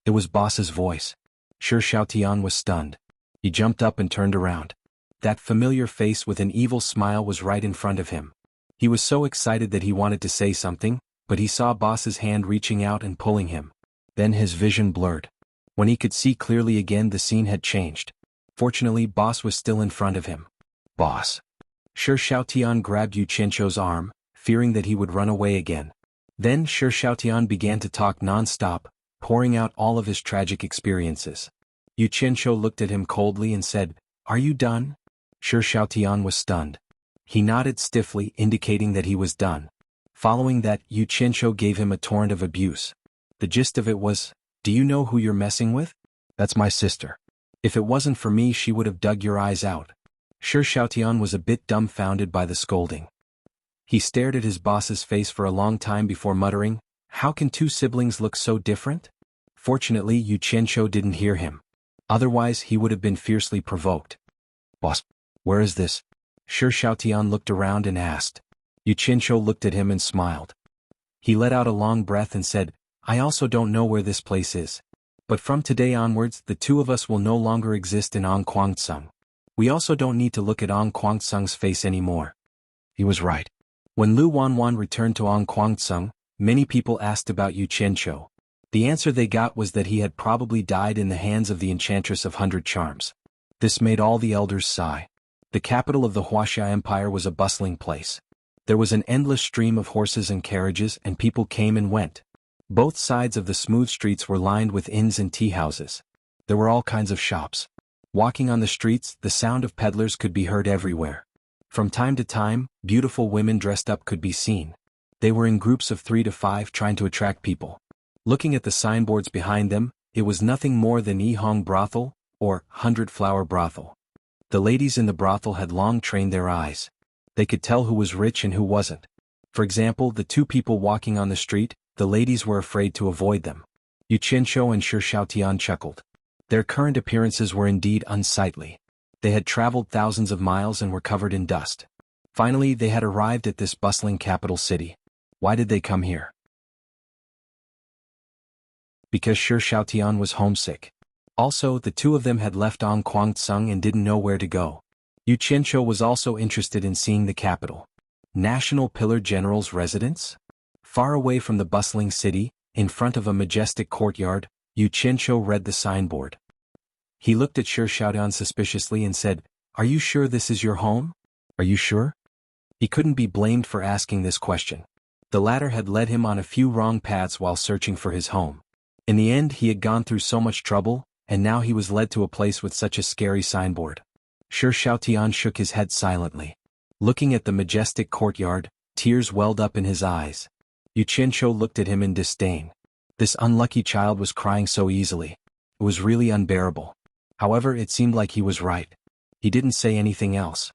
It was Boss's voice. Shi Shaotian was stunned. He jumped up and turned around. That familiar face with an evil smile was right in front of him. He was so excited that he wanted to say something, but he saw Boss's hand reaching out and pulling him. Then his vision blurred. When he could see clearly again, the scene had changed. Fortunately, Boss was still in front of him. "Boss." Shi Xiaotian grabbed Yu Qianzhou's arm, fearing that he would run away again. Then Shi Xiaotian began to talk non-stop, pouring out all of his tragic experiences. Yu Qianzhou looked at him coldly and said, "Are you done?" Shi Xiaotian was stunned. He nodded stiffly, indicating that he was done. Following that, Yu Qianzhou gave him a torrent of abuse. The gist of it was, "Do you know who you're messing with? That's my sister. If it wasn't for me, she would have dug your eyes out." Shi Xiaotian was a bit dumbfounded by the scolding. He stared at his boss's face for a long time before muttering, "How can two siblings look so different?" Fortunately, Yu Qianzhou didn't hear him. Otherwise, he would have been fiercely provoked. "Boss, where is this?" Shi Xiaotian looked around and asked. Yu Qianzhou looked at him and smiled. He let out a long breath and said, "I also don't know where this place is. But from today onwards, the two of us will no longer exist in Ong Kwangsung. We also don't need to look at Ong Kwangsung's face anymore." He was right. When Lu Wanwan returned to Ong Kwangsung, many people asked about Yu Qianzhou. The answer they got was that he had probably died in the hands of the Enchantress of 100 Charms. This made all the elders sigh. The capital of the Wuxia Empire was a bustling place. There was an endless stream of horses and carriages, and people came and went. Both sides of the smooth streets were lined with inns and tea houses. There were all kinds of shops. Walking on the streets, the sound of peddlers could be heard everywhere. From time to time, beautiful women dressed up could be seen. They were in groups of 3 to 5 trying to attract people. Looking at the signboards behind them, it was nothing more than Yihong Brothel, or 100 Flower Brothel. The ladies in the brothel had long trained their eyes. They could tell who was rich and who wasn't. For example, the two people walking on the street, the ladies were afraid to avoid them. Yu Qianzhou and Shi Xiaotian chuckled. Their current appearances were indeed unsightly. They had traveled thousands of miles and were covered in dust. Finally, they had arrived at this bustling capital city. Why did they come here? Because Shi Xiaotian was homesick. Also, the two of them had left Ong Kwangsung and didn't know where to go. Yu Qianzhou was also interested in seeing the capital. National Pillar General's residence? Far away from the bustling city, in front of a majestic courtyard, Yu Qianzhou read the signboard. He looked at Shi Xiaotian suspiciously and said, "Are you sure this is your home? Are you sure?" He couldn't be blamed for asking this question. The latter had led him on a few wrong paths while searching for his home. In the end, he had gone through so much trouble, and now he was led to a place with such a scary signboard. Shi Xiaotian shook his head silently. Looking at the majestic courtyard, tears welled up in his eyes. Yu Qianzhou looked at him in disdain. This unlucky child was crying so easily. It was really unbearable. However, it seemed like he was right. He didn't say anything else.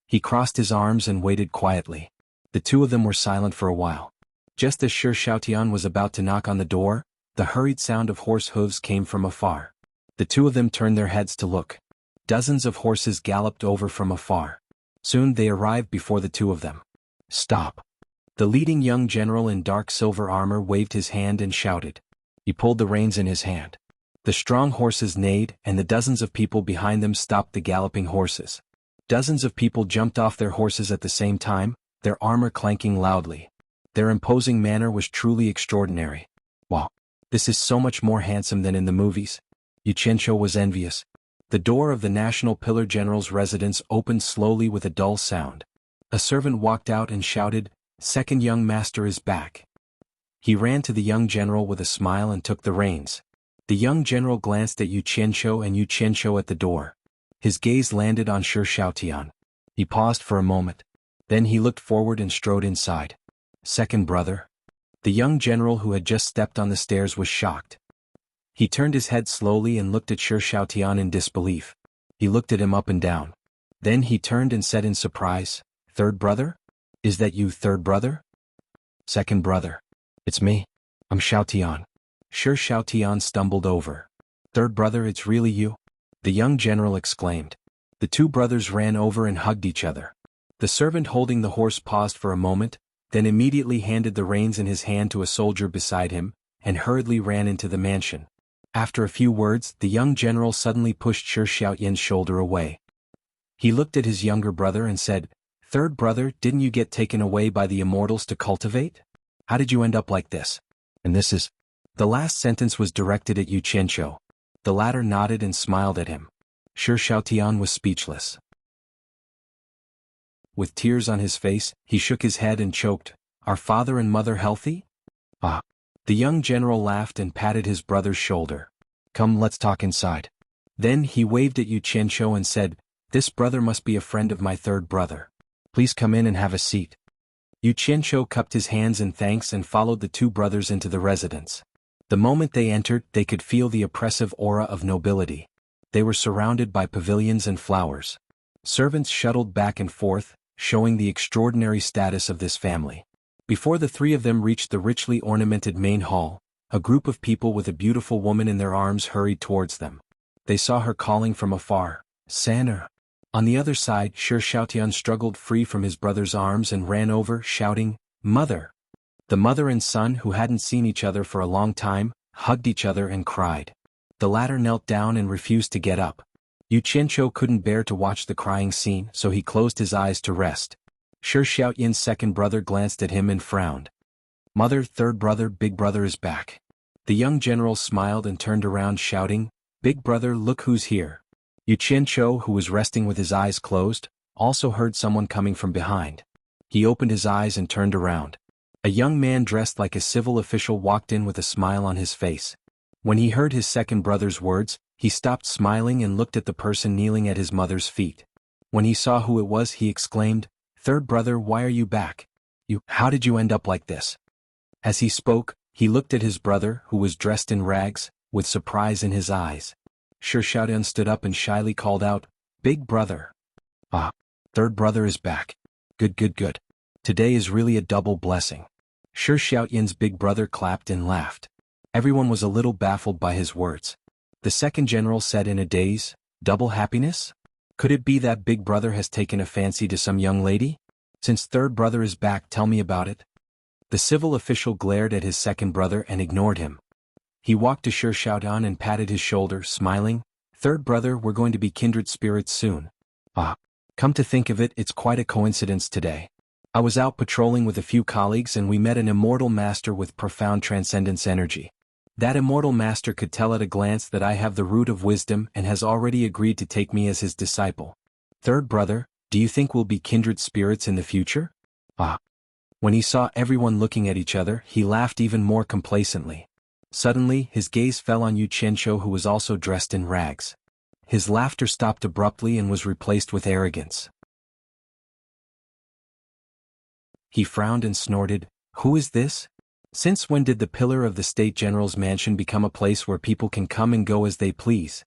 He crossed his arms and waited quietly. The two of them were silent for a while. Just as Shi Xiaotian was about to knock on the door, the hurried sound of horse hooves came from afar. The two of them turned their heads to look. Dozens of horses galloped over from afar. Soon they arrived before the two of them. "Stop!" The leading young general in dark silver armor waved his hand and shouted. He pulled the reins in his hand. The strong horses neighed, and the dozens of people behind them stopped the galloping horses. Dozens of people jumped off their horses at the same time, their armor clanking loudly. Their imposing manner was truly extraordinary. "Wow, this is so much more handsome than in the movies." Yu Qianzhou was envious. The door of the National Pillar General's residence opened slowly with a dull sound. A servant walked out and shouted, "Second young master is back." He ran to the young general with a smile and took the reins. The young general glanced at Yu Qianzhou and Yu Qianzhou at the door. His gaze landed on Shi Xiaotian. He paused for a moment. Then he looked forward and strode inside. "Second brother?" The young general who had just stepped on the stairs was shocked. He turned his head slowly and looked at Shi Xiaotian in disbelief. He looked at him up and down. Then he turned and said in surprise, "Third brother? Is that you, third brother?" "Second brother. It's me. I'm Xiaotian." Shi Xiaotian stumbled over. "Third brother, it's really you?" the young general exclaimed. The two brothers ran over and hugged each other. The servant holding the horse paused for a moment, then immediately handed the reins in his hand to a soldier beside him, and hurriedly ran into the mansion. After a few words, the young general suddenly pushed Shi Xiaotian's shoulder away. He looked at his younger brother and said, "Third brother, didn't you get taken away by the immortals to cultivate? How did you end up like this? And this is..." The last sentence was directed at Yu Qianzhou. The latter nodded and smiled at him. Shi Xiaotian was speechless. with tears on his face. He shook his head and choked. "Are father and mother healthy?" "Ah." The young general laughed and patted his brother's shoulder. "Come, let's talk inside." Then he waved at Yu Qianqiu and said, "This brother must be a friend of my third brother. Please come in and have a seat." Yu Qianqiu cupped his hands in thanks and followed the two brothers into the residence. The moment they entered, they could feel the oppressive aura of nobility. They were surrounded by pavilions and flowers. Servants shuttled back and forth, showing the extraordinary status of this family. Before the three of them reached the richly ornamented main hall, a group of people with a beautiful woman in their arms hurried towards them. They saw her calling from afar, "Sana." On the other side, Shi Xiaotian struggled free from his brother's arms and ran over, shouting, "Mother!" The mother and son, who hadn't seen each other for a long time, hugged each other and cried. The latter knelt down and refused to get up. Yu Qianqiu couldn't bear to watch the crying scene, so he closed his eyes to rest. Shi Xiaotian's second brother glanced at him and frowned. "Mother, third brother, big brother is back." The young general smiled and turned around shouting, "Big brother, look who's here." Yu Qianqiu, who was resting with his eyes closed, also heard someone coming from behind. He opened his eyes and turned around. A young man dressed like a civil official walked in with a smile on his face. When he heard his second brother's words, he stopped smiling and looked at the person kneeling at his mother's feet. When he saw who it was, he exclaimed, "Third brother, why are you back? How did you end up like this?" As he spoke, he looked at his brother, who was dressed in rags, with surprise in his eyes. Shi Xiaotian stood up and shyly called out, "Big brother." "Ah, third brother is back. Good, good, good. Today is really a double blessing." Shi Xiaotian's big brother clapped and laughed. Everyone was a little baffled by his words. The second general said in a daze, "Double happiness? Could it be that big brother has taken a fancy to some young lady? Since third brother is back, tell me about it." The civil official glared at his second brother and ignored him. He walked to Shi Xiaotian and patted his shoulder, smiling, "Third brother, we're going to be kindred spirits soon." "Ah, come to think of it, it's quite a coincidence today. I was out patrolling with a few colleagues and we met an immortal master with profound transcendence energy. That immortal master could tell at a glance that I have the root of wisdom and has already agreed to take me as his disciple. Third brother, do you think we'll be kindred spirits in the future?" "Ah." When he saw everyone looking at each other, he laughed even more complacently. Suddenly, his gaze fell on Yu Qianqiu, who was also dressed in rags. His laughter stopped abruptly and was replaced with arrogance. He frowned and snorted, "Who is this? Since when did the pillar of the State General's mansion become a place where people can come and go as they please?"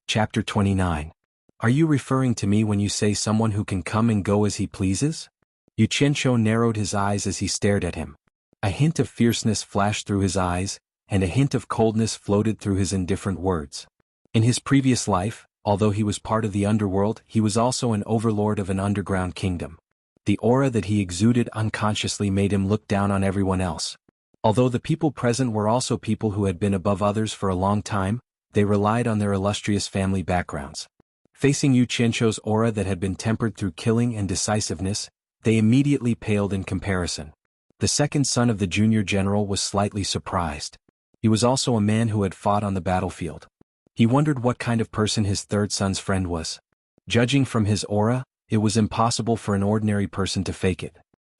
Chapter 29. Are you referring to me when you say someone who can come and go as he pleases? Yu Qianqiu narrowed his eyes as he stared at him. A hint of fierceness flashed through his eyes, and a hint of coldness floated through his indifferent words. In his previous life, although he was part of the underworld, he was also an overlord of an underground kingdom. The aura that he exuded unconsciously made him look down on everyone else. Although the people present were also people who had been above others for a long time, they relied on their illustrious family backgrounds. Facing Yu Qianqiu's aura that had been tempered through killing and decisiveness, they immediately paled in comparison. The second son of the junior general was slightly surprised. He was also a man who had fought on the battlefield. He wondered what kind of person his third son's friend was. Judging from his aura, it was impossible for an ordinary person to fake it.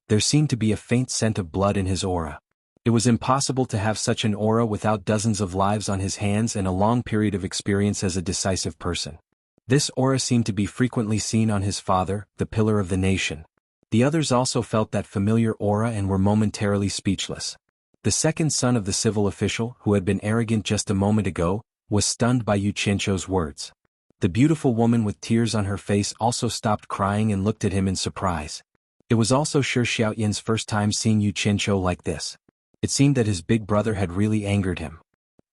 There seemed to be a faint scent of blood in his aura. It was impossible to have such an aura without dozens of lives on his hands and a long period of experience as a decisive person. This aura seemed to be frequently seen on his father, the pillar of the nation. The others also felt that familiar aura and were momentarily speechless. The second son of the civil official, who had been arrogant just a moment ago, was stunned by Yu Qianqiu's words. The beautiful woman with tears on her face also stopped crying and looked at him in surprise. It was also Shi Xiaotian's first time seeing Yu Qianqiu like this. It seemed that his big brother had really angered him.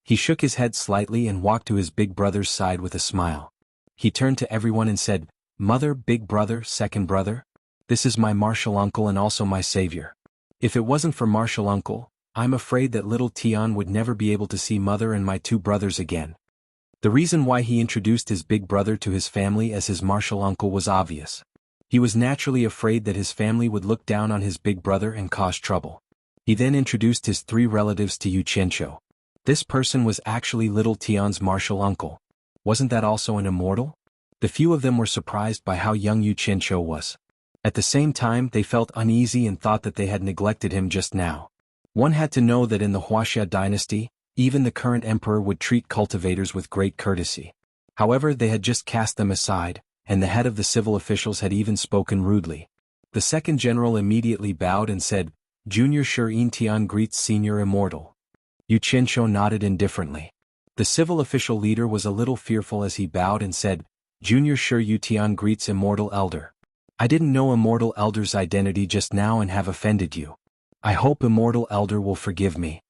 He shook his head slightly and walked to his big brother's side with a smile. He turned to everyone and said, "Mother, big brother, second brother, this is my martial uncle and also my savior. If it wasn't for martial uncle, I'm afraid that little Tian would never be able to see mother and my two brothers again." The reason why he introduced his big brother to his family as his martial uncle was obvious. He was naturally afraid that his family would look down on his big brother and cause trouble. He then introduced his three relatives to Yu Qianqiu. This person was actually little Tian's martial uncle. Wasn't that also an immortal? The few of them were surprised by how young Yu Qianqiu was. At the same time, they felt uneasy and thought that they had neglected him just now. One had to know that in the Wuxia dynasty, even the current emperor would treat cultivators with great courtesy. However, they had just cast them aside, and the head of the civil officials had even spoken rudely. The second general immediately bowed and said, "Junior Shi Tian greets Senior Immortal." Yu Qianqiu nodded indifferently. The civil official leader was a little fearful as he bowed and said, "Junior Shi Tian greets Immortal Elder. I didn't know Immortal Elder's identity just now and have offended you. I hope Immortal Elder will forgive me."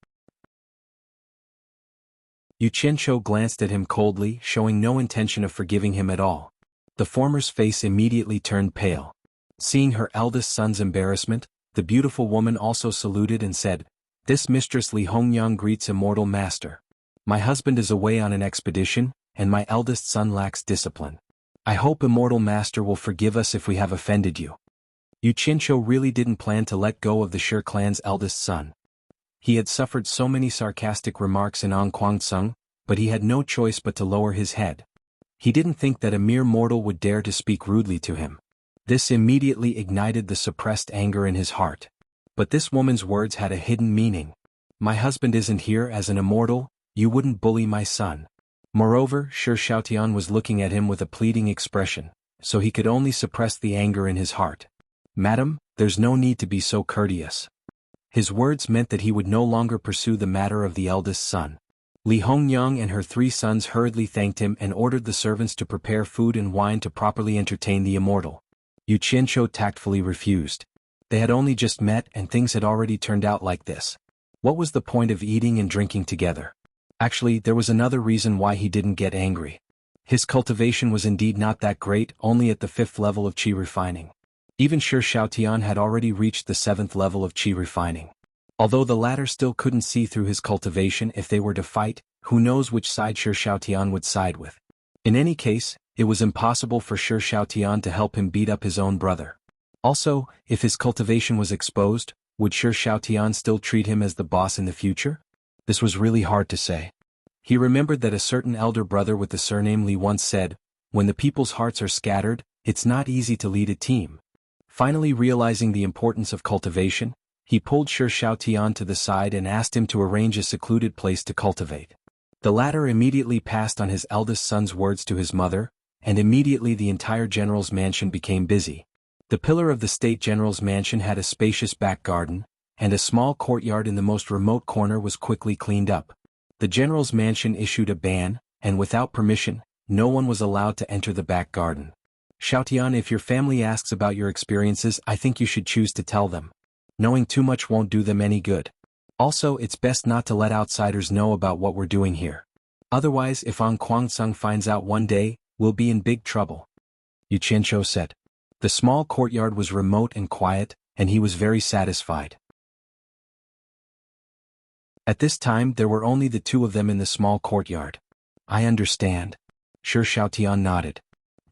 Yu Qianqiu glanced at him coldly, showing no intention of forgiving him at all. The former's face immediately turned pale. Seeing her eldest son's embarrassment, the beautiful woman also saluted and said, "This Mistress Li Hongyang greets Immortal Master. My husband is away on an expedition, and my eldest son lacks discipline. I hope Immortal Master will forgive us if we have offended you." Yu Qianqiu really didn't plan to let go of the Shi clan's eldest son. He had suffered so many sarcastic remarks in Anquangsung, but he had no choice but to lower his head. He didn't think that a mere mortal would dare to speak rudely to him. This immediately ignited the suppressed anger in his heart. But this woman's words had a hidden meaning. "My husband isn't here as an immortal, you wouldn't bully my son." Moreover, Shi Xiaotian was looking at him with a pleading expression, so he could only suppress the anger in his heart. "Madam, there's no need to be so courteous." His words meant that he would no longer pursue the matter of the eldest son. Li Hongyang and her 3 sons hurriedly thanked him and ordered the servants to prepare food and wine to properly entertain the immortal. Yu Qianqiu tactfully refused. They had only just met and things had already turned out like this. What was the point of eating and drinking together? Actually, there was another reason why he didn't get angry. His cultivation was indeed not that great, only at the 5th level of qi refining. Even Shi Xiaotian had already reached the 7th level of qi refining. Although the latter still couldn't see through his cultivation if they were to fight, who knows which side Shi Xiaotian would side with. In any case, it was impossible for Shi Xiaotian to help him beat up his own brother. Also, if his cultivation was exposed, would Shi Xiaotian still treat him as the boss in the future? This was really hard to say. He remembered that a certain elder brother with the surname Li once said, "When the people's hearts are scattered, it's not easy to lead a team." Finally realizing the importance of cultivation, he pulled Shi Xiaotian to the side and asked him to arrange a secluded place to cultivate. The latter immediately passed on his eldest son's words to his mother, and immediately the entire general's mansion became busy. The pillar of the state general's mansion had a spacious back garden, and a small courtyard in the most remote corner was quickly cleaned up. The general's mansion issued a ban, and without permission, no one was allowed to enter the back garden. "Xiaotian, if your family asks about your experiences, I think you should choose to tell them. Knowing too much won't do them any good. Also, it's best not to let outsiders know about what we're doing here. Otherwise, if An Kwangsung finds out one day, we'll be in big trouble," Yu Qianqiu said. The small courtyard was remote and quiet, and he was very satisfied. At this time there were only the 2 of them in the small courtyard. "I understand." Shi Xiaotian nodded.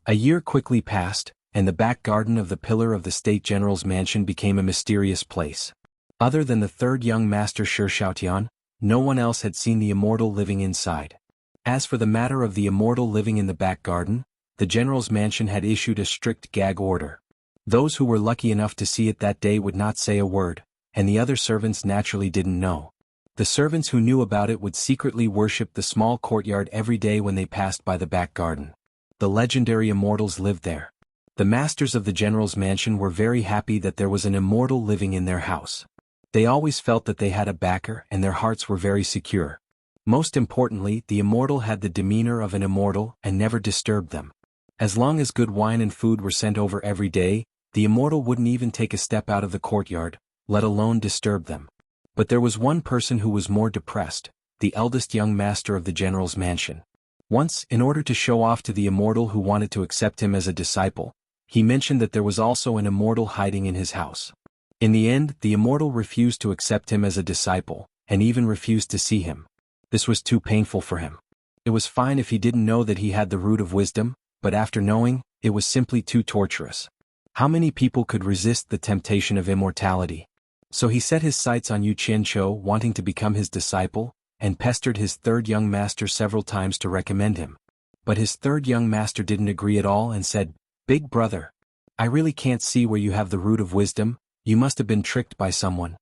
A year quickly passed, and the back garden of the pillar of the state general's mansion became a mysterious place. Other than the 3rd young master Shi Xiaotian, no one else had seen the immortal living inside. As for the matter of the immortal living in the back garden, the general's mansion had issued a strict gag order. Those who were lucky enough to see it that day would not say a word, and the other servants naturally didn't know. The servants who knew about it would secretly worship the small courtyard every day when they passed by the back garden. The legendary immortals lived there. The masters of the general's mansion were very happy that there was an immortal living in their house. They always felt that they had a backer and their hearts were very secure. Most importantly, the immortal had the demeanor of an immortal and never disturbed them. As long as good wine and food were sent over every day, the immortal wouldn't even take a step out of the courtyard, let alone disturb them. But there was one person who was more depressed, the eldest young master of the general's mansion. Once, in order to show off to the immortal who wanted to accept him as a disciple, he mentioned that there was also an immortal hiding in his house. In the end, the immortal refused to accept him as a disciple, and even refused to see him. This was too painful for him. It was fine if he didn't know that he had the root of wisdom, but after knowing, it was simply too torturous. How many people could resist the temptation of immortality? So he set his sights on Yu Qianqiu wanting to become his disciple, and pestered his 3rd young master several times to recommend him. But his third young master didn't agree at all and said, "Big brother, I really can't see where you have the root of wisdom, you must have been tricked by someone."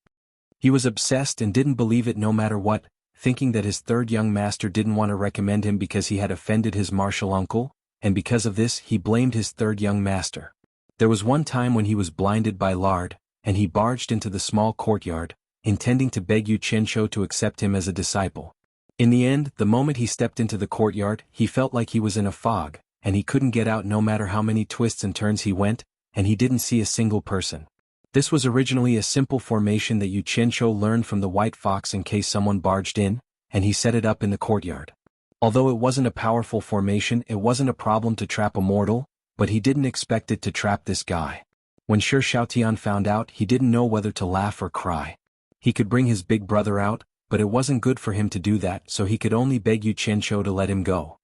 He was obsessed and didn't believe it no matter what, thinking that his third young master didn't want to recommend him because he had offended his martial uncle, and because of this he blamed his third young master. There was one time when he was blinded by lard, and he barged into the small courtyard, intending to beg Yu Qianshou to accept him as a disciple. In the end, the moment he stepped into the courtyard, he felt like he was in a fog, and he couldn't get out no matter how many twists and turns he went, and he didn't see a single person. This was originally a simple formation that Yu Qianshou learned from the white fox in case someone barged in, and he set it up in the courtyard. Although it wasn't a powerful formation, it wasn't a problem to trap a mortal, but he didn't expect it to trap this guy. When Shi Shaotian found out, he didn't know whether to laugh or cry. He could bring his big brother out, but it wasn't good for him to do that, so he could only beg Yu Qianshou to let him go.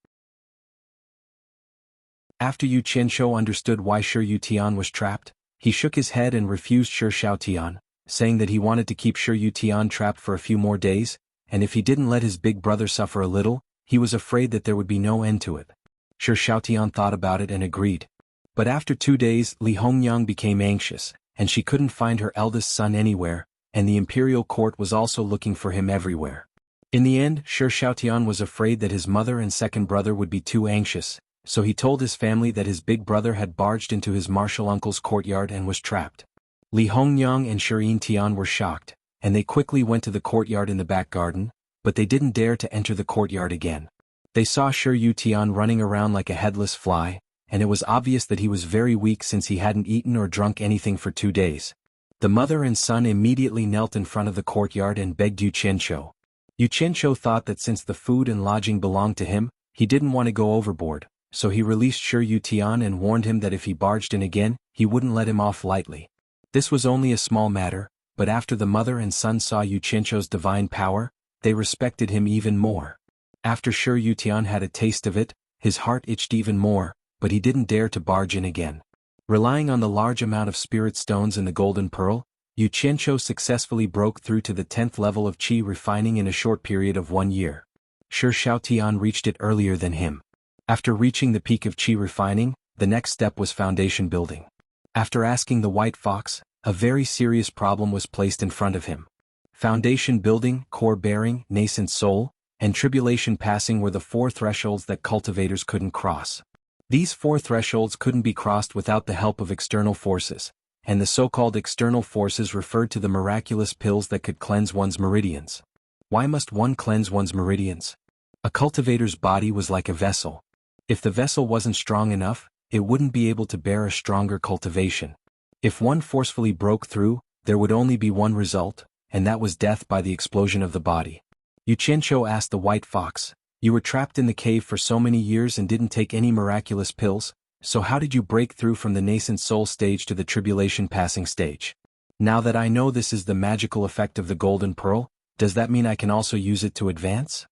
After Yu Qianshou understood why Shi Yutian was trapped, he shook his head and refused Shi Shaotian, saying that he wanted to keep Shi Yutian trapped for a few more days, and if he didn't let his big brother suffer a little, he was afraid that there would be no end to it. Shi Shaotian thought about it and agreed. But after 2 days, Li Hongyang became anxious, and she couldn't find her eldest son anywhere, and the imperial court was also looking for him everywhere. In the end, Shi Shaotian was afraid that his mother and second brother would be too anxious, so he told his family that his big brother had barged into his martial uncle's courtyard and was trapped. Li Hongyang and Shi Yintian were shocked, and they quickly went to the courtyard in the back garden, but they didn't dare to enter the courtyard again. They saw Shi Yutian running around like a headless fly, and it was obvious that he was very weak since he hadn't eaten or drunk anything for 2 days. The mother and son immediately knelt in front of the courtyard and begged Yu Qianshou. Yu Qianshou thought that since the food and lodging belonged to him, he didn't want to go overboard, so he released Shi Yutian and warned him that if he barged in again, he wouldn't let him off lightly. This was only a small matter, but after the mother and son saw Yu Qianshou's divine power, they respected him even more. After Shi Yutian had a taste of it, his heart itched even more, but he didn't dare to barge in again. Relying on the large amount of spirit stones in the golden pearl, Yu Qianshou successfully broke through to the 10th level of qi refining in a short period of 1 year. Shi Shaotian reached it earlier than him. After reaching the peak of qi refining, the next step was foundation building. After asking the white fox, a very serious problem was placed in front of him. Foundation building, core bearing, nascent soul, and tribulation passing were the 4 thresholds that cultivators couldn't cross. These 4 thresholds couldn't be crossed without the help of external forces, and the so-called external forces referred to the miraculous pills that could cleanse one's meridians. Why must one cleanse one's meridians? A cultivator's body was like a vessel. If the vessel wasn't strong enough, it wouldn't be able to bear a stronger cultivation. If one forcefully broke through, there would only be one result, and that was death by the explosion of the body. Yu Qianshou asked the white fox, "You were trapped in the cave for so many years and didn't take any miraculous pills, so how did you break through from the nascent soul stage to the tribulation passing stage? Now that I know this is the magical effect of the golden pearl, does that mean I can also use it to advance?"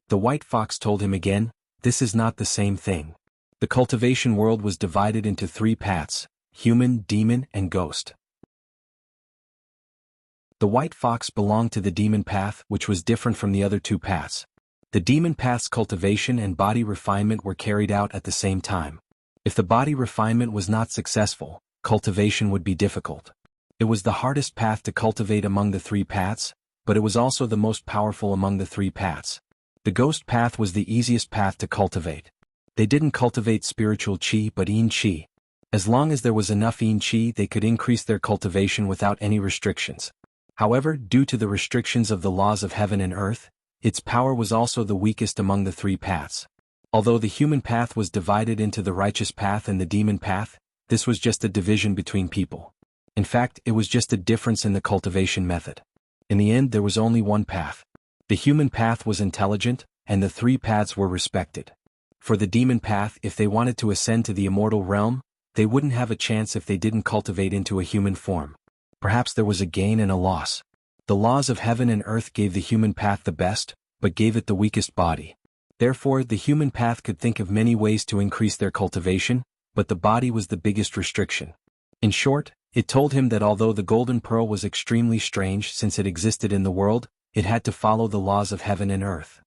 The white fox told him again, "This is not the same thing. The cultivation world was divided into 3 paths: human, demon, and ghost. The white fox belonged to the demon path, which was different from the other 2 paths. The demon path's cultivation and body refinement were carried out at the same time. If the body refinement was not successful, cultivation would be difficult. It was the hardest path to cultivate among the 3 paths, but it was also the most powerful among the 3 paths. The ghost path was the easiest path to cultivate. They didn't cultivate spiritual qi but yin qi. As long as there was enough yin qi, they could increase their cultivation without any restrictions. However, due to the restrictions of the laws of heaven and earth, its power was also the weakest among the 3 paths. Although the human path was divided into the righteous path and the demon path, this was just a division between people. In fact, it was just a difference in the cultivation method. In the end, there was only one path. The human path was intelligent, and the 3 paths were respected. For the demon path, if they wanted to ascend to the immortal realm, they wouldn't have a chance if they didn't cultivate into a human form. Perhaps there was a gain and a loss. The laws of heaven and earth gave the human path the best, but gave it the weakest body. Therefore, the human path could think of many ways to increase their cultivation, but the body was the biggest restriction. In short, it told him that although the golden pearl was extremely strange since it existed in the world, it had to follow the laws of heaven and earth.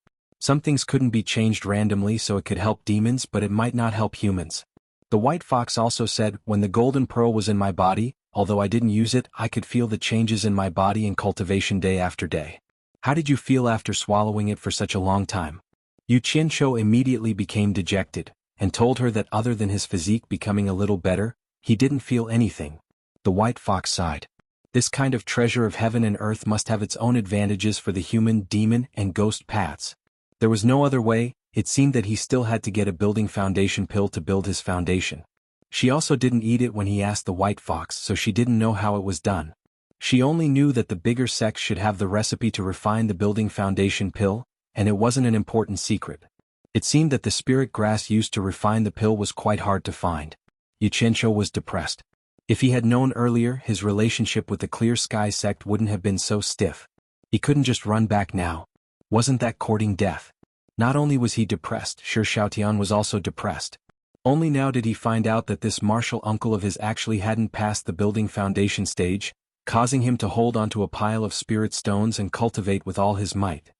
Some things couldn't be changed randomly, so it could help demons, but it might not help humans. The white fox also said, when the golden pearl was in my body, although I didn't use it, I could feel the changes in my body in cultivation day after day. How did you feel after swallowing it for such a long time? Yu Qianqiu immediately became dejected, and told her that other than his physique becoming a little better, he didn't feel anything. The white fox sighed. This kind of treasure of heaven and earth must have its own advantages for the human, demon, and ghost paths. There was no other way. It seemed that he still had to get a building foundation pill to build his foundation. She also didn't eat it when he asked the white fox, so she didn't know how it was done. She only knew that the bigger sex should have the recipe to refine the building foundation pill, and it wasn't an important secret. It seemed that the spirit grass used to refine the pill was quite hard to find. Yu Qianqiu was depressed. If he had known earlier, his relationship with the Clear Sky sect wouldn't have been so stiff. He couldn't just run back now. Wasn't that courting death? Not only was he depressed, Shi Xiaotian was also depressed. Only now did he find out that this martial uncle of his actually hadn't passed the building foundation stage, causing him to hold onto a pile of spirit stones and cultivate with all his might.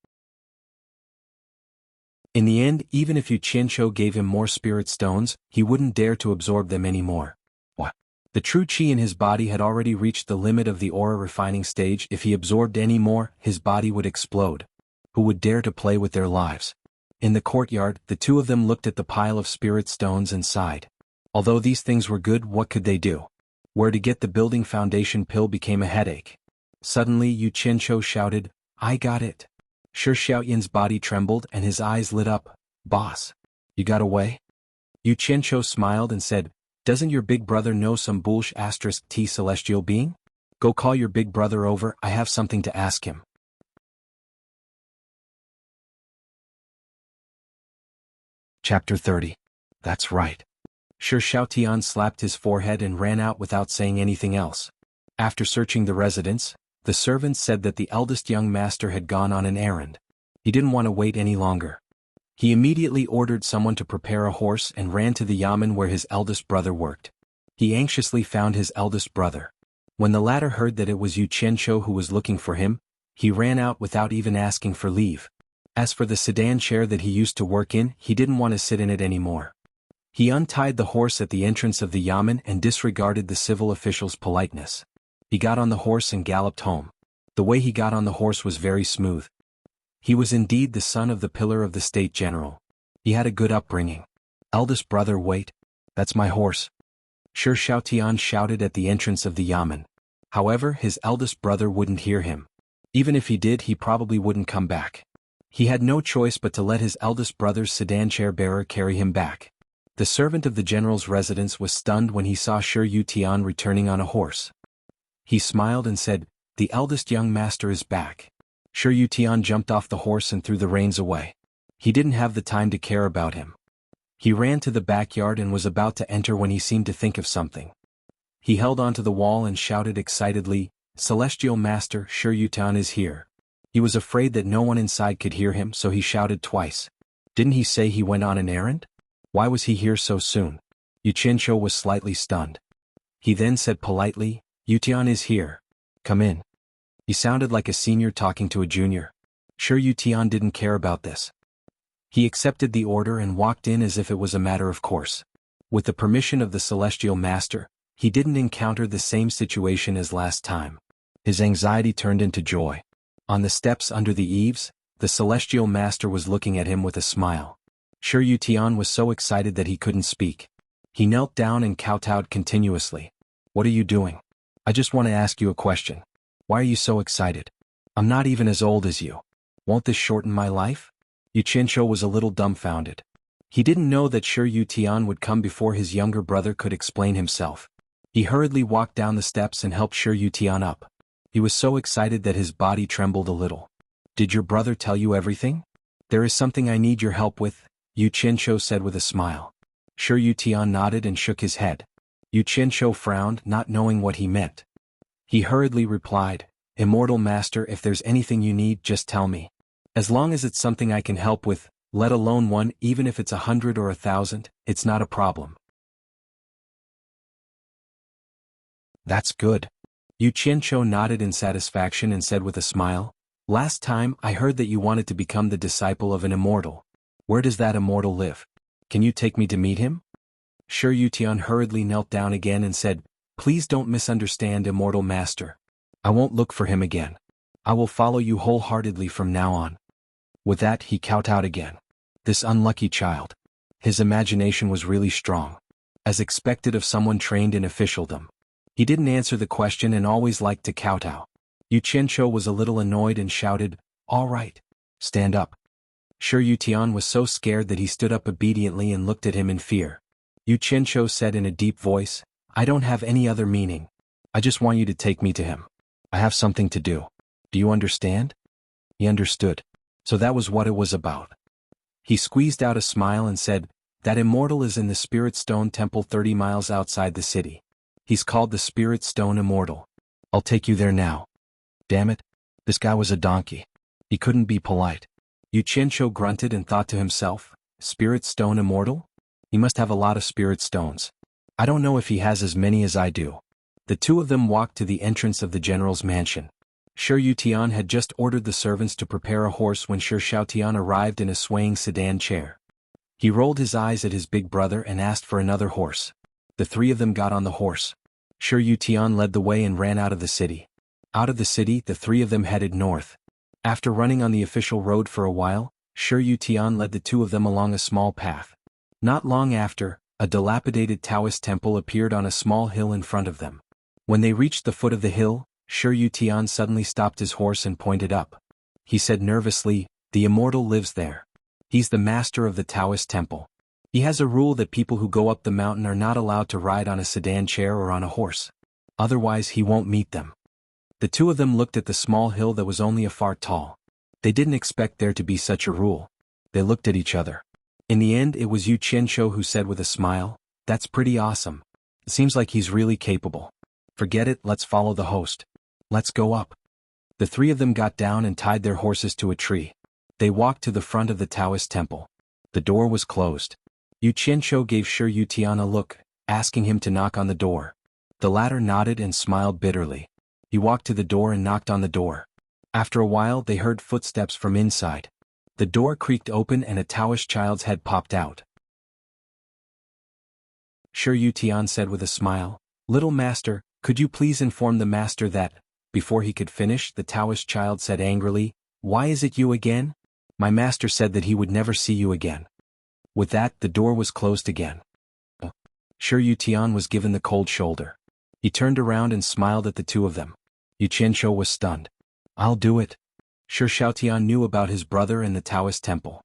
In the end, even if Yu Qianqiu gave him more spirit stones, he wouldn't dare to absorb them anymore. What? The true qi in his body had already reached the limit of the aura refining stage. If he absorbed any more, his body would explode. Who would dare to play with their lives? In the courtyard, the two of them looked at the pile of spirit stones and sighed. Although these things were good, what could they do? Where to get the building foundation pill became a headache. Suddenly Yu Qianqiu shouted, "I got it!" Shi Xiaoyan's body trembled and his eyes lit up. "Boss, you got away?" Yu Qianqiu smiled and said, "Doesn't your big brother know some *T celestial being? Go call your big brother over, I have something to ask him." Chapter 30. That's right. Shi Xiaotian slapped his forehead and ran out without saying anything else. After searching the residence, the servants said that the eldest young master had gone on an errand. He didn't want to wait any longer. He immediately ordered someone to prepare a horse and ran to the yamen where his eldest brother worked. He anxiously found his eldest brother. When the latter heard that it was Yu Qianqiu who was looking for him, he ran out without even asking for leave. As for the sedan chair that he used to work in, he didn't want to sit in it anymore. He untied the horse at the entrance of the yamen and disregarded the civil official's politeness. He got on the horse and galloped home. The way he got on the horse was very smooth. He was indeed the son of the pillar of the state general. He had a good upbringing. "Eldest brother, wait. That's my horse." Shi Xiaotian shouted at the entrance of the yamen. However, his eldest brother wouldn't hear him. Even if he did, he probably wouldn't come back. He had no choice but to let his eldest brother's sedan chair bearer carry him back. The servant of the general's residence was stunned when he saw Shi Xiaotian returning on a horse. He smiled and said, "The eldest young master is back." Shi Xiaotian jumped off the horse and threw the reins away. He didn't have the time to care about him. He ran to the backyard and was about to enter when he seemed to think of something. He held onto the wall and shouted excitedly, "Celestial Master, Shi Xiaotian is here." He was afraid that no one inside could hear him, so he shouted twice. Didn't he say he went on an errand? Why was he here so soon? Yu Qianqiu was slightly stunned. He then said politely, "Yu Tian is here. Come in." He sounded like a senior talking to a junior. Sure, Yu Tian didn't care about this. He accepted the order and walked in as if it was a matter of course. With the permission of the Celestial Master, he didn't encounter the same situation as last time. His anxiety turned into joy. On the steps under the eaves, the Celestial Master was looking at him with a smile. Shi Xiaotian was so excited that he couldn't speak. He knelt down and kowtowed continuously. "What are you doing? I just want to ask you a question. Why are you so excited? I'm not even as old as you. Won't this shorten my life?" Yu Qianqiu was a little dumbfounded. He didn't know that Shi Xiaotian would come before his younger brother could explain himself. He hurriedly walked down the steps and helped Shi Xiaotian up. He was so excited that his body trembled a little. "Did your brother tell you everything? There is something I need your help with," Yu Qianqiu said with a smile. Shi Xiaotian nodded and shook his head. Yu Qianqiu frowned, not knowing what he meant. He hurriedly replied, "Immortal Master, if there's anything you need, just tell me. As long as it's something I can help with, let alone one, even if it's 100 or 1,000, it's not a problem." "That's good." Yu Qianqiu nodded in satisfaction and said with a smile, Last time, I heard that you wanted to become the disciple of an immortal. Where does that immortal live? Can you take me to meet him? Shi Yutian hurriedly knelt down again and said, Please don't misunderstand, immortal master. I won't look for him again. I will follow you wholeheartedly from now on. With that, he kowtowed again. This unlucky child. His imagination was really strong. As expected of someone trained in officialdom. He didn't answer the question and always liked to kowtow. Yu Qianzhou was a little annoyed and shouted, All right. Stand up. Shi Yutian was so scared that he stood up obediently and looked at him in fear. Yu Qianzhou said in a deep voice, I don't have any other meaning. I just want you to take me to him. I have something to do. Do you understand? He understood. So that was what it was about. He squeezed out a smile and said, That immortal is in the Spirit Stone Temple 30 miles outside the city. He's called the Spirit Stone Immortal. I'll take you there now. Damn it. This guy was a donkey. He couldn't be polite. Yu Qianzhou grunted and thought to himself, Spirit Stone Immortal? He must have a lot of spirit stones. I don't know if he has as many as I do. The two of them walked to the entrance of the general's mansion. Shi Yutian had just ordered the servants to prepare a horse when Shi Shaotian arrived in a swaying sedan chair. He rolled his eyes at his big brother and asked for another horse. The three of them got on the horse. Shi Yutian led the way and ran out of the city. Out of the city, the three of them headed north. After running on the official road for a while, Shi Yutian led the two of them along a small path. Not long after, a dilapidated Taoist temple appeared on a small hill in front of them. When they reached the foot of the hill, Shi Yutian suddenly stopped his horse and pointed up. He said nervously, The immortal lives there. He's the master of the Taoist temple. He has a rule that people who go up the mountain are not allowed to ride on a sedan chair or on a horse. Otherwise he won't meet them. The two of them looked at the small hill that was only a foot tall. They didn't expect there to be such a rule. They looked at each other. In the end it was Yu Qianzhou who said with a smile, That's pretty awesome. It seems like he's really capable. Forget it, let's follow the host. Let's go up. The three of them got down and tied their horses to a tree. They walked to the front of the Taoist temple. The door was closed. Yu Qianzhou gave Shi Yutian a look, asking him to knock on the door. The latter nodded and smiled bitterly. He walked to the door and knocked on the door. After a while they heard footsteps from inside. The door creaked open and a Taoist child's head popped out. Shi Yutian said with a smile, Little master, could you please inform the master that... Before he could finish, the Taoist child said angrily, Why is it you again? My master said that he would never see you again. With that, the door was closed again. Shi Yutian was given the cold shoulder. He turned around and smiled at the two of them. Yu Qianzhou was stunned. I'll do it. Shi Shaotian knew about his brother and the Taoist temple.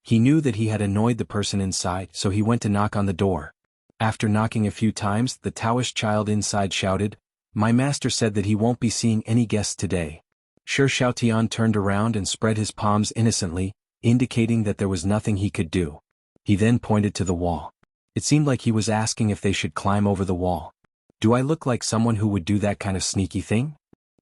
He knew that he had annoyed the person inside, so he went to knock on the door. After knocking a few times, the Taoist child inside shouted, My master said that he won't be seeing any guests today. Shi Shaotian turned around and spread his palms innocently, indicating that there was nothing he could do. He then pointed to the wall. It seemed like he was asking if they should climb over the wall. Do I look like someone who would do that kind of sneaky thing?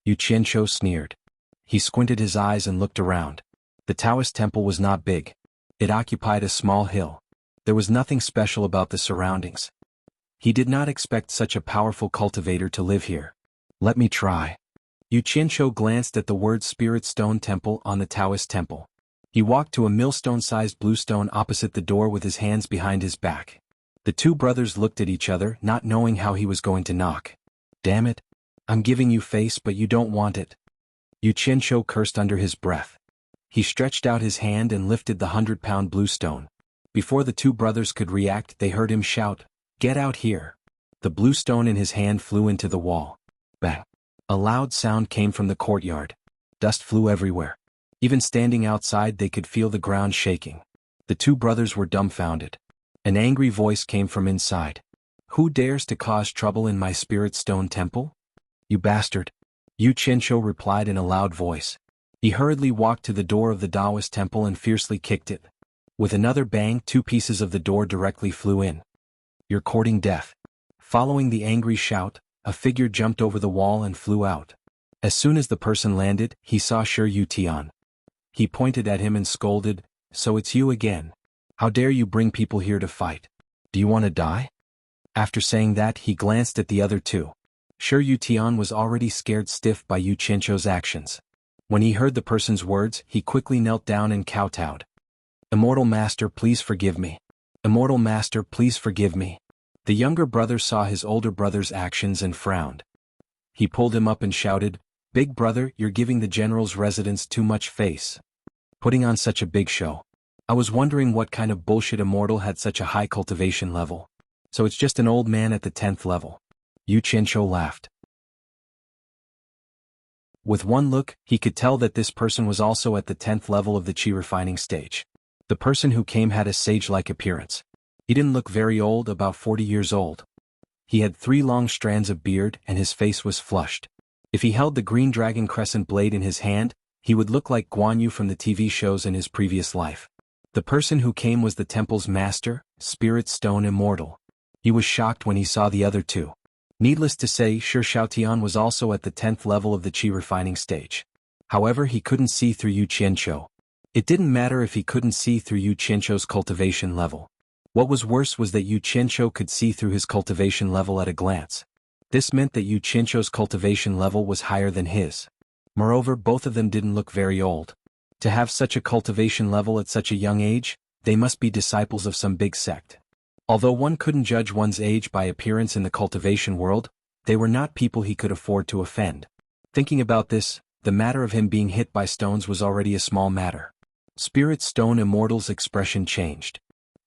Yu Qianzhou sneered. He squinted his eyes and looked around. The Taoist temple was not big. It occupied a small hill. There was nothing special about the surroundings. He did not expect such a powerful cultivator to live here. Let me try. Yu Qianzhou glanced at the word Spirit Stone Temple on the Taoist temple. He walked to a millstone-sized blue stone opposite the door with his hands behind his back. The two brothers looked at each other, not knowing how he was going to knock. Damn it. I'm giving you face but you don't want it. Yu Qianzhou cursed under his breath. He stretched out his hand and lifted the 100-pound blue stone. Before the two brothers could react, they heard him shout, Get out here. The blue stone in his hand flew into the wall. Bang. A loud sound came from the courtyard. Dust flew everywhere. Even standing outside they could feel the ground shaking. The two brothers were dumbfounded. An angry voice came from inside. Who dares to cause trouble in my Spirit Stone Temple? You bastard. Yu Qianzhou replied in a loud voice. He hurriedly walked to the door of the Taoist temple and fiercely kicked it. With another bang, two pieces of the door directly flew in. You're courting death. Following the angry shout, a figure jumped over the wall and flew out. As soon as the person landed, he saw Shi Yutian. He pointed at him and scolded, So it's you again. How dare you bring people here to fight? Do you want to die? After saying that, he glanced at the other two. Shi Yutian was already scared stiff by Yu Qianzhou's actions. When he heard the person's words, he quickly knelt down and kowtowed. Immortal Master, please forgive me. Immortal Master, please forgive me. The younger brother saw his older brother's actions and frowned. He pulled him up and shouted, Big brother, you're giving the general's residence too much face. Putting on such a big show. I was wondering what kind of bullshit immortal had such a high cultivation level. So it's just an old man at the 10th level. Yu Qianqiu laughed. With one look, he could tell that this person was also at the 10th level of the qi refining stage. The person who came had a sage-like appearance. He didn't look very old, about 40 years old. He had 3 long strands of beard and his face was flushed. If he held the green dragon crescent blade in his hand, he would look like Guan Yu from the TV shows in his previous life. The person who came was the temple's master, Spirit Stone Immortal. He was shocked when he saw the other two. Needless to say, Shi Shaotian was also at the 10th level of the qi refining stage. However, he couldn't see through Yu Qianqiu. It didn't matter if he couldn't see through Yu Qianqiu's cultivation level. What was worse was that Yu Qianqiu could see through his cultivation level at a glance. This meant that Yu Qianqiu's cultivation level was higher than his. Moreover, both of them didn't look very old. To have such a cultivation level at such a young age, they must be disciples of some big sect. Although one couldn't judge one's age by appearance in the cultivation world, they were not people he could afford to offend. Thinking about this, the matter of him being hit by stones was already a small matter. Spirit Stone Immortal's expression changed.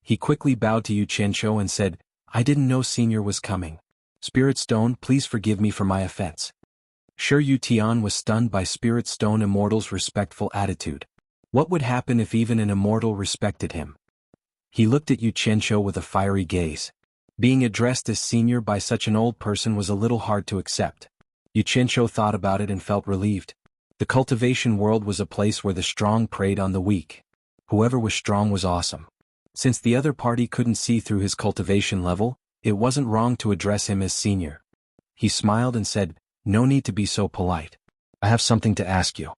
He quickly bowed to Yu Qianqiu and said, I didn't know Senior was coming. Spirit Stone, please forgive me for my offense. Shi Yu Tian was stunned by Spirit Stone Immortal's respectful attitude. What would happen if even an immortal respected him? He looked at Yu Qianqiu with a fiery gaze. Being addressed as senior by such an old person was a little hard to accept. Yu Qianqiu thought about it and felt relieved. The cultivation world was a place where the strong preyed on the weak. Whoever was strong was awesome. Since the other party couldn't see through his cultivation level, it wasn't wrong to address him as senior. He smiled and said, No need to be so polite. I have something to ask you.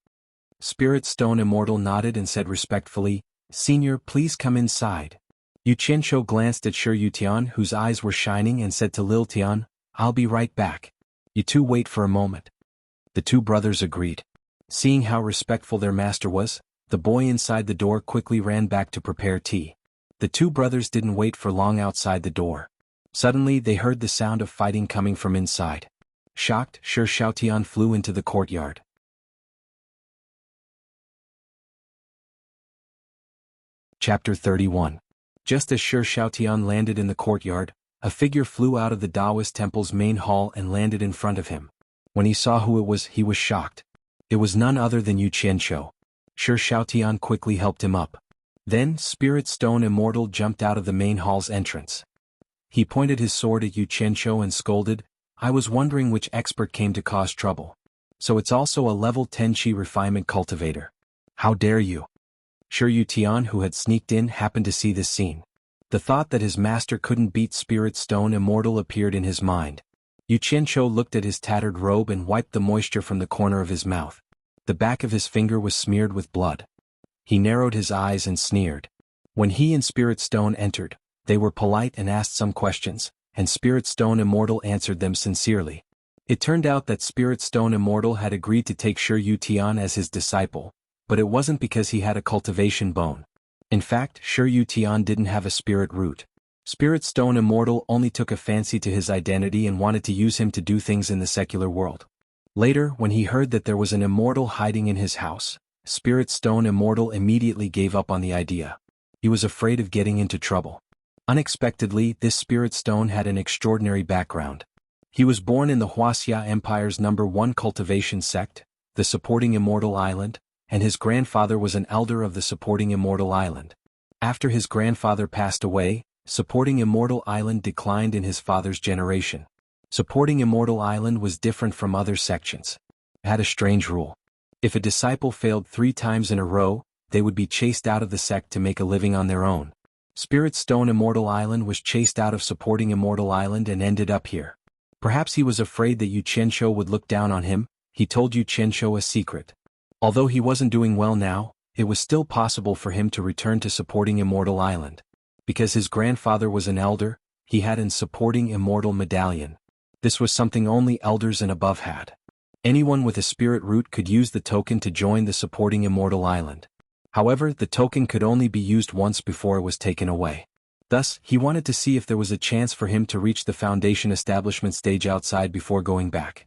Spirit Stone Immortal nodded and said respectfully, Senior, please come inside. Yu Qianqiu glanced at Shi Yu Tian, whose eyes were shining, and said to Lil Tian, I'll be right back. You two wait for a moment. The two brothers agreed. Seeing how respectful their master was, the boy inside the door quickly ran back to prepare tea. The two brothers didn't wait for long outside the door. Suddenly they heard the sound of fighting coming from inside. Shocked, Shi Shaotian flew into the courtyard. Chapter 31. Just as Shi Shaotian landed in the courtyard, a figure flew out of the Taoist temple's main hall and landed in front of him. When he saw who it was, he was shocked. It was none other than Yu Qianqiu. Shi Shaotian quickly helped him up. Then, Spirit Stone Immortal jumped out of the main hall's entrance. He pointed his sword at Yu Qianqiu and scolded, I was wondering which expert came to cause trouble. So it's also a level 10 qi refinement cultivator. How dare you? Shi Yu Tian, who had sneaked in, happened to see this scene. The thought that his master couldn't beat Spirit Stone Immortal appeared in his mind. Yu Qianqiu looked at his tattered robe and wiped the moisture from the corner of his mouth. The back of his finger was smeared with blood. He narrowed his eyes and sneered. When he and Spirit Stone entered, they were polite and asked some questions, and Spirit Stone Immortal answered them sincerely. It turned out that Spirit Stone Immortal had agreed to take Shi Yu Tian as his disciple, but it wasn't because he had a cultivation bone. In fact, Shi Yu Tian didn't have a spirit root. Spirit Stone Immortal only took a fancy to his identity and wanted to use him to do things in the secular world. Later, when he heard that there was an immortal hiding in his house, Spirit Stone Immortal immediately gave up on the idea. He was afraid of getting into trouble. Unexpectedly, this Spirit Stone had an extraordinary background. He was born in the Wuxia Empire's #1 cultivation sect, the Supporting Immortal Island, and his grandfather was an elder of the Supporting Immortal Island. After his grandfather passed away, Supporting Immortal Island declined in his father's generation. Supporting Immortal Island was different from other sections. It had a strange rule. If a disciple failed 3 times in a row, they would be chased out of the sect to make a living on their own. Spirit Stone Immortal Island was chased out of Supporting Immortal Island and ended up here. Perhaps he was afraid that Yu Qianqiu would look down on him. He told Yu Qianqiu a secret. Although he wasn't doing well now, it was still possible for him to return to Supporting Immortal Island. Because his grandfather was an elder, he had an Supporting Immortal medallion. This was something only elders and above had. Anyone with a spirit root could use the token to join the supporting immortal island. However, the token could only be used once before it was taken away. Thus, he wanted to see if there was a chance for him to reach the Foundation establishment stage outside before going back.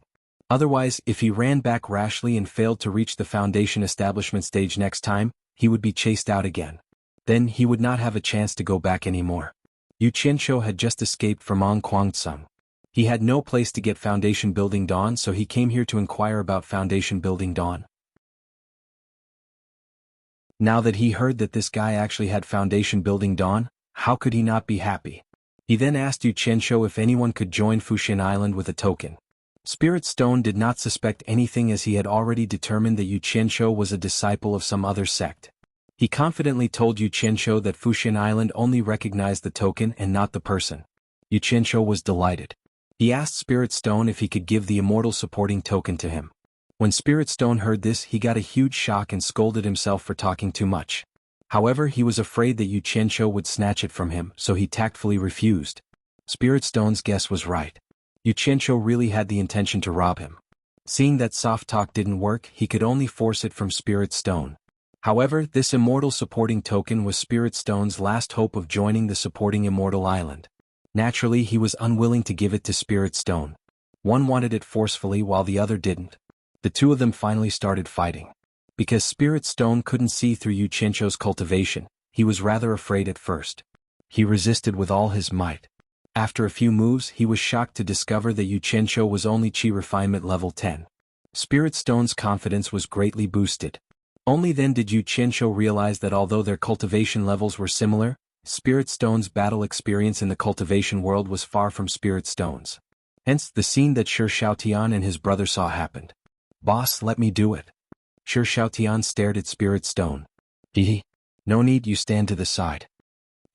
Otherwise, if he ran back rashly and failed to reach the Foundation establishment stage next time, he would be chased out again. Then he would not have a chance to go back anymore. Yu Qianshou had just escaped from Ang Kuangtsung. He had no place to get Foundation Building Dawn, so he came here to inquire about Foundation Building Dawn. Now that he heard that this guy actually had Foundation Building Dawn, how could he not be happy? He then asked Yu Qianshou if anyone could join Fuxian Island with a token. Spirit Stone did not suspect anything as he had already determined that Yu Qianshou was a disciple of some other sect. He confidently told Yu Qianshou that Fuxian Island only recognized the token and not the person. Yu Qianshou was delighted. He asked Spirit Stone if he could give the immortal supporting token to him. When Spirit Stone heard this, he got a huge shock and scolded himself for talking too much. However, he was afraid that Yu Qianshou would snatch it from him, so he tactfully refused. Spirit Stone's guess was right. Yu Qianshou really had the intention to rob him. Seeing that soft talk didn't work, he could only force it from Spirit Stone. However, this immortal supporting token was Spirit Stone's last hope of joining the supporting immortal island. Naturally, he was unwilling to give it to Spirit Stone. One wanted it forcefully while the other didn't. The two of them finally started fighting. Because Spirit Stone couldn't see through Yu Qianshou's cultivation, he was rather afraid at first. He resisted with all his might. After a few moves, he was shocked to discover that Yu Qianshou was only Qi refinement level 10. Spirit Stone's confidence was greatly boosted. Only then did Yu Qianshou realize that although their cultivation levels were similar, Spirit Stone's battle experience in the cultivation world was far from Spirit Stone's. Hence, the scene that Shi Shaotian and his brother saw happened. "Boss, let me do it." Shi Shaotian stared at Spirit Stone. No need, you stand to the side."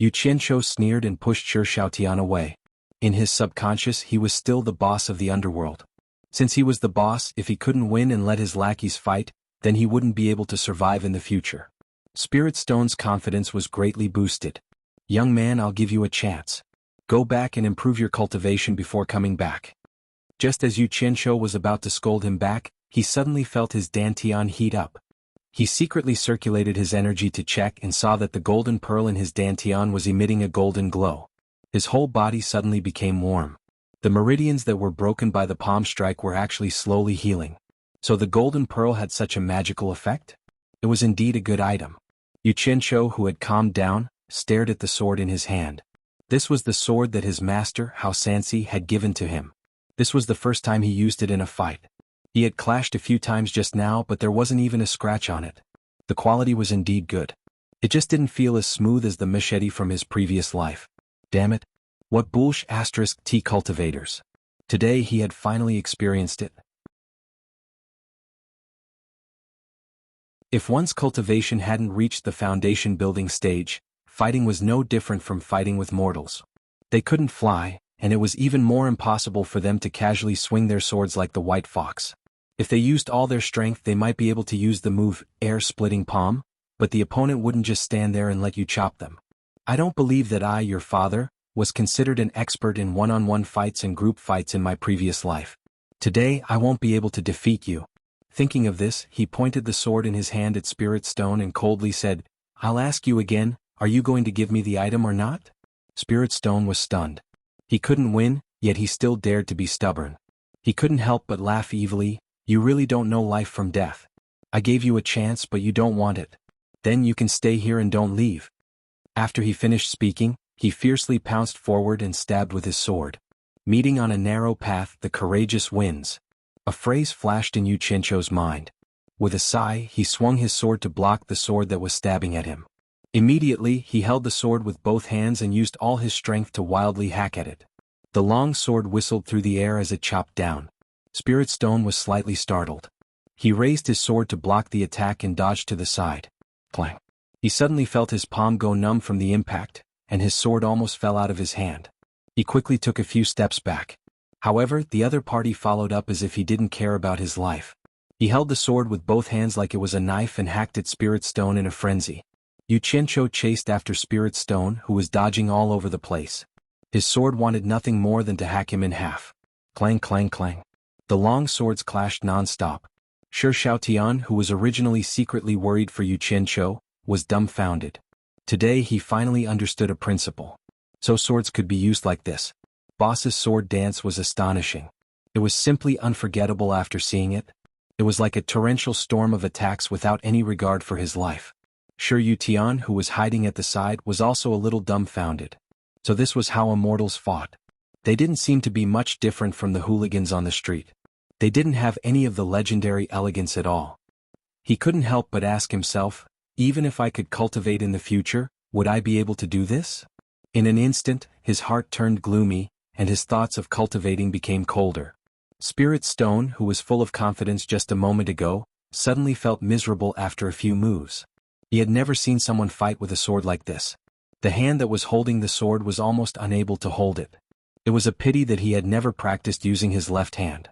Yu Qianshou sneered and pushed Shi Shaotian away. In his subconscious, he was still the boss of the underworld. Since he was the boss, if he couldn't win and let his lackeys fight, then he wouldn't be able to survive in the future. Spirit Stone's confidence was greatly boosted. "Young man, I'll give you a chance. Go back and improve your cultivation before coming back." Just as Yu Qianshou was about to scold him back, he suddenly felt his dantian heat up. He secretly circulated his energy to check and saw that the golden pearl in his dantian was emitting a golden glow. His whole body suddenly became warm. The meridians that were broken by the palm strike were actually slowly healing. So the golden pearl had such a magical effect? It was indeed a good item. Yu Qianshou, who had calmed down, stared at the sword in his hand. This was the sword that his master, Hao Sansi, had given to him. This was the first time he used it in a fight. He had clashed a few times just now, but there wasn't even a scratch on it. The quality was indeed good. It just didn't feel as smooth as the machete from his previous life. Damn it. What bullsh *T cultivators. Today he had finally experienced it. If one's cultivation hadn't reached the foundation building stage, fighting was no different from fighting with mortals. They couldn't fly, and it was even more impossible for them to casually swing their swords like the white fox. If they used all their strength, they might be able to use the move, air-splitting palm, but the opponent wouldn't just stand there and let you chop them. I don't believe that I, your father, was considered an expert in one-on-one fights and group fights in my previous life. Today, I won't be able to defeat you. Thinking of this, he pointed the sword in his hand at Spirit Stone and coldly said, "I'll ask you again, are you going to give me the item or not?" Spirit Stone was stunned. He couldn't win, yet he still dared to be stubborn. He couldn't help but laugh evilly. "You really don't know life from death. I gave you a chance, but you don't want it. Then you can stay here and don't leave." After he finished speaking, he fiercely pounced forward and stabbed with his sword. "Meeting on a narrow path, the courageous wins." A phrase flashed in Yu Qianshou's mind. With a sigh, he swung his sword to block the sword that was stabbing at him. Immediately, he held the sword with both hands and used all his strength to wildly hack at it. The long sword whistled through the air as it chopped down. Spirit Stone was slightly startled. He raised his sword to block the attack and dodged to the side. Clang. He suddenly felt his palm go numb from the impact, and his sword almost fell out of his hand. He quickly took a few steps back. However, the other party followed up as if he didn't care about his life. He held the sword with both hands like it was a knife and hacked at Spirit Stone in a frenzy. Yu Qianshou chased after Spirit Stone, who was dodging all over the place. His sword wanted nothing more than to hack him in half. Clang, clang, clang. The long swords clashed non-stop. Shi Xiaotian, who was originally secretly worried for Yu Qianqiu, was dumbfounded. Today he finally understood a principle. So swords could be used like this. Boss's sword dance was astonishing. It was simply unforgettable after seeing it. It was like a torrential storm of attacks without any regard for his life. Shi Yutian, who was hiding at the side, was also a little dumbfounded. So this was how immortals fought. They didn't seem to be much different from the hooligans on the street. They didn't have any of the legendary elegance at all. He couldn't help but ask himself, even if I could cultivate in the future, would I be able to do this? In an instant, his heart turned gloomy, and his thoughts of cultivating became colder. Spirit Stone, who was full of confidence just a moment ago, suddenly felt miserable after a few moves. He had never seen someone fight with a sword like this. The hand that was holding the sword was almost unable to hold it. It was a pity that he had never practiced using his left hand.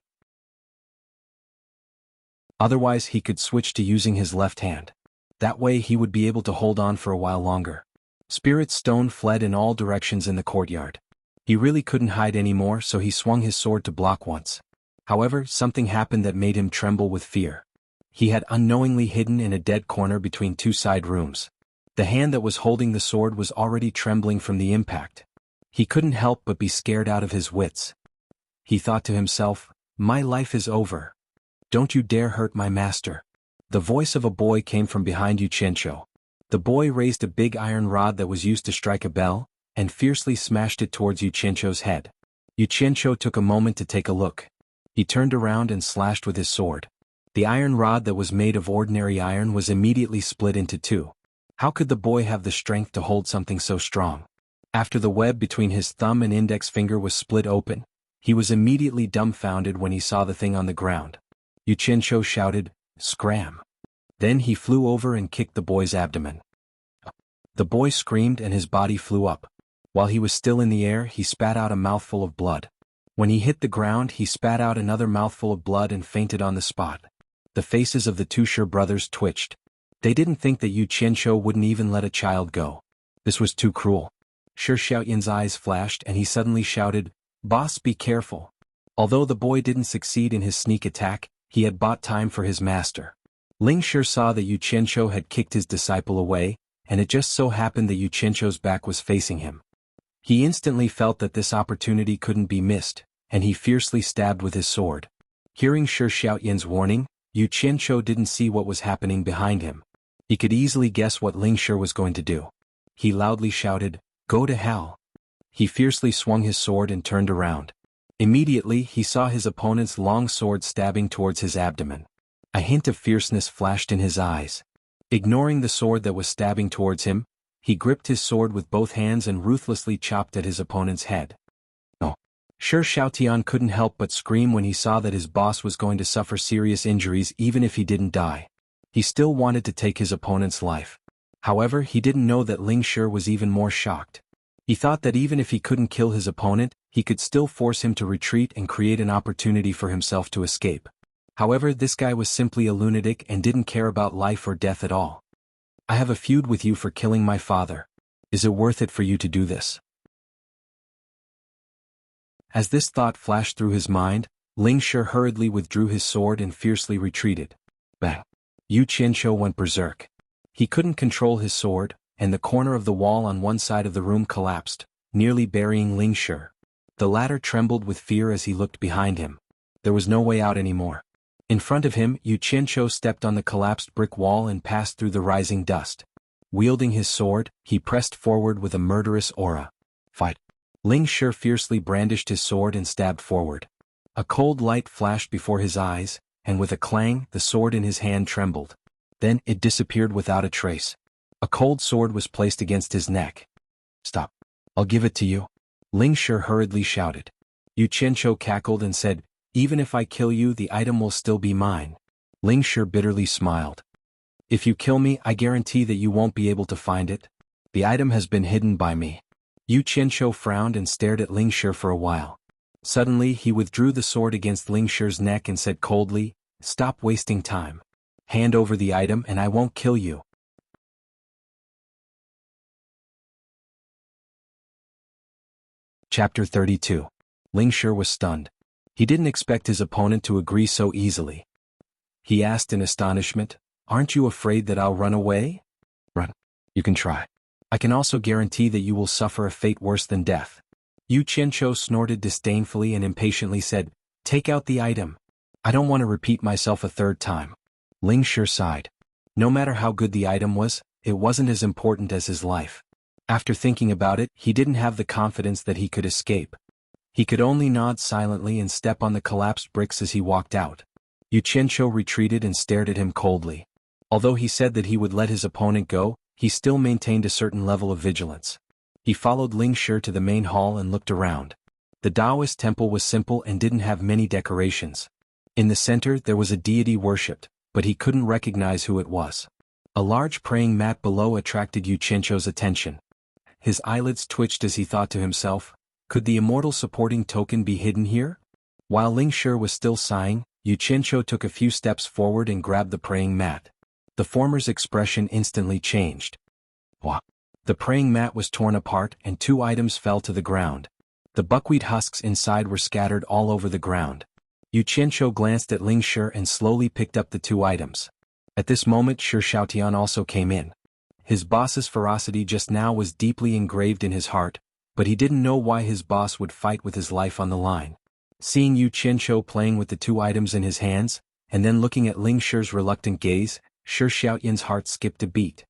Otherwise he could switch to using his left hand. That way he would be able to hold on for a while longer. Spirit Stone fled in all directions in the courtyard. He really couldn't hide anymore, so he swung his sword to block once. However, something happened that made him tremble with fear. He had unknowingly hidden in a dead corner between two side rooms. The hand that was holding the sword was already trembling from the impact. He couldn't help but be scared out of his wits. He thought to himself, "My life is over. Don't you dare hurt my master." The voice of a boy came from behind Yu Qianqiu. The boy raised a big iron rod that was used to strike a bell, and fiercely smashed it towards Yu Qianqiu's head. Yu Qianqiu took a moment to take a look. He turned around and slashed with his sword. The iron rod that was made of ordinary iron was immediately split into two. How could the boy have the strength to hold something so strong? After the web between his thumb and index finger was split open, he was immediately dumbfounded when he saw the thing on the ground. Yu Qianqiu shouted, "Scram!" Then he flew over and kicked the boy's abdomen. The boy screamed and his body flew up. While he was still in the air, he spat out a mouthful of blood. When he hit the ground, he spat out another mouthful of blood and fainted on the spot. The faces of the two Shi brothers twitched. They didn't think that Yu Qianqiu wouldn't even let a child go. This was too cruel. Shi Xiaoyan's eyes flashed and he suddenly shouted, "Boss, be careful." Although the boy didn't succeed in his sneak attack, he had bought time for his master. Ling Shi saw that Yu Qianqiu had kicked his disciple away, and it just so happened that Yu Qianqiu's back was facing him. He instantly felt that this opportunity couldn't be missed, and he fiercely stabbed with his sword. Hearing Shi Xiaoyan's warning, Yu Qianqiu didn't see what was happening behind him. He could easily guess what Ling Shi was going to do. He loudly shouted, "Go to hell." He fiercely swung his sword and turned around. Immediately he saw his opponent's long sword stabbing towards his abdomen. A hint of fierceness flashed in his eyes. Ignoring the sword that was stabbing towards him, he gripped his sword with both hands and ruthlessly chopped at his opponent's head. Oh! Shi Xiaotian couldn't help but scream when he saw that his boss was going to suffer serious injuries even if he didn't die. He still wanted to take his opponent's life. However, he didn't know that Ling Shi was even more shocked. He thought that even if he couldn't kill his opponent, he could still force him to retreat and create an opportunity for himself to escape. However, this guy was simply a lunatic and didn't care about life or death at all. "I have a feud with you for killing my father. Is it worth it for you to do this?" As this thought flashed through his mind, Ling Shi hurriedly withdrew his sword and fiercely retreated. Bang! Yu Qianqiu went berserk. He couldn't control his sword, and the corner of the wall on one side of the room collapsed, nearly burying Ling Shi. The latter trembled with fear as he looked behind him. There was no way out anymore. In front of him, Yu Qianqiu stepped on the collapsed brick wall and passed through the rising dust. Wielding his sword, he pressed forward with a murderous aura. "Fight!" Ling Shi fiercely brandished his sword and stabbed forward. A cold light flashed before his eyes, and with a clang, the sword in his hand trembled. Then it disappeared without a trace. A cold sword was placed against his neck. "Stop. I'll give it to you." Ling Shi hurriedly shouted. Yu Qianqiu cackled and said, "Even if I kill you, the item will still be mine." Ling Shi bitterly smiled. "If you kill me, I guarantee that you won't be able to find it. The item has been hidden by me." Yu Qianqiu frowned and stared at Ling Shi for a while. Suddenly he withdrew the sword against Ling Shi's neck and said coldly, "Stop wasting time. Hand over the item and I won't kill you." Chapter 32. Ling Shi was stunned. He didn't expect his opponent to agree so easily. He asked in astonishment, "Aren't you afraid that I'll run away?" "Run. You can try. I can also guarantee that you will suffer a fate worse than death." Yu Qianqiu snorted disdainfully and impatiently said, "Take out the item. I don't want to repeat myself a third time." Ling Shi sighed. No matter how good the item was, it wasn't as important as his life. After thinking about it, he didn't have the confidence that he could escape. He could only nod silently and step on the collapsed bricks as he walked out. Yu Qianqiu retreated and stared at him coldly. Although he said that he would let his opponent go, he still maintained a certain level of vigilance. He followed Ling Shi to the main hall and looked around. The Taoist temple was simple and didn't have many decorations. In the center there was a deity worshipped, but he couldn't recognize who it was. A large praying mat below attracted Yu Qianqiu's attention. His eyelids twitched as he thought to himself, could the immortal supporting token be hidden here? While Ling Shi was still sighing, Yu Qianqiu took a few steps forward and grabbed the praying mat. The former's expression instantly changed. Wah! The praying mat was torn apart and 2 items fell to the ground. The buckwheat husks inside were scattered all over the ground. Yu Qianqiu glanced at Ling Shi and slowly picked up the 2 items. At this moment Shi Xiaotian also came in. His boss's ferocity just now was deeply engraved in his heart, but he didn't know why his boss would fight with his life on the line. Seeing Yu Qianqiu playing with the 2 items in his hands, and then looking at Ling Shi's reluctant gaze, Shi Xiaotian's heart skipped a beat.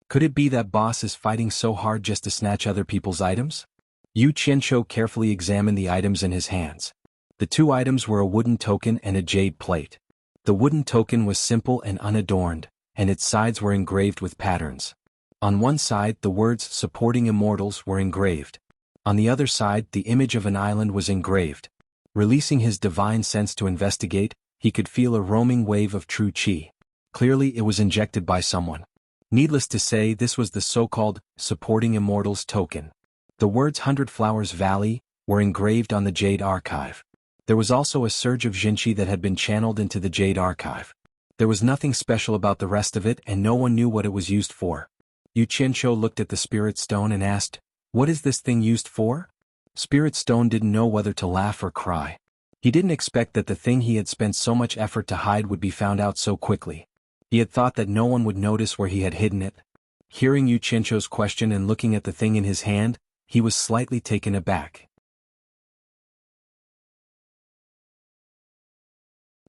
Could it be that boss is fighting so hard just to snatch other people's items? Yu Qianqiu carefully examined the items in his hands. The 2 items were a wooden token and a jade plate. The wooden token was simple and unadorned, and its sides were engraved with patterns. On one side the words "Supporting Immortals" were engraved. On the other side the image of an island was engraved. Releasing his divine sense to investigate, he could feel a roaming wave of true qi. Clearly it was injected by someone. Needless to say, this was the so-called Supporting Immortals token. The words "100 Flowers Valley" were engraved on the Jade Archive. There was also a surge of Jinqi that had been channeled into the Jade Archive. There was nothing special about the rest of it and no one knew what it was used for. Yu Qianqiu looked at the Spirit Stone and asked, "What is this thing used for?" Spirit Stone didn't know whether to laugh or cry. He didn't expect that the thing he had spent so much effort to hide would be found out so quickly. He had thought that no one would notice where he had hidden it. Hearing Yu Qianqiu's question and looking at the thing in his hand, he was slightly taken aback.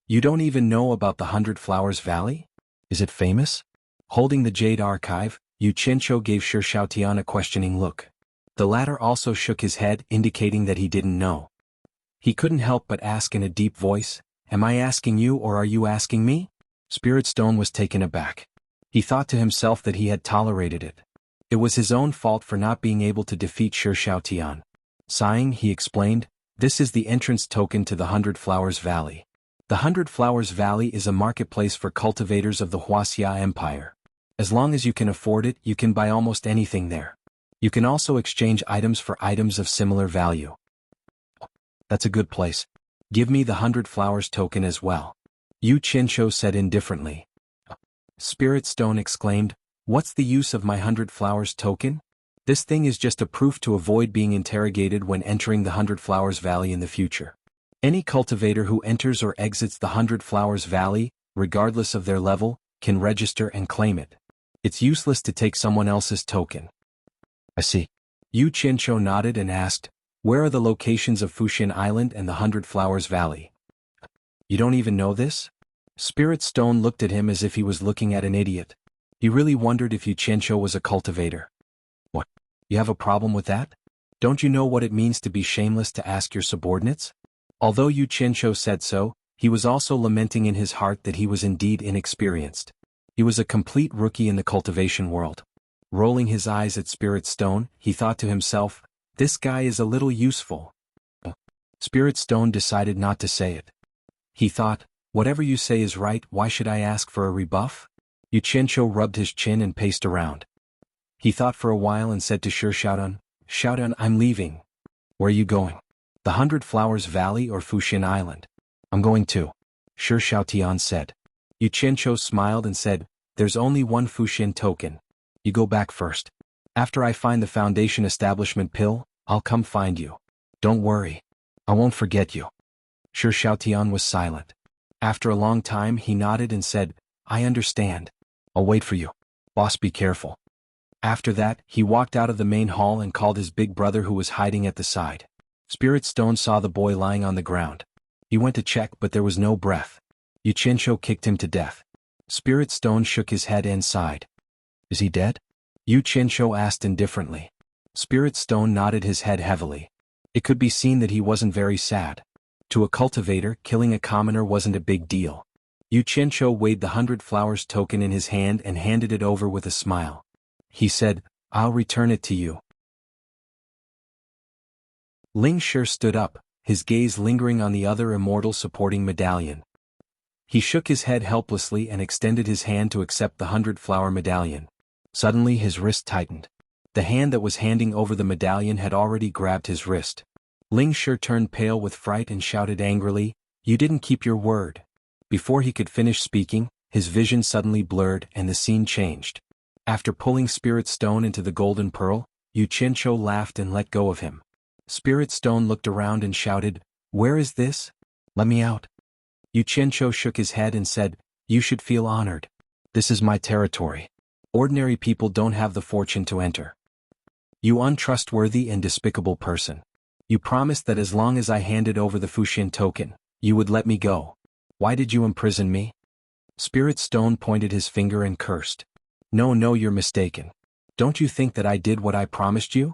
"You don't even know about the 100 Flowers Valley? Is it famous?" Holding the Jade Archive, Yu Qianqiu gave Shi Xiaotian a questioning look. The latter also shook his head, indicating that he didn't know. He couldn't help but ask in a deep voice, "Am I asking you or are you asking me?" Spirit Stone was taken aback. He thought to himself that he had tolerated it. It was his own fault for not being able to defeat Shi Xiaotian. Sighing, he explained, "This is the entrance token to the 100 Flowers Valley. The 100 Flowers Valley is a marketplace for cultivators of the Wuxia Empire. As long as you can afford it, you can buy almost anything there. You can also exchange items for items of similar value." "That's a good place. Give me the 100 Flowers token as well," Yu Qianqiu said indifferently. Spirit Stone exclaimed, "What's the use of my 100 Flowers token? This thing is just a proof to avoid being interrogated when entering the 100 Flowers Valley in the future. Any cultivator who enters or exits the 100 Flowers Valley, regardless of their level, can register and claim it. It's useless to take someone else's token." "I see." Yu Qianqiu nodded and asked, "Where are the locations of Fuxian Island and the 100 Flowers Valley?" "You don't even know this?" Spirit Stone looked at him as if he was looking at an idiot. He really wondered if Yu Qianqiu was a cultivator. "What? You have a problem with that? Don't you know what it means to be shameless to ask your subordinates?" Although Yu Qianqiu said so, he was also lamenting in his heart that he was indeed inexperienced. He was a complete rookie in the cultivation world. Rolling his eyes at Spirit Stone, he thought to himself, "This guy is a little useful." Spirit Stone decided not to say it. He thought, "Whatever you say is right, why should I ask for a rebuff?" Yu Qianqiu rubbed his chin and paced around. He thought for a while and said to Shi Xiaotian, "Xiaotian, I'm leaving." "Where are you going?" "The 100 Flowers Valley or Fuxian Island?" "I'm going too," Shi Xiaotian said. Yu Qianqiu smiled and said, "There's only one Fuxian token. You go back first. After I find the Foundation Establishment pill, I'll come find you. Don't worry. I won't forget you." Sure, Xiaotian was silent. After a long time he nodded and said, I understand. I'll wait for you. Boss, be careful. After that, he walked out of the main hall and called his big brother who was hiding at the side. Spirit Stone saw the boy lying on the ground. He went to check but there was no breath. Yu Qianshou kicked him to death. Spirit Stone shook his head and sighed. Is he dead? Yu Qianshou asked indifferently. Spirit Stone nodded his head heavily. It could be seen that he wasn't very sad. To a cultivator, killing a commoner wasn't a big deal. Yu Qianshou weighed the 100 flowers token in his hand and handed it over with a smile. He said, I'll return it to you. Ling Shi stood up, his gaze lingering on the other immortal supporting medallion. He shook his head helplessly and extended his hand to accept the 100-flower medallion. Suddenly his wrist tightened. The hand that was handing over the medallion had already grabbed his wrist. Ling Shi turned pale with fright and shouted angrily, You didn't keep your word. Before he could finish speaking, his vision suddenly blurred and the scene changed. After pulling Spirit Stone into the golden pearl, Yu Qianshou laughed and let go of him. Spirit Stone looked around and shouted, Where is this? Let me out. Yu Qianshou shook his head and said, You should feel honored. This is my territory. Ordinary people don't have the fortune to enter. You untrustworthy and despicable person. You promised that as long as I handed over the Fuxian token, you would let me go. Why did you imprison me? Spirit Stone pointed his finger and cursed. No, you're mistaken. Don't you think that I did what I promised you?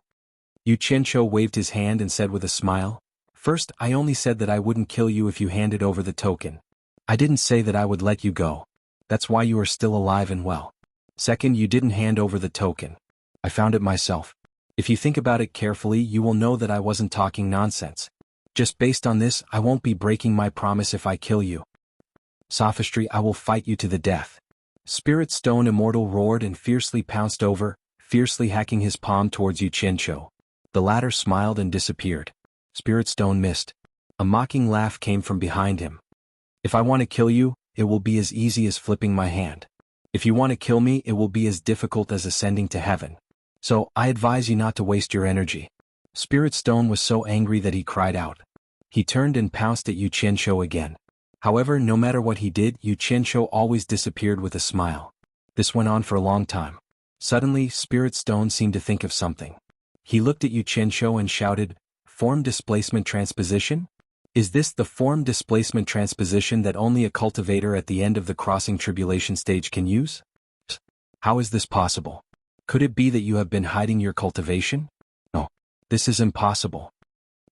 Yu Qianshou waved his hand and said with a smile, First, I only said that I wouldn't kill you if you handed over the token. I didn't say that I would let you go. That's why you are still alive and well. Second, you didn't hand over the token. I found it myself. If you think about it carefully, you will know that I wasn't talking nonsense. Just based on this, I won't be breaking my promise if I kill you. Sophistry, I will fight you to the death. Spirit Stone Immortal roared and fiercely pounced over, fiercely hacking his palm towards Yu Qianshou. The latter smiled and disappeared. Spirit Stone missed. A mocking laugh came from behind him. If I want to kill you, it will be as easy as flipping my hand. If you want to kill me, it will be as difficult as ascending to heaven. So, I advise you not to waste your energy. Spirit Stone was so angry that he cried out. He turned and pounced at Yu Qianshou again. However, no matter what he did, Yu Qianshou always disappeared with a smile. This went on for a long time. Suddenly, Spirit Stone seemed to think of something. He looked at Yu Qianshou and shouted, Form displacement transposition? Is this the form displacement transposition that only a cultivator at the end of the crossing tribulation stage can use? How is this possible? Could it be that you have been hiding your cultivation? No. This is impossible.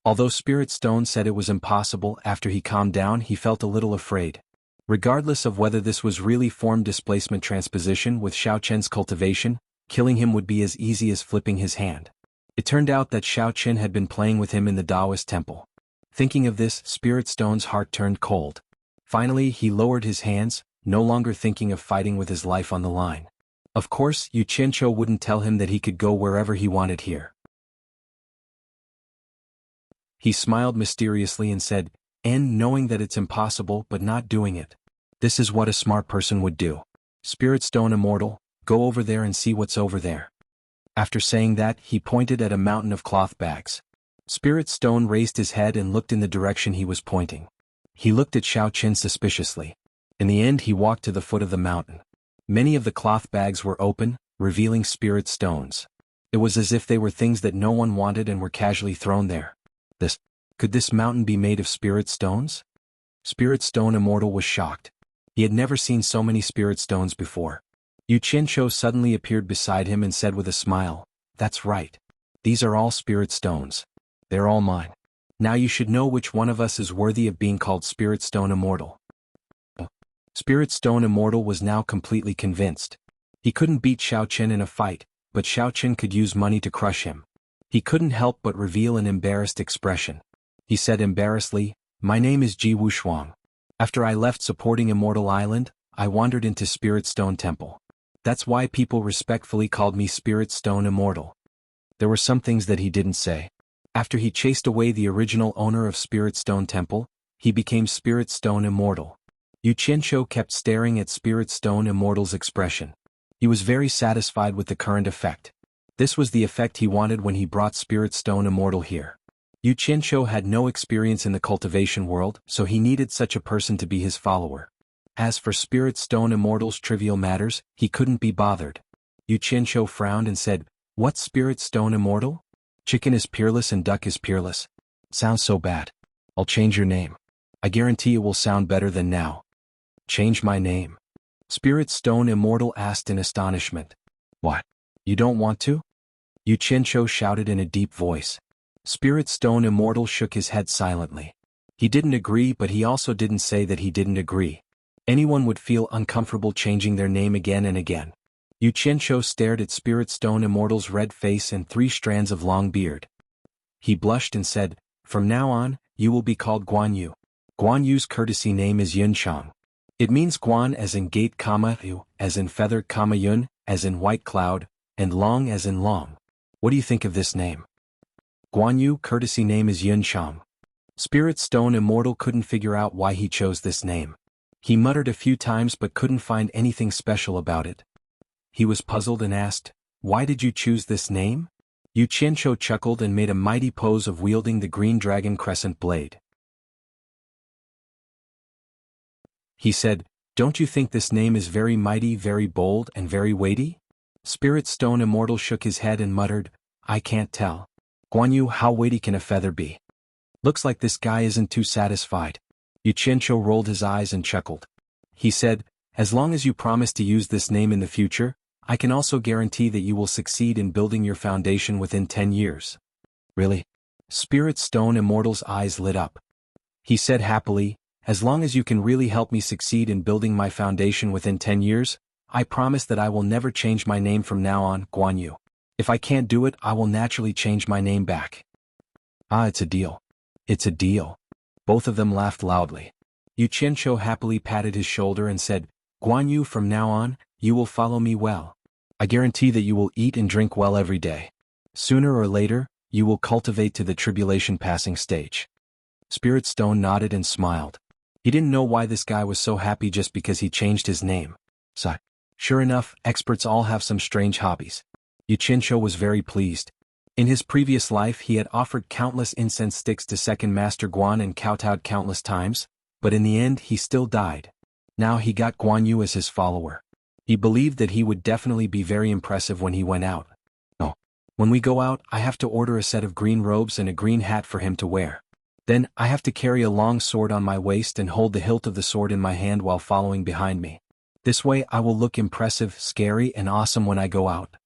Although Spirit Stone said it was impossible, after he calmed down he felt a little afraid. Regardless of whether this was really form displacement transposition with Xiao Chen's cultivation, killing him would be as easy as flipping his hand. It turned out that Xiao Chen had been playing with him in the Taoist temple. Thinking of this, Spirit Stone's heart turned cold. Finally, he lowered his hands, no longer thinking of fighting with his life on the line. Of course, Yu Qianshou wouldn't tell him that he could go wherever he wanted here. He smiled mysteriously and said, knowing that it's impossible but not doing it. This is what a smart person would do. Spirit Stone Immortal, go over there and see what's over there. After saying that, he pointed at a mountain of cloth bags. Spirit Stone raised his head and looked in the direction he was pointing. He looked at Xiao Chen suspiciously. In the end, he walked to the foot of the mountain. Many of the cloth bags were open, revealing spirit stones. It was as if they were things that no one wanted and were casually thrown there. Could this mountain be made of spirit stones? Spirit Stone Immortal was shocked. He had never seen so many spirit stones before. Yu Qianshou suddenly appeared beside him and said with a smile, That's right. These are all spirit stones. They're all mine. Now you should know which one of us is worthy of being called Spirit Stone Immortal. Spirit Stone Immortal was now completely convinced. He couldn't beat Xiao Chen in a fight, but Xiao Chen could use money to crush him. He couldn't help but reveal an embarrassed expression. He said embarrassedly, My name is Ji Wushuang. After I left supporting Immortal Island, I wandered into Spirit Stone Temple. That's why people respectfully called me Spirit Stone Immortal. There were some things that he didn't say. After he chased away the original owner of Spirit Stone Temple, he became Spirit Stone Immortal. Yu Qianshou kept staring at Spirit Stone Immortal's expression. He was very satisfied with the current effect. This was the effect he wanted when he brought Spirit Stone Immortal here. Yu Qianshou had no experience in the cultivation world, so he needed such a person to be his follower. As for Spirit Stone Immortal's trivial matters, he couldn't be bothered. Yu Qianshou frowned and said, "What's Spirit Stone Immortal? Chicken is peerless and duck is peerless. Sounds so bad. I'll change your name. I guarantee it will sound better than now." "Change my name?" Spirit Stone Immortal asked in astonishment. "What? You don't want to?" Yu Qianshou shouted in a deep voice. Spirit Stone Immortal shook his head silently. He didn't agree, but he also didn't say that he didn't agree. Anyone would feel uncomfortable changing their name again and again. Yu Qianshou stared at Spirit Stone Immortal's red face and 3 strands of long beard. He blushed and said, "From now on, you will be called Guan Yu." Guan Yu's courtesy name is Yun Chang. It means Guan as in gate, Yu as in feather, Yun as in white cloud, and Long as in long. What do you think of this name? Guan Yu courtesy name is Yun Chang. Spirit Stone Immortal couldn't figure out why he chose this name. He muttered a few times but couldn't find anything special about it. He was puzzled and asked, "Why did you choose this name?" Yu Qianshou chuckled and made a mighty pose of wielding the green dragon crescent blade. He said, "Don't you think this name is very mighty, very bold, and very weighty?" Spirit Stone Immortal shook his head and muttered, "I can't tell. Guan Yu, how weighty can a feather be? Looks like this guy isn't too satisfied." Yu Qianshou rolled his eyes and chuckled. He said, "As long as you promise to use this name in the future, I can also guarantee that you will succeed in building your foundation within 10 years. "Really?" Spirit Stone Immortal's eyes lit up. He said happily, "As long as you can really help me succeed in building my foundation within 10 years, I promise that I will never change my name from now on, Guan Yu. If I can't do it, I will naturally change my name back." "Ah, it's a deal. It's a deal." Both of them laughed loudly. Yu Qianshou happily patted his shoulder and said, "Guan Yu, from now on, you will follow me well. I guarantee that you will eat and drink well every day. Sooner or later, you will cultivate to the tribulation passing stage." Spirit Stone nodded and smiled. He didn't know why this guy was so happy just because he changed his name. So, sure enough, experts all have some strange hobbies. Yu Qianshou was very pleased. In his previous life he had offered countless incense sticks to Second Master Guan and kowtowed countless times, but in the end he still died. Now he got Guan Yu as his follower. He believed that he would definitely be very impressive when he went out. "Oh, when we go out, I have to order a set of green robes and a green hat for him to wear. Then, I have to carry a long sword on my waist and hold the hilt of the sword in my hand while following behind me. This way I will look impressive, scary, and awesome when I go out."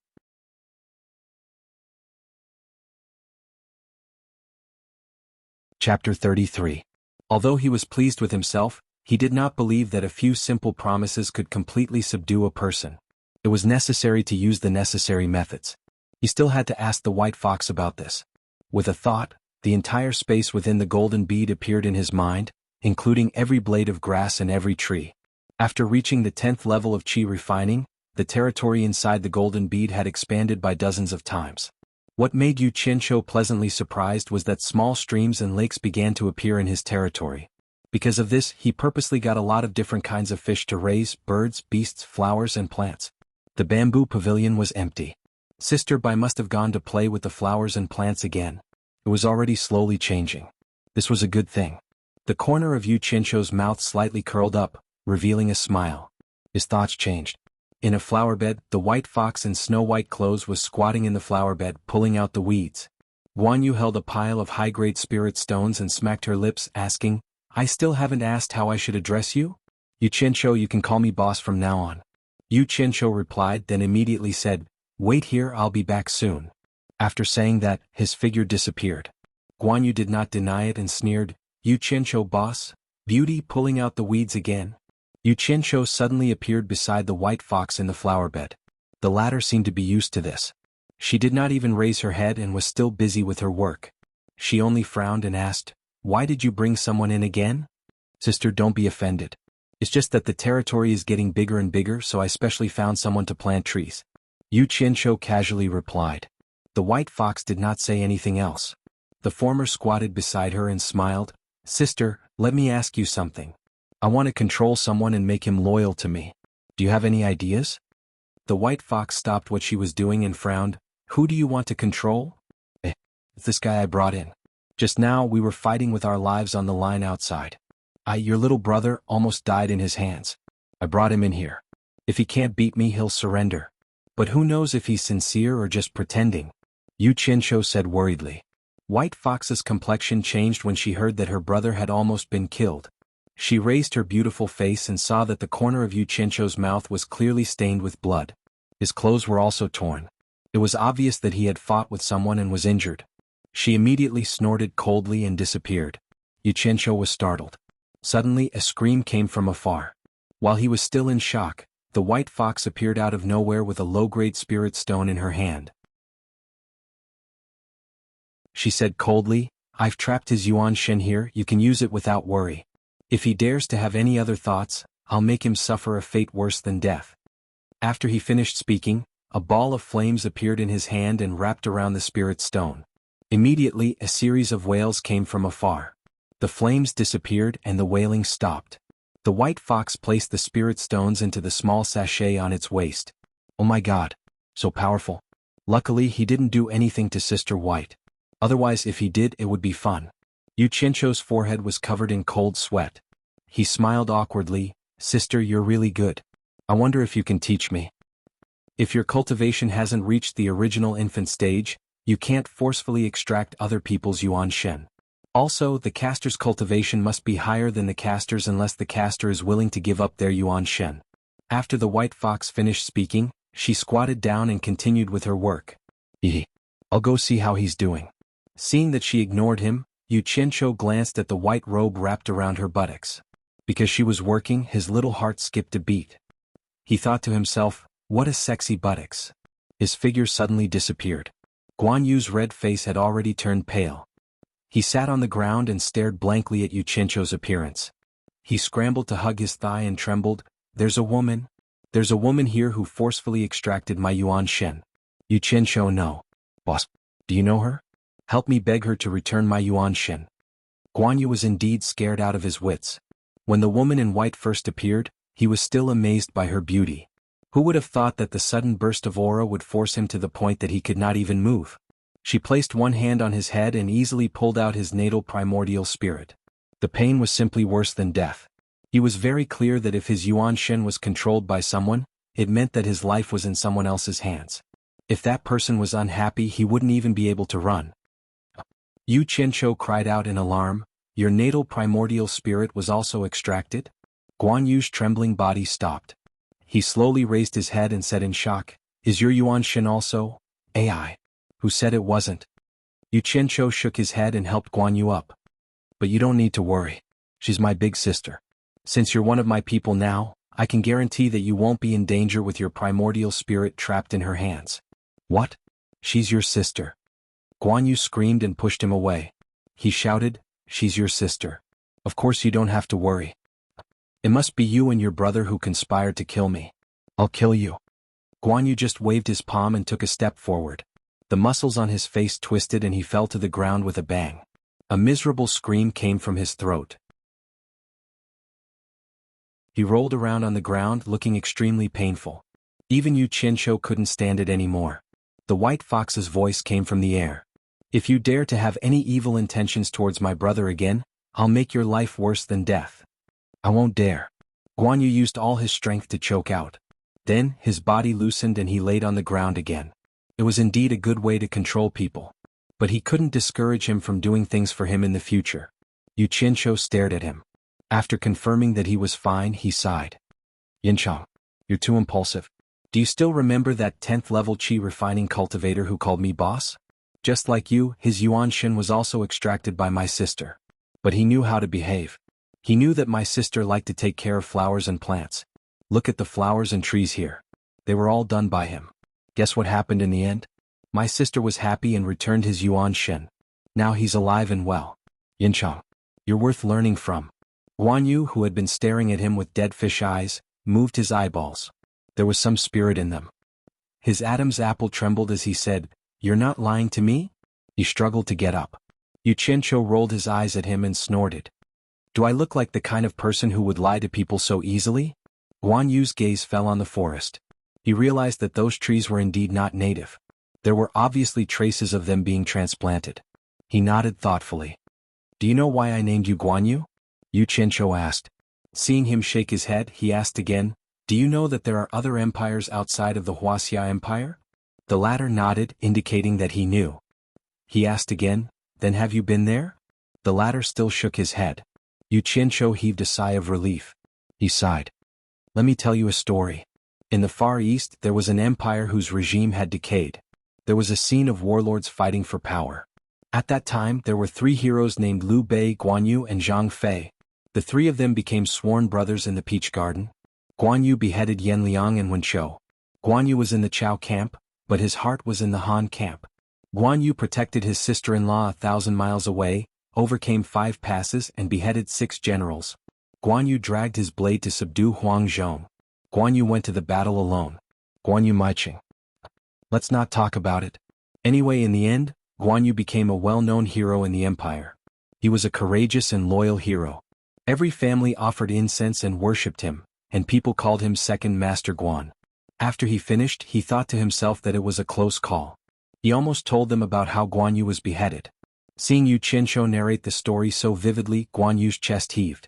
Chapter 33. Although he was pleased with himself, he did not believe that a few simple promises could completely subdue a person. It was necessary to use the necessary methods. He still had to ask the white fox about this. With a thought, the entire space within the golden bead appeared in his mind, including every blade of grass and every tree. After reaching the 10th level of qi refining, the territory inside the golden bead had expanded by dozens of times. What made Yu Qianshou pleasantly surprised was that small streams and lakes began to appear in his territory. Because of this, he purposely got a lot of different kinds of fish to raise: birds, beasts, flowers, and plants. The bamboo pavilion was empty. Sister Bai must have gone to play with the flowers and plants again. It was already slowly changing. This was a good thing. The corner of Yu Qianshou's mouth slightly curled up, revealing a smile. His thoughts changed. In a flower bed, the white fox in snow-white clothes was squatting in the flower bed, pulling out the weeds. Guan Yu held a pile of high-grade spirit stones and smacked her lips, asking, "I still haven't asked how I should address you?" "Yu Qianshou, you can call me boss from now on." Yu Qianshou replied, then immediately said, "Wait here, I'll be back soon." After saying that, his figure disappeared. Guan Yu did not deny it and sneered, "Yu Qianshou, boss? Beauty, pulling out the weeds again?" Yu Qianshou suddenly appeared beside the white fox in the flower bed. The latter seemed to be used to this. She did not even raise her head and was still busy with her work. She only frowned and asked, "Why did you bring someone in again?" "Sister, don't be offended. It's just that the territory is getting bigger and bigger, so I specially found someone to plant trees." Yu Qianshou casually replied. The white fox did not say anything else. The former squatted beside her and smiled. "Sister, let me ask you something. I want to control someone and make him loyal to me. Do you have any ideas?" The white fox stopped what she was doing and frowned. "Who do you want to control?" It's this guy I brought in. Just now we were fighting with our lives on the line outside. Your little brother, almost died in his hands. I brought him in here. If he can't beat me, he'll surrender. But who knows if he's sincere or just pretending? Yu Qianshou said worriedly. White Fox's complexion changed when she heard that her brother had almost been killed. She raised her beautiful face and saw that the corner of Yu Qianshou's mouth was clearly stained with blood. His clothes were also torn. It was obvious that he had fought with someone and was injured. She immediately snorted coldly and disappeared. Yu Qianshou was startled. Suddenly a scream came from afar. While he was still in shock, the white fox appeared out of nowhere with a low-grade spirit stone in her hand. She said coldly, I've trapped his Yuan Shen here, you can use it without worry. If he dares to have any other thoughts, I'll make him suffer a fate worse than death. After he finished speaking, a ball of flames appeared in his hand and wrapped around the spirit stone. Immediately a series of wails came from afar. The flames disappeared and the wailing stopped. The white fox placed the spirit stones into the small sachet on its waist. Oh my God! So powerful. Luckily he didn't do anything to Sister White. Otherwise if he did it would be fun. Yu Qianshou's forehead was covered in cold sweat. He smiled awkwardly, Sister, you're really good. I wonder if you can teach me. If your cultivation hasn't reached the original infant stage, you can't forcefully extract other people's Yuan Shen. Also, the caster's cultivation must be higher than the caster's unless the caster is willing to give up their Yuan Shen. After the white fox finished speaking, she squatted down and continued with her work. I'll go see how he's doing. Seeing that she ignored him, Yu Qianshou glanced at the white robe wrapped around her buttocks. Because she was working, his little heart skipped a beat. He thought to himself, what a sexy buttocks. His figure suddenly disappeared. Guan Yu's red face had already turned pale. He sat on the ground and stared blankly at Yu Qianshou's appearance. He scrambled to hug his thigh and trembled, There's a woman here who forcefully extracted my Yuan Shen. Yu Qianshou, no. Boss, do you know her? Help me beg her to return my Yuan Shen. Guan Yu was indeed scared out of his wits. When the woman in white first appeared, he was still amazed by her beauty. Who would have thought that the sudden burst of aura would force him to the point that he could not even move? She placed one hand on his head and easily pulled out his natal primordial spirit. The pain was simply worse than death. He was very clear that if his Yuan Shen was controlled by someone, it meant that his life was in someone else's hands. If that person was unhappy, he wouldn't even be able to run. Yu Qianshou cried out in alarm, Your natal primordial spirit was also extracted? Guan Yu's trembling body stopped. He slowly raised his head and said in shock, Is your Yuan Shen also? AI. Who said it wasn't? Yu Qianshou shook his head and helped Guan Yu up. But you don't need to worry. She's my big sister. Since you're one of my people now, I can guarantee that you won't be in danger with your primordial spirit trapped in her hands. What? She's your sister. Guan Yu screamed and pushed him away. He shouted, She's your sister. Of course you don't have to worry. It must be you and your brother who conspired to kill me. I'll kill you. Guan Yu just waved his palm and took a step forward. The muscles on his face twisted and he fell to the ground with a bang. A miserable scream came from his throat. He rolled around on the ground looking extremely painful. Even Yu Qianshou couldn't stand it anymore. The white fox's voice came from the air. If you dare to have any evil intentions towards my brother again, I'll make your life worse than death. I won't dare. Guan Yu used all his strength to choke out. Then, his body loosened and he laid on the ground again. It was indeed a good way to control people. But he couldn't discourage him from doing things for him in the future. Yu Qianshou stared at him. After confirming that he was fine, he sighed. Yinchang, you're too impulsive. Do you still remember that 10th level Qi refining cultivator who called me boss? Just like you, his Yuan Shen was also extracted by my sister. But he knew how to behave. He knew that my sister liked to take care of flowers and plants. Look at the flowers and trees here. They were all done by him. Guess what happened in the end? My sister was happy and returned his Yuan Shen. Now he's alive and well. Yinchang, you're worth learning from. Guan Yu, who had been staring at him with dead fish eyes, moved his eyeballs. There was some spirit in them. His Adam's apple trembled as he said, You're not lying to me? He struggled to get up. Yu Qianshou rolled his eyes at him and snorted. Do I look like the kind of person who would lie to people so easily? Guan Yu's gaze fell on the forest. He realized that those trees were indeed not native. There were obviously traces of them being transplanted. He nodded thoughtfully. Do you know why I named you Guan Yu? Yu Qianzhou asked. Seeing him shake his head, he asked again, do you know that there are other empires outside of the Wuxia Empire? The latter nodded, indicating that he knew. He asked again, then have you been there? The latter still shook his head. Yu Qianzhou heaved a sigh of relief. He sighed. Let me tell you a story. In the Far East there was an empire whose regime had decayed. There was a scene of warlords fighting for power. At that time there were 3 heroes named Liu Bei, Guan Yu and Zhang Fei. The 3 of them became sworn brothers in the Peach Garden. Guan Yu beheaded Yan Liang and Wen Chou. Guan Yu was in the Chao camp, but his heart was in the Han camp. Guan Yu protected his sister-in-law 1,000 miles away, overcame 5 passes and beheaded 6 generals. Guan Yu dragged his blade to subdue Huang Zhong. Guan Yu went to the battle alone. Guan Yu Maiqing. Let's not talk about it. Anyway, in the end, Guan Yu became a well-known hero in the empire. He was a courageous and loyal hero. Every family offered incense and worshipped him, and people called him Second Master Guan. After he finished, he thought to himself that it was a close call. He almost told them about how Guan Yu was beheaded. Seeing Yu Qianzhou narrate the story so vividly, Guan Yu's chest heaved.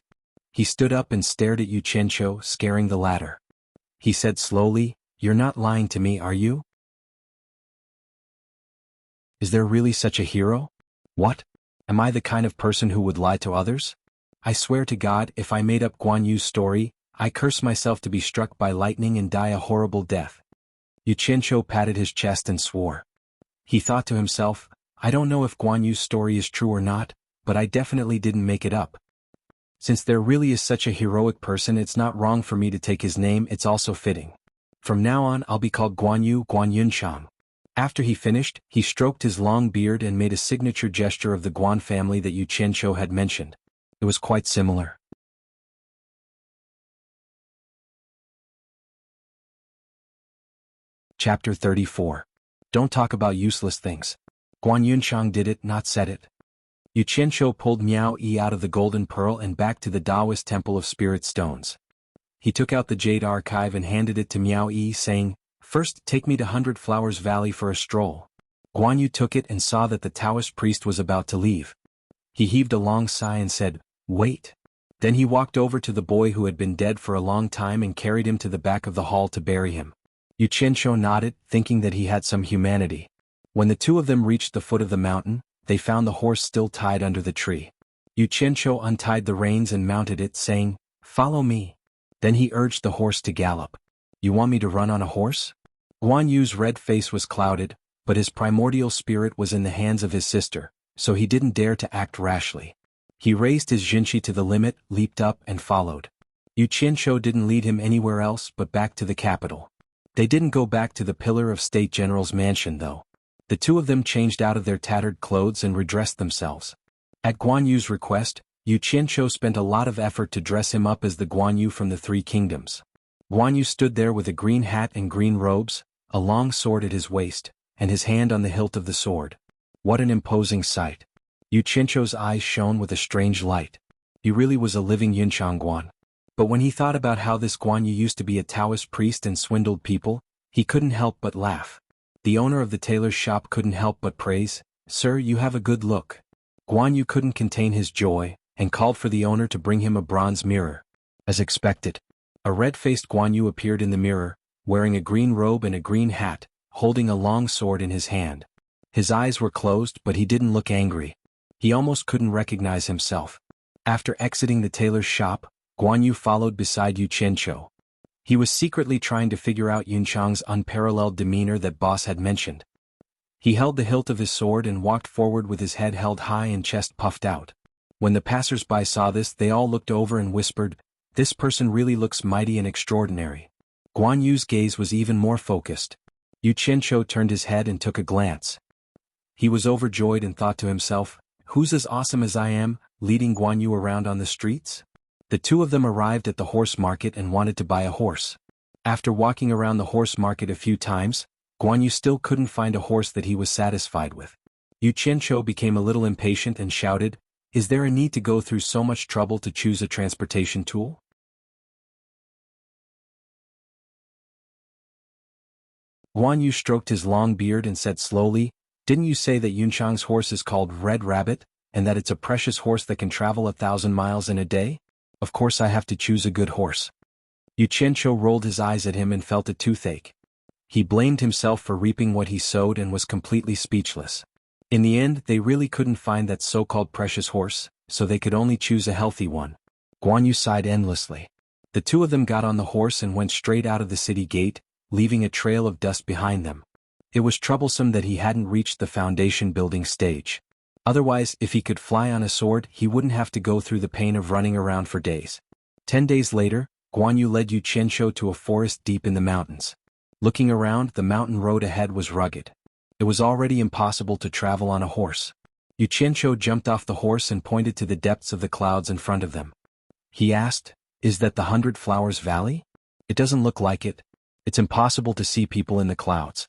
He stood up and stared at Yu Qianzhou, scaring the latter. He said slowly, "You're not lying to me, are you? Is there really such a hero? What? Am I the kind of person who would lie to others? I swear to God, if I made up Guan Yu's story, I curse myself to be struck by lightning and die a horrible death." Yu Qianzhou patted his chest and swore. He thought to himself, I don't know if Guan Yu's story is true or not, but I definitely didn't make it up. Since there really is such a heroic person, it's not wrong for me to take his name, it's also fitting. From now on I'll be called Guan Yu, Guan Yunchang. After he finished, he stroked his long beard and made a signature gesture of the Guan family that Yu Qianzhou had mentioned. It was quite similar. Chapter 34. Don't talk about useless things. Guan Yunchang did it, not said it. Yu Qianzhou pulled Miao Yi out of the Golden Pearl and back to the Taoist Temple of Spirit Stones. He took out the Jade Archive and handed it to Miao Yi, saying, "First, take me to 100 Flowers Valley for a stroll." Guan Yu took it and saw that the Taoist priest was about to leave. He heaved a long sigh and said, "Wait." Then he walked over to the boy who had been dead for a long time and carried him to the back of the hall to bury him. Yu Qianzhou nodded, thinking that he had some humanity. When the 2 of them reached the foot of the mountain, they found the horse still tied under the tree. Yu Qianzhou untied the reins and mounted it, saying, "Follow me." Then he urged the horse to gallop. "You want me to run on a horse?" Guan Yu's red face was clouded, but his primordial spirit was in the hands of his sister, so he didn't dare to act rashly. He raised his jinshi to the limit, leaped up and followed. Yu Qianzhou didn't lead him anywhere else but back to the capital. They didn't go back to the Pillar of State General's mansion though. The 2 of them changed out of their tattered clothes and redressed themselves. At Guan Yu's request, Yu Qianzhou spent a lot of effort to dress him up as the Guan Yu from the 3 kingdoms. Guan Yu stood there with a green hat and green robes, a long sword at his waist, and his hand on the hilt of the sword. What an imposing sight. Yu Qianzhou's eyes shone with a strange light. He really was a living Yunchang Guan. But when he thought about how this Guan Yu used to be a Taoist priest and swindled people, he couldn't help but laugh. The owner of the tailor's shop couldn't help but praise, "Sir, you have a good look." Guan Yu couldn't contain his joy, and called for the owner to bring him a bronze mirror. As expected, a red-faced Guan Yu appeared in the mirror, wearing a green robe and a green hat, holding a long sword in his hand. His eyes were closed, but he didn't look angry. He almost couldn't recognize himself. After exiting the tailor's shop, Guan Yu followed beside Yu Qianzhou. He was secretly trying to figure out Yunchang's unparalleled demeanor that boss had mentioned. He held the hilt of his sword and walked forward with his head held high and chest puffed out. When the passers-by saw this, they all looked over and whispered, "This person really looks mighty and extraordinary." Guan Yu's gaze was even more focused. Yu Qianzhou turned his head and took a glance. He was overjoyed and thought to himself, "Who's as awesome as I am, leading Guan Yu around on the streets?" The 2 of them arrived at the horse market and wanted to buy a horse. After walking around the horse market a few times, Guan Yu still couldn't find a horse that he was satisfied with. Yu Qianzhou became a little impatient and shouted, "Is there a need to go through so much trouble to choose a transportation tool?" Guan Yu stroked his long beard and said slowly, Didn't you say that Yunchang's horse is called Red Rabbit, and that it's a precious horse that can travel 1,000 miles in a day? Of course I have to choose a good horse. Yu Qianqiu rolled his eyes at him and felt a toothache. He blamed himself for reaping what he sowed and was completely speechless. In the end, they really couldn't find that so-called precious horse, so they could only choose a healthy one. Guan Yu sighed endlessly. The two of them got on the horse and went straight out of the city gate, leaving a trail of dust behind them. It was troublesome that he hadn't reached the foundation building stage. Otherwise, if he could fly on a sword, he wouldn't have to go through the pain of running around for days. 10 days later, Guan Yu led Yu Qianqiu to a forest deep in the mountains. Looking around, the mountain road ahead was rugged. It was already impossible to travel on a horse. Yu Qianqiu jumped off the horse and pointed to the depths of the clouds in front of them. He asked, "Is that the 100 Flowers Valley? It doesn't look like it. It's impossible to see people in the clouds."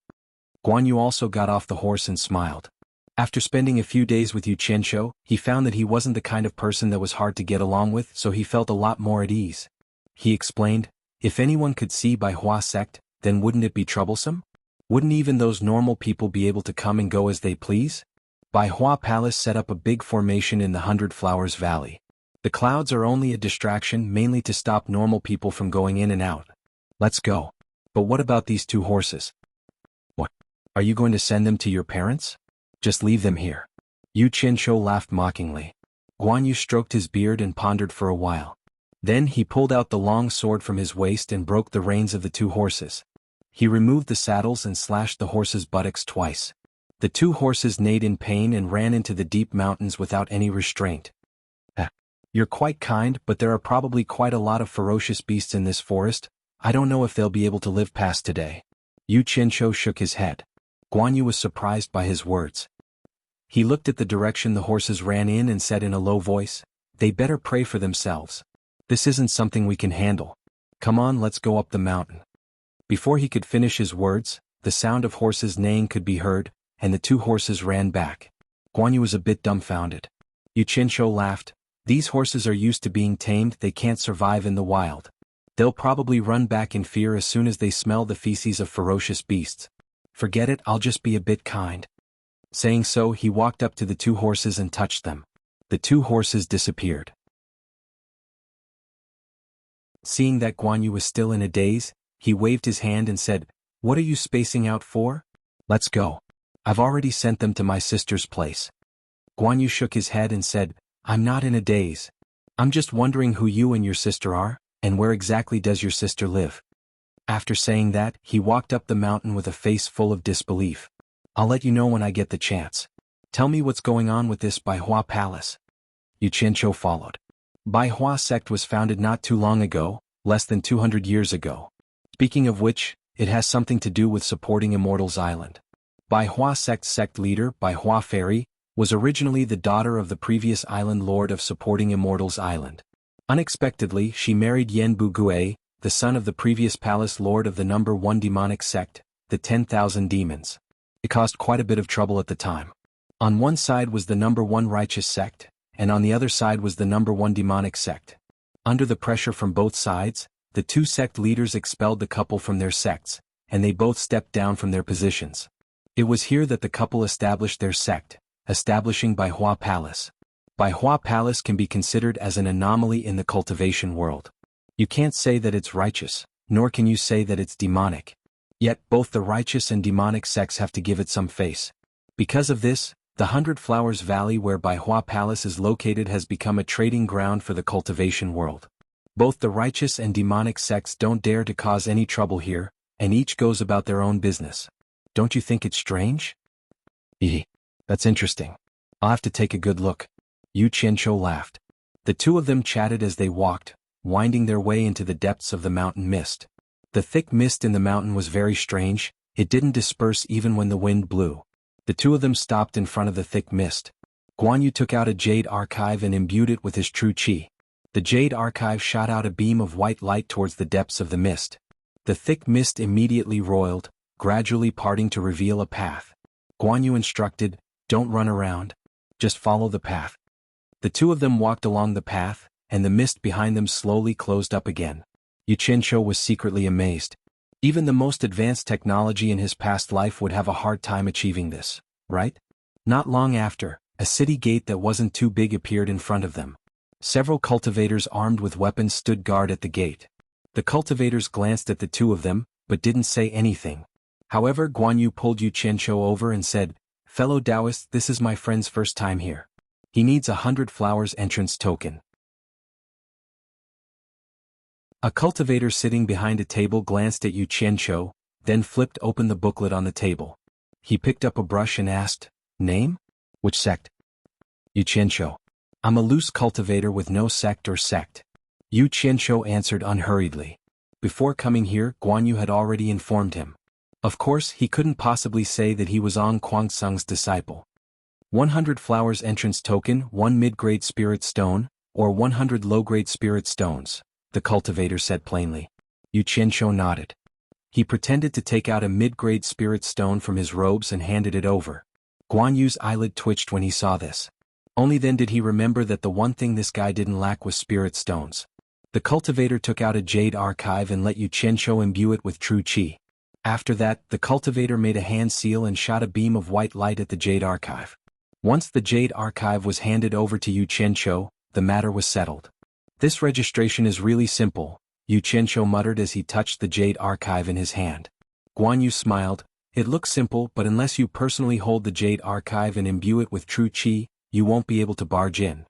Guan Yu also got off the horse and smiled. After spending a few days with Yu Qianqiu, he found that he wasn't the kind of person that was hard to get along with, so he felt a lot more at ease. He explained, "If anyone could see Bai Hua sect, then wouldn't it be troublesome? Wouldn't even those normal people be able to come and go as they please?" Bai Hua Palace set up a big formation in the 100 Flowers Valley. The clouds are only a distraction, mainly to stop normal people from going in and out. Let's go. But what about these two horses? What? Are you going to send them to your parents? Just leave them here. Yu Qianqiu laughed mockingly. Guan Yu stroked his beard and pondered for a while. Then he pulled out the long sword from his waist and broke the reins of the two horses. He removed the saddles and slashed the horses' buttocks twice. The two horses neighed in pain and ran into the deep mountains without any restraint. You're quite kind, but there are probably quite a lot of ferocious beasts in this forest. I don't know if they'll be able to live past today. Yu Qianqiu shook his head. Guan Yu was surprised by his words. He looked at the direction the horses ran in and said in a low voice, "They better pray for themselves. This isn't something we can handle. Come on, let's go up the mountain." Before he could finish his words, the sound of horses neighing could be heard, and the two horses ran back. Guan Yu was a bit dumbfounded. Yu Qianqiu laughed. "These horses are used to being tamed, they can't survive in the wild. They'll probably run back in fear as soon as they smell the feces of ferocious beasts. Forget it, I'll just be a bit kind." Saying so, he walked up to the two horses and touched them. The two horses disappeared. Seeing that Guan Yu was still in a daze, he waved his hand and said, "What are you spacing out for? Let's go. I've already sent them to my sister's place." Guan Yu shook his head and said, "I'm not in a daze. I'm just wondering who you and your sister are, and where exactly does your sister live?" After saying that, he walked up the mountain with a face full of disbelief. "I'll let you know when I get the chance. Tell me what's going on with this Bai Hua Palace." Yu Qianqiu followed. Bai Hua sect was founded not too long ago, less than 200 years ago. Speaking of which, it has something to do with supporting Immortals Island. Bai Hua sect leader, Bai Hua Fairy, was originally the daughter of the previous island lord of supporting Immortals Island. Unexpectedly, she married Yen Bugue, the son of the previous palace lord of the number 1 demonic sect, the 10,000 Demons. It caused quite a bit of trouble at the time. On one side was the number 1 righteous sect, and on the other side was the number 1 demonic sect. Under the pressure from both sides, the two sect leaders expelled the couple from their sects, and they both stepped down from their positions. It was here that the couple established their sect, establishing Bai Hua Palace. Bai Hua Palace can be considered as an anomaly in the cultivation world. You can't say that it's righteous, nor can you say that it's demonic. Yet both the righteous and demonic sects have to give it some face. Because of this, the 100 Flowers Valley where Bai Hua Palace is located has become a trading ground for the cultivation world. Both the righteous and demonic sects don't dare to cause any trouble here, and each goes about their own business. Don't you think it's strange? That's interesting. I'll have to take a good look. Yu Qianqiu laughed. The two of them chatted as they walked, winding their way into the depths of the mountain mist. The thick mist in the mountain was very strange, it didn't disperse even when the wind blew. The two of them stopped in front of the thick mist. Guan Yu took out a jade archive and imbued it with his true qi. The jade archive shot out a beam of white light towards the depths of the mist. The thick mist immediately roiled, gradually parting to reveal a path. Guan Yu instructed, "Don't run around. Just follow the path." The two of them walked along the path, and the mist behind them slowly closed up again. Yu Qianqiu was secretly amazed. Even the most advanced technology in his past life would have a hard time achieving this. right? Not long after, a city gate that wasn't too big appeared in front of them. Several cultivators armed with weapons stood guard at the gate. The cultivators glanced at the two of them, but didn't say anything. However, Guan Yu pulled Yu Qianzhou over and said, "Fellow Taoist, this is my friend's first time here. He needs 100 flowers entrance token." A cultivator sitting behind a table glanced at Yu Qianzhou, then flipped open the booklet on the table. He picked up a brush and asked, "Name? Which sect?" "Yu Qianzhou. I'm a loose cultivator with no sect or sect." Yu Qianzhou answered unhurriedly. Before coming here, Guan Yu had already informed him. Of course, he couldn't possibly say that he was Ong Kuangsung's disciple. 100 flowers entrance token, 1 mid-grade spirit stone, or 100 low-grade spirit stones, the cultivator said plainly. Yu Qianzhou nodded. He pretended to take out a mid-grade spirit stone from his robes and handed it over. Guan Yu's eyelid twitched when he saw this. Only then did he remember that the one thing this guy didn't lack was spirit stones. The cultivator took out a jade archive and let Yu Qianzhou imbue it with true qi. After that, the cultivator made a hand seal and shot a beam of white light at the jade archive. Once the jade archive was handed over to Yu Qianzhou, the matter was settled. "This registration is really simple," Yu Qianzhou muttered as he touched the jade archive in his hand. Guan Yu smiled. "It looks simple, but unless you personally hold the jade archive and imbue it with true qi, you won't be able to barge in."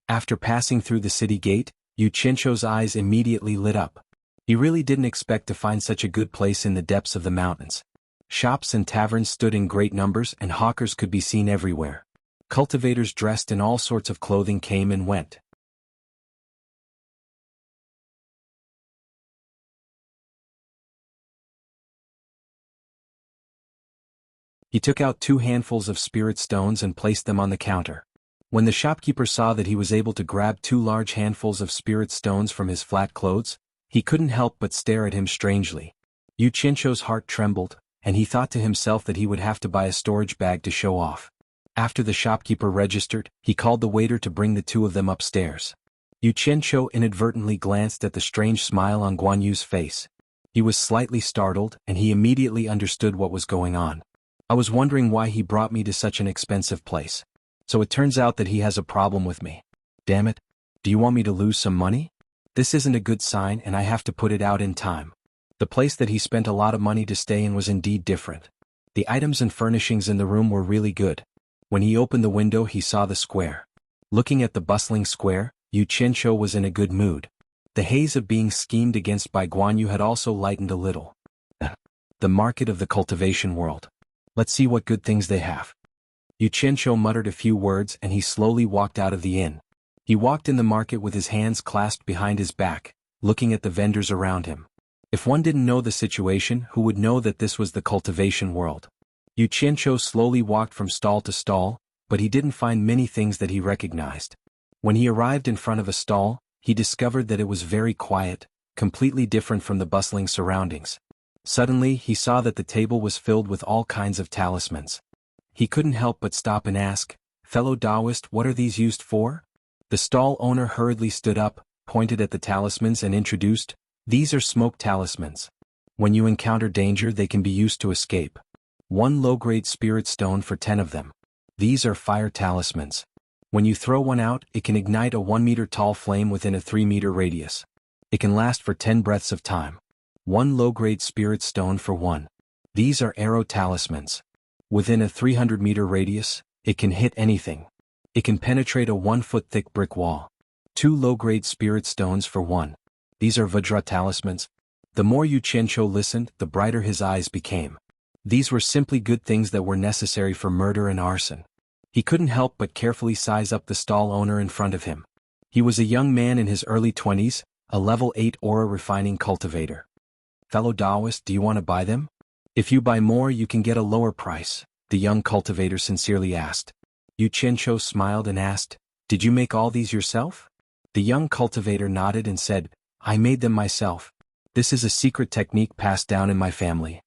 After passing through the city gate, Yu Qianzhou's eyes immediately lit up. He really didn't expect to find such a good place in the depths of the mountains. Shops and taverns stood in great numbers and hawkers could be seen everywhere. Cultivators dressed in all sorts of clothing came and went. He took out 2 handfuls of spirit stones and placed them on the counter. When the shopkeeper saw that he was able to grab 2 large handfuls of spirit stones from his flat clothes, he couldn't help but stare at him strangely. Yu Qianzhou's heart trembled, and he thought to himself that he would have to buy a storage bag to show off. After the shopkeeper registered, he called the waiter to bring the 2 of them upstairs. Yu Qianzhou inadvertently glanced at the strange smile on Guan Yu's face. He was slightly startled, and he immediately understood what was going on. "I was wondering why he brought me to such an expensive place. So it turns out that he has a problem with me. Damn it. Do you want me to lose some money? This isn't a good sign and I have to put it out in time." The place that he spent a lot of money to stay in was indeed different. The items and furnishings in the room were really good. When he opened the window he saw the square. Looking at the bustling square, Yu Qianzhou was in a good mood. The haze of being schemed against by Guan Yu had also lightened a little. The market of the cultivation world. Let's see what good things they have. Yu Qianzhou muttered a few words and he slowly walked out of the inn. He walked in the market with his hands clasped behind his back, looking at the vendors around him. If one didn't know the situation, who would know that this was the cultivation world? Yu Qianzhou slowly walked from stall to stall, but he didn't find many things that he recognized. When he arrived in front of a stall, he discovered that it was very quiet, completely different from the bustling surroundings. Suddenly, he saw that the table was filled with all kinds of talismans. He couldn't help but stop and ask, "Fellow Taoist, what are these used for?" The stall owner hurriedly stood up, pointed at the talismans and introduced, "These are smoke talismans. When you encounter danger they can be used to escape. 1 low-grade spirit stone for 10 of them. These are fire talismans. When you throw one out, it can ignite a 1-meter-tall flame within a 3-meter radius. It can last for 10 breaths of time. 1 low-grade spirit stone for 1. These are arrow talismans. Within a 300-meter radius, it can hit anything. It can penetrate a 1-foot-thick brick wall. 2 low-grade spirit stones for 1. These are Vajra talismans." The more Yu Qianzhou listened, the brighter his eyes became. These were simply good things that were necessary for murder and arson. He couldn't help but carefully size up the stall owner in front of him. He was a young man in his early 20s, a level 8 aura refining cultivator. "Fellow Taoist, do you want to buy them? If you buy more you can get a lower price," the young cultivator sincerely asked. Yu Qianzhou smiled and asked, "Did you make all these yourself?" The young cultivator nodded and said, "I made them myself. This is a secret technique passed down in my family.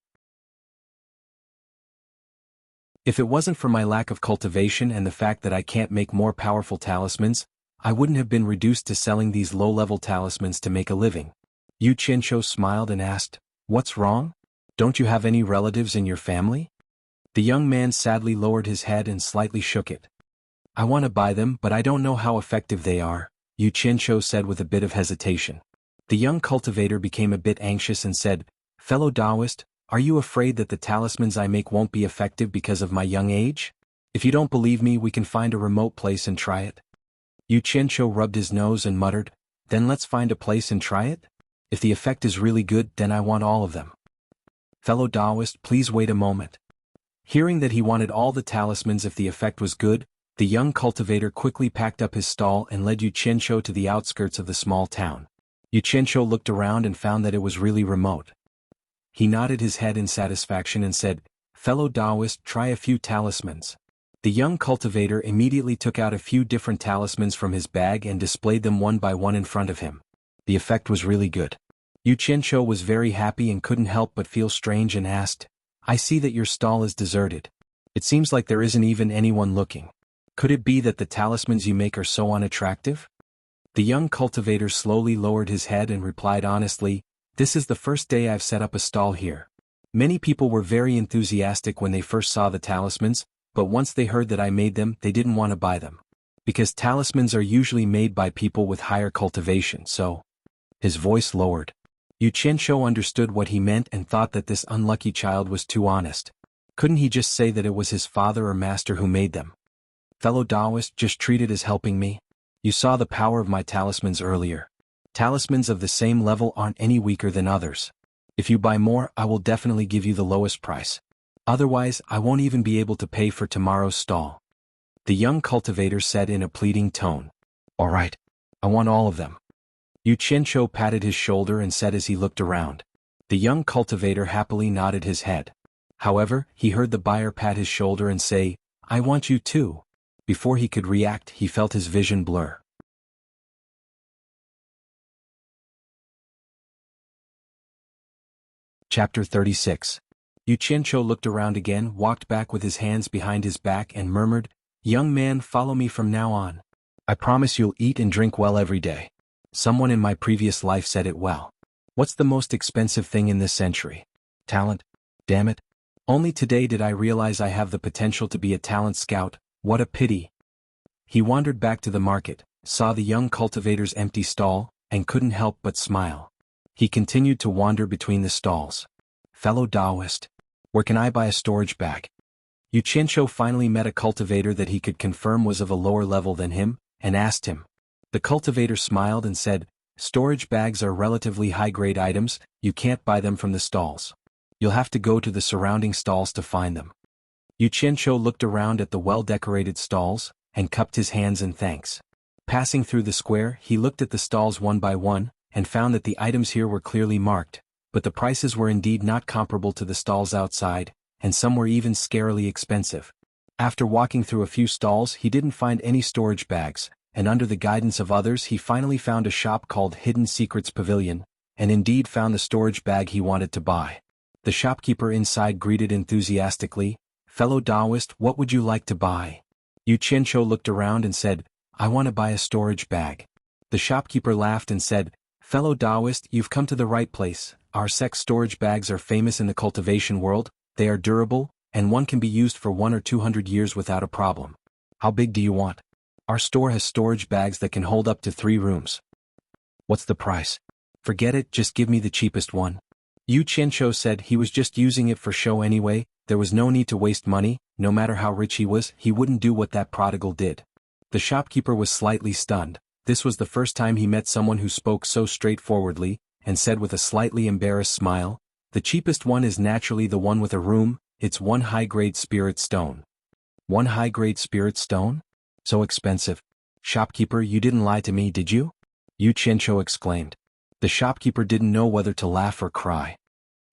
If it wasn't for my lack of cultivation and the fact that I can't make more powerful talismans, I wouldn't have been reduced to selling these low-level talismans to make a living." Yu Qianzhou smiled and asked, "What's wrong? Don't you have any relatives in your family?" The young man sadly lowered his head and slightly shook it. I want to buy them, but I don't know how effective they are, Yu Qianshou said with a bit of hesitation. The young cultivator became a bit anxious and said, Fellow Taoist, are you afraid that the talismans I make won't be effective because of my young age? If you don't believe me, we can find a remote place and try it. Yu Qianshou rubbed his nose and muttered, Then let's find a place and try it? If the effect is really good, then I want all of them. Fellow Taoist, please wait a moment. Hearing that he wanted all the talismans if the effect was good, the young cultivator quickly packed up his stall and led Yu Qianshou to the outskirts of the small town. Yu Qianshou looked around and found that it was really remote. He nodded his head in satisfaction and said, Fellow Taoist, try a few talismans. The young cultivator immediately took out a few different talismans from his bag and displayed them one by one in front of him. The effect was really good. Yu Qianshou was very happy and couldn't help but feel strange and asked, I see that your stall is deserted. It seems like there isn't even anyone looking. Could it be that the talismans you make are so unattractive? The young cultivator slowly lowered his head and replied honestly, This is the first day I've set up a stall here. Many people were very enthusiastic when they first saw the talismans, but once they heard that I made them, they didn't want to buy them. Because talismans are usually made by people with higher cultivation, so... His voice lowered. Yu Qianshou understood what he meant and thought that this unlucky child was too honest. Couldn't he just say that it was his father or master who made them? Fellow Taoist, just treat it as helping me. You saw the power of my talismans earlier. Talismans of the same level aren't any weaker than others. If you buy more, I will definitely give you the lowest price. Otherwise, I won't even be able to pay for tomorrow's stall. The young cultivator said in a pleading tone. All right. I want all of them. Yu Qianshou patted his shoulder and said as he looked around. The young cultivator happily nodded his head. However, he heard the buyer pat his shoulder and say, I want you too. Before he could react, he felt his vision blur. Chapter 36. Yu Qianshou looked around again, walked back with his hands behind his back and murmured, Young man, follow me from now on. I promise you'll eat and drink well every day. Someone in my previous life said it well. What's the most expensive thing in this century? Talent? Damn it. Only today did I realize I have the potential to be a talent scout. What a pity. He wandered back to the market, saw the young cultivator's empty stall, and couldn't help but smile. He continued to wander between the stalls. Fellow Taoist, where can I buy a storage bag? Yu Qianshou finally met a cultivator that he could confirm was of a lower level than him, and asked him. The cultivator smiled and said, Storage bags are relatively high-grade items, you can't buy them from the stalls. You'll have to go to the surrounding stalls to find them. Yu Qianshou looked around at the well-decorated stalls, and cupped his hands in thanks. Passing through the square, he looked at the stalls one by one, and found that the items here were clearly marked, but the prices were indeed not comparable to the stalls outside, and some were even scarily expensive. After walking through a few stalls, he didn't find any storage bags, and under the guidance of others he finally found a shop called Hidden Secrets Pavilion, and indeed found the storage bag he wanted to buy. The shopkeeper inside greeted enthusiastically, Fellow Taoist, what would you like to buy? Yu Qianshou looked around and said, I want to buy a storage bag. The shopkeeper laughed and said, Fellow Taoist, you've come to the right place. Our sex storage bags are famous in the cultivation world, they are durable, and one can be used for 100 or 200 years without a problem. How big do you want? Our store has storage bags that can hold up to 3 rooms. What's the price? Forget it, just give me the cheapest one. Yu Qianshou said he was just using it for show anyway, there was no need to waste money, no matter how rich he was, he wouldn't do what that prodigal did. The shopkeeper was slightly stunned. This was the first time he met someone who spoke so straightforwardly, and said with a slightly embarrassed smile, The cheapest one is naturally the one with a room, it's 1 high-grade spirit stone. 1 high-grade spirit stone? So expensive. Shopkeeper, you didn't lie to me, did you? Yu Qianshou exclaimed. The shopkeeper didn't know whether to laugh or cry.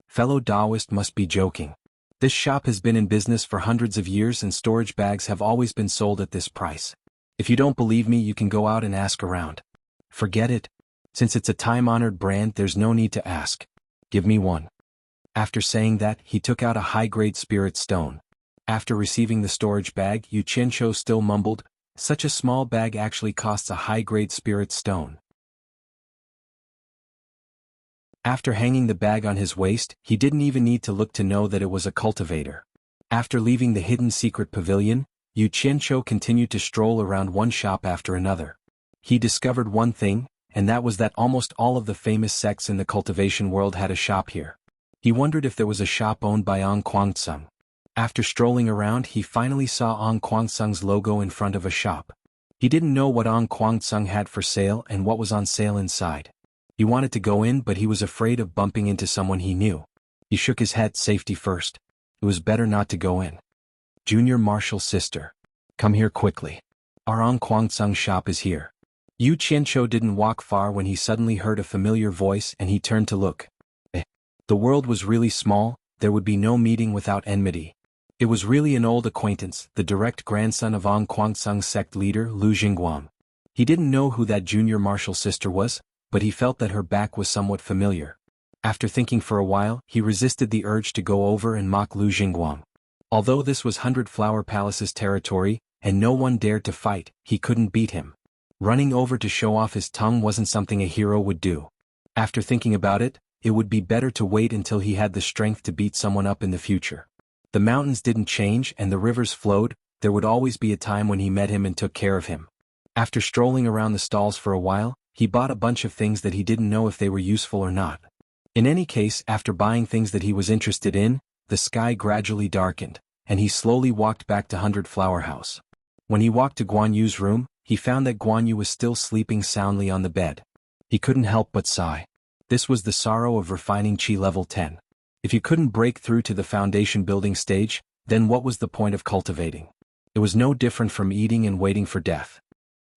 Fellow Taoist must be joking. This shop has been in business for hundreds of years and storage bags have always been sold at this price. If you don't believe me, you can go out and ask around. Forget it. Since it's a time-honored brand, there's no need to ask. Give me one. After saying that, he took out a high-grade spirit stone. After receiving the storage bag, Yu Qianshou still mumbled, Such a small bag actually costs a high-grade spirit stone. After hanging the bag on his waist, he didn't even need to look to know that it was a cultivator. After leaving the hidden secret pavilion, Yu Qianqiu continued to stroll around one shop after another. He discovered one thing, and that was that almost all of the famous sects in the cultivation world had a shop here. He wondered if there was a shop owned by Ong Guangceng. After strolling around, he finally saw Ong Guangceng's logo in front of a shop. He didn't know what Ong Guangceng had for sale and what was on sale inside. He wanted to go in, but he was afraid of bumping into someone he knew. He shook his head, safety first. It was better not to go in. Junior Marshal's sister. Come here quickly. Our Ong Guangceng shop is here. Yu Qianqiu didn't walk far when he suddenly heard a familiar voice and he turned to look. The world was really small, there would be no meeting without enmity. It was really an old acquaintance, the direct grandson of Ong Guangceng's sect leader Lu Jingguang. He didn't know who that Junior Marshal's sister was, but he felt that her back was somewhat familiar. After thinking for a while, he resisted the urge to go over and mock Lu Jingguang. Although this was 100 Flower Palace's territory, and no one dared to fight, he couldn't beat him. Running over to show off his tongue wasn't something a hero would do. After thinking about it, it would be better to wait until he had the strength to beat someone up in the future. The mountains didn't change and the rivers flowed, there would always be a time when he met him and took care of him. After strolling around the stalls for a while, he bought a bunch of things that he didn't know if they were useful or not. In any case, after buying things that he was interested in, the sky gradually darkened, and he slowly walked back to 100 Flower House. When he walked to Guan Yu's room, he found that Guan Yu was still sleeping soundly on the bed. He couldn't help but sigh. This was the sorrow of refining Qi level 10. If you couldn't break through to the foundation building stage, then what was the point of cultivating? It was no different from eating and waiting for death.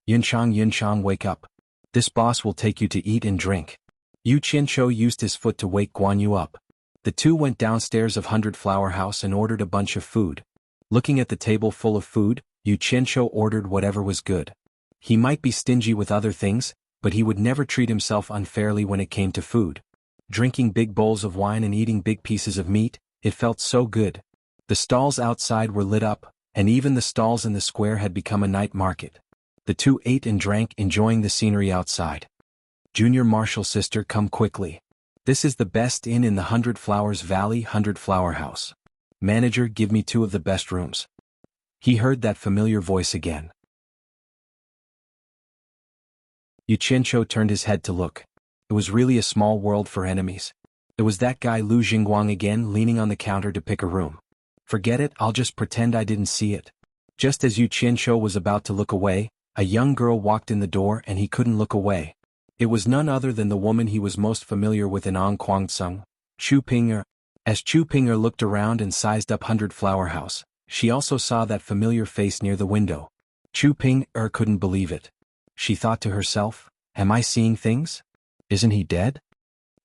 Yunchang, wake up. This boss will take you to eat and drink. Yu Qianqiu used his foot to wake Guan Yu up. The two went downstairs of 100 Flower House and ordered a bunch of food. Looking at the table full of food, Yu Qianqiu ordered whatever was good. He might be stingy with other things, but he would never treat himself unfairly when it came to food. Drinking big bowls of wine and eating big pieces of meat, it felt so good. The stalls outside were lit up, and even the stalls in the square had become a night market. The two ate and drank, enjoying the scenery outside. Junior Marshal's sister, come quickly. This is the best inn in the 100 Flowers Valley 100 Flower House. Manager, give me 2 of the best rooms. He heard that familiar voice again. Yu Qianqiu turned his head to look. It was really a small world for enemies. It was that guy Lu Jingguang again, leaning on the counter to pick a room. Forget it, I'll just pretend I didn't see it. Just as Yu Qianqiu was about to look away, a young girl walked in the door and he couldn't look away. It was none other than the woman he was most familiar with in Ong Guangceng, Chu Ping'er. As Chu Ping'er looked around and sized up 100 Flower House, she also saw that familiar face near the window. Chu Ping'er couldn't believe it. She thought to herself, am I seeing things? Isn't he dead?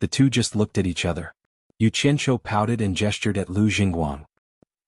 The two just looked at each other. Yu Qianqiu pouted and gestured at Lu Jingguang.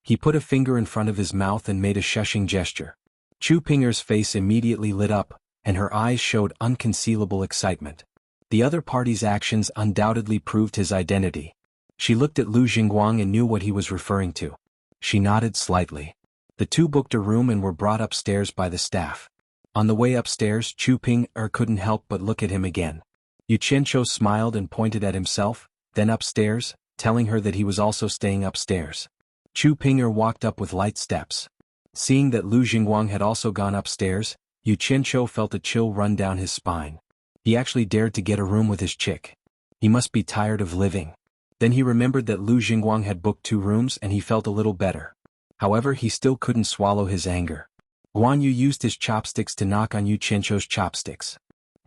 He put a finger in front of his mouth and made a shushing gesture. Chu Ping'er's face immediately lit up, and her eyes showed unconcealable excitement. The other party's actions undoubtedly proved his identity. She looked at Lu Jingguang and knew what he was referring to. She nodded slightly. The two booked a room and were brought upstairs by the staff. On the way upstairs, Chu Ping'er couldn't help but look at him again. Yu Qianqiu smiled and pointed at himself, then upstairs, telling her that he was also staying upstairs. Chu Ping'er walked up with light steps. Seeing that Lu Jingguang had also gone upstairs, Yu Qianqiu felt a chill run down his spine. He actually dared to get a room with his chick. He must be tired of living. Then he remembered that Lu Jingguang had booked 2 rooms and he felt a little better. However, he still couldn't swallow his anger. Guan Yu used his chopsticks to knock on Yu Qianqiu's chopsticks.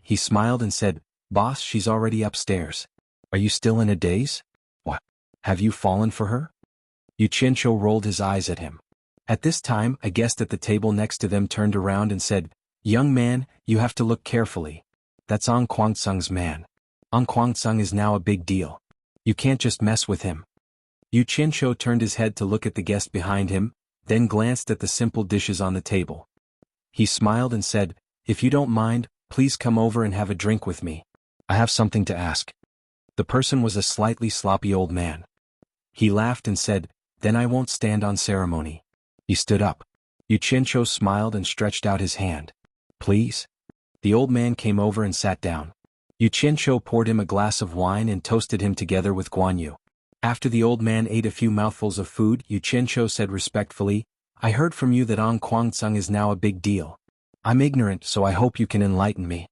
He smiled and said, Boss, she's already upstairs. Are you still in a daze? What? Have you fallen for her? Yu Qianqiu rolled his eyes at him. At this time, a guest at the table next to them turned around and said, Young man, you have to look carefully. That's Ong Guangceng's man. Ong Guangceng is now a big deal. You can't just mess with him. Yu Qianqiu turned his head to look at the guest behind him, then glanced at the simple dishes on the table. He smiled and said, If you don't mind, please come over and have a drink with me. I have something to ask. The person was a slightly sloppy old man. He laughed and said, Then I won't stand on ceremony. He stood up. Yu Qianqiu smiled and stretched out his hand. Please? The old man came over and sat down. Yu Qianqiu poured him a glass of wine and toasted him together with Guan Yu. After the old man ate a few mouthfuls of food, Yu Qianqiu said respectfully, I heard from you that Ong Kwangtsung is now a big deal. I'm ignorant, so I hope you can enlighten me.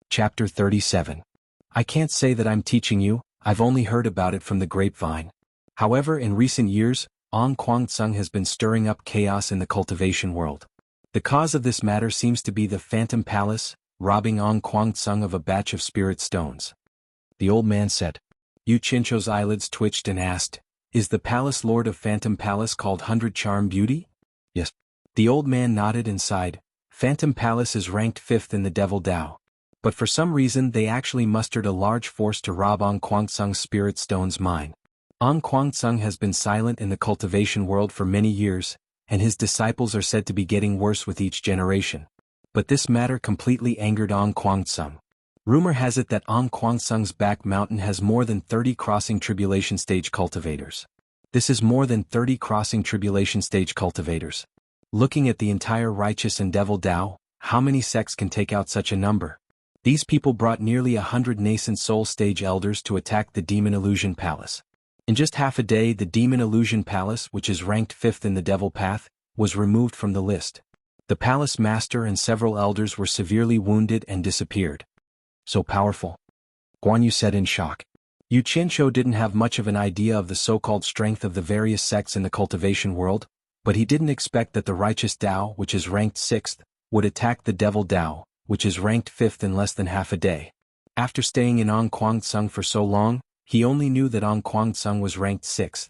Chapter 37. I can't say that I'm teaching you, I've only heard about it from the grapevine. However, in recent years, Ong Kwangtsung has been stirring up chaos in the cultivation world. The cause of this matter seems to be the Phantom Palace, robbing Ong Kwangtsung of a batch of spirit stones. The old man said. Yu Qianqiu's eyelids twitched and asked, Is the palace lord of Phantom Palace called 100 Charm Beauty? Yes. The old man nodded and sighed. Phantom Palace is ranked 5th in the Devil Dao. But for some reason they actually mustered a large force to rob Ong Kwangtsung's spirit stones mine. Ong Kwangtsung has been silent in the cultivation world for many years, and his disciples are said to be getting worse with each generation. But this matter completely angered Ong Kwangtsung. Rumor has it that Ong Kwangtsung's back mountain has more than 30 crossing tribulation stage cultivators. This is more than 30 crossing tribulation stage cultivators. Looking at the entire righteous and devil Dao, how many sects can take out such a number? These people brought nearly 100 nascent soul stage elders to attack the Demon Illusion Palace. In just half a day, the Demon Illusion Palace, which is ranked 5th in the Devil Path, was removed from the list. The palace master and several elders were severely wounded and disappeared. So powerful? Guan Yu said in shock. Yu Qianqiu didn't have much of an idea of the so-called strength of the various sects in the cultivation world, but he didn't expect that the righteous Dao, which is ranked 6th, would attack the devil Dao, which is ranked 5th in less than half a day. After staying in Ong Kwangtsung for so long, he only knew that Ong Kwangtsung was ranked 6th.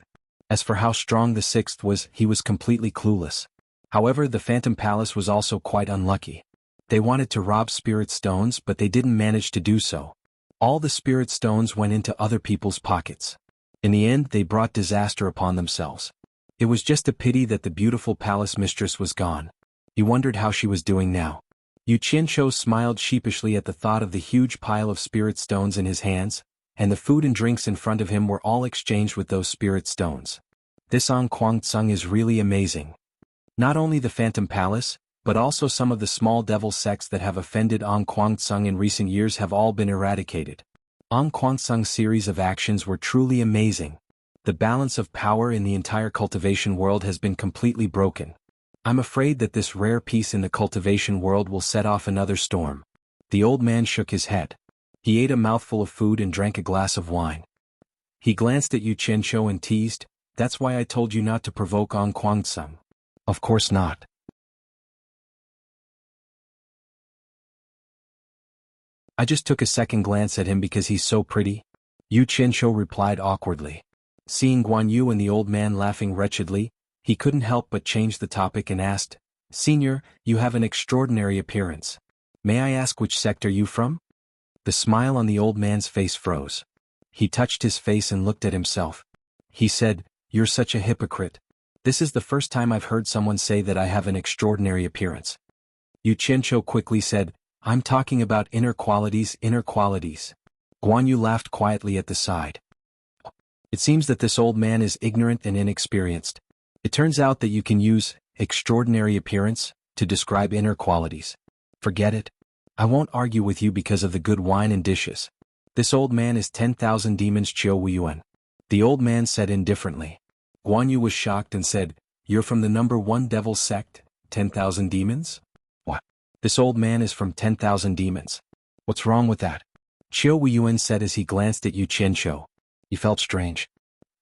As for how strong the 6th was, he was completely clueless. However, the Phantom Palace was also quite unlucky. They wanted to rob spirit stones, but they didn't manage to do so. All the spirit stones went into other people's pockets. In the end, they brought disaster upon themselves. It was just a pity that the beautiful palace mistress was gone. He wondered how she was doing now. Yu Qianqiu smiled sheepishly at the thought of the huge pile of spirit stones in his hands, and the food and drinks in front of him were all exchanged with those spirit stones. This Ong Kwangtsung is really amazing. Not only the Phantom Palace, but also some of the small devil sects that have offended Ong Kwangtsung in recent years have all been eradicated. Ong Kwangtsung's series of actions were truly amazing. The balance of power in the entire cultivation world has been completely broken. I'm afraid that this rare peace in the cultivation world will set off another storm. The old man shook his head. He ate a mouthful of food and drank a glass of wine. He glanced at Yu Qianqiu and teased, That's why I told you not to provoke Ong Kwangtsung. Of course not. I just took a second glance at him because he's so pretty. Yu Qianqiu replied awkwardly. Seeing Guan Yu and the old man laughing wretchedly, he couldn't help but change the topic and asked, Senior, you have an extraordinary appearance. May I ask which sect are you from? The smile on the old man's face froze. He touched his face and looked at himself. He said, You're such a hypocrite. This is the first time I've heard someone say that I have an extraordinary appearance. Yu Qianqiu quickly said, I'm talking about inner qualities, inner qualities. Guan Yu laughed quietly at the side. It seems that this old man is ignorant and inexperienced. It turns out that you can use extraordinary appearance to describe inner qualities. Forget it. I won't argue with you because of the good wine and dishes. This old man is 10,000 demons Chiu Wuyuan. The old man said indifferently. Guan Yu was shocked and said, You're from the number 1 devil sect, 10,000 demons? What? This old man is from 10,000 demons. What's wrong with that? Chiu Wuyuan said as he glanced at Yu Qianqiu. He felt strange.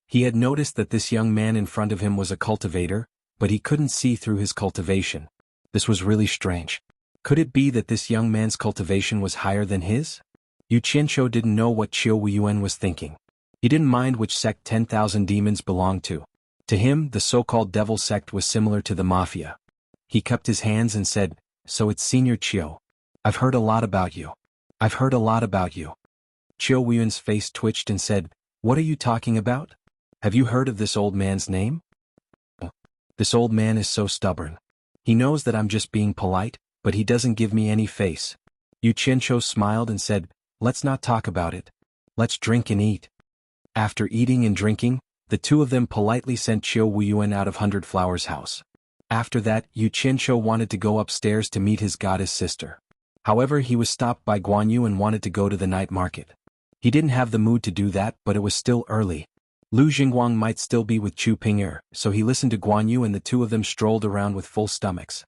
He had noticed that this young man in front of him was a cultivator, but he couldn't see through his cultivation. This was really strange. Could it be that this young man's cultivation was higher than his? Yu Qianqiu didn't know what Chiu Wuyuan was thinking. He didn't mind which sect 10,000 demons belonged to. To him, the so-called devil sect was similar to the mafia. He cupped his hands and said, So it's Senior Chiu. I've heard a lot about you. I've heard a lot about you. Chiu Wuyuan's face twitched and said, What are you talking about? Have you heard of this old man's name? This old man is so stubborn. He knows that I'm just being polite, but he doesn't give me any face. Yu Qianqiu smiled and said, Let's not talk about it. Let's drink and eat. After eating and drinking, the two of them politely sent Chiu Wuyuan out of 100 Flowers' house. After that, Yu Qianqiu wanted to go upstairs to meet his goddess sister. However, he was stopped by Guan Yu and wanted to go to the night market. He didn't have the mood to do that, but it was still early. Lu Jingguang might still be with Chu Ping'er, so he listened to Guan Yu and the two of them strolled around with full stomachs.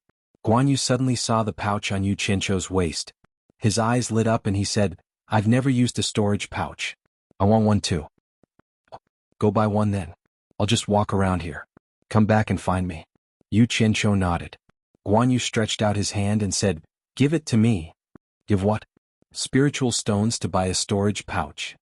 Guan Yu suddenly saw the pouch on Yu Qianqiu's waist. His eyes lit up and he said, "I've never used a storage pouch. I want one too." "Go buy one then. I'll just walk around here. Come back and find me." Yu Qianqiu nodded. Guan Yu stretched out his hand and said, "Give it to me." "Give what?" "Spiritual stones to buy a storage pouch."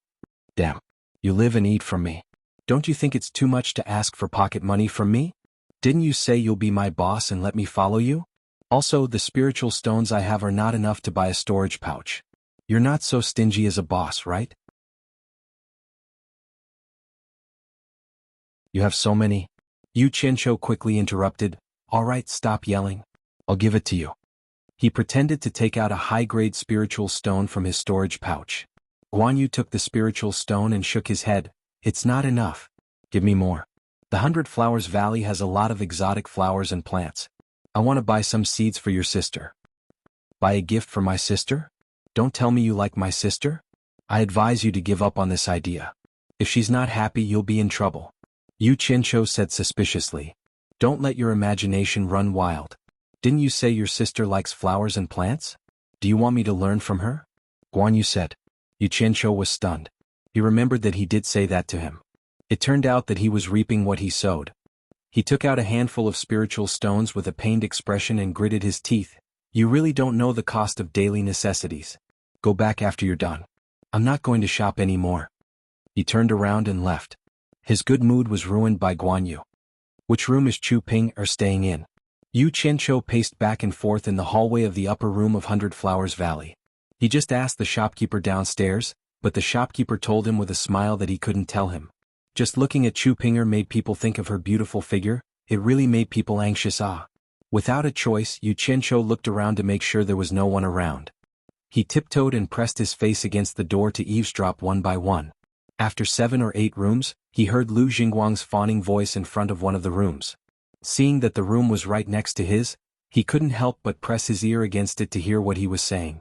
"Damn. You live and eat from me. Don't you think it's too much to ask for pocket money from me? Didn't you say you'll be my boss and let me follow you? Also, the spiritual stones I have are not enough to buy a storage pouch. You're not so stingy as a boss, right?" "You have so many." Yu Qianqiu quickly interrupted, "All right, stop yelling. I'll give it to you." He pretended to take out a high-grade spiritual stone from his storage pouch. Guan Yu took the spiritual stone and shook his head. "It's not enough. Give me more. The 100 Flowers Valley has a lot of exotic flowers and plants. I want to buy some seeds for your sister." "Buy a gift for my sister? Don't tell me you like my sister? I advise you to give up on this idea. If she's not happy, you'll be in trouble." Yu Qianqiu said suspiciously. "Don't let your imagination run wild. Didn't you say your sister likes flowers and plants? Do you want me to learn from her?" Guan Yu said. Yu Qianqiu was stunned. He remembered that he did say that to him. It turned out that he was reaping what he sowed. He took out a handful of spiritual stones with a pained expression and gritted his teeth. "You really don't know the cost of daily necessities. Go back after you're done. I'm not going to shop anymore." He turned around and left. His good mood was ruined by Guan Yu. "Which room is Chu Ping'er staying in?" Yu Qianqiu paced back and forth in the hallway of the upper room of 100 Flowers Valley. He just asked the shopkeeper downstairs, but the shopkeeper told him with a smile that he couldn't tell him. Just looking at Chu Ping'er made people think of her beautiful figure. It really made people anxious. Without a choice, Yu Qianqiu looked around to make sure there was no one around. He tiptoed and pressed his face against the door to eavesdrop one by one. After 7 or 8 rooms, he heard Lu Jingguang's fawning voice in front of one of the rooms. Seeing that the room was right next to his, he couldn't help but press his ear against it to hear what he was saying.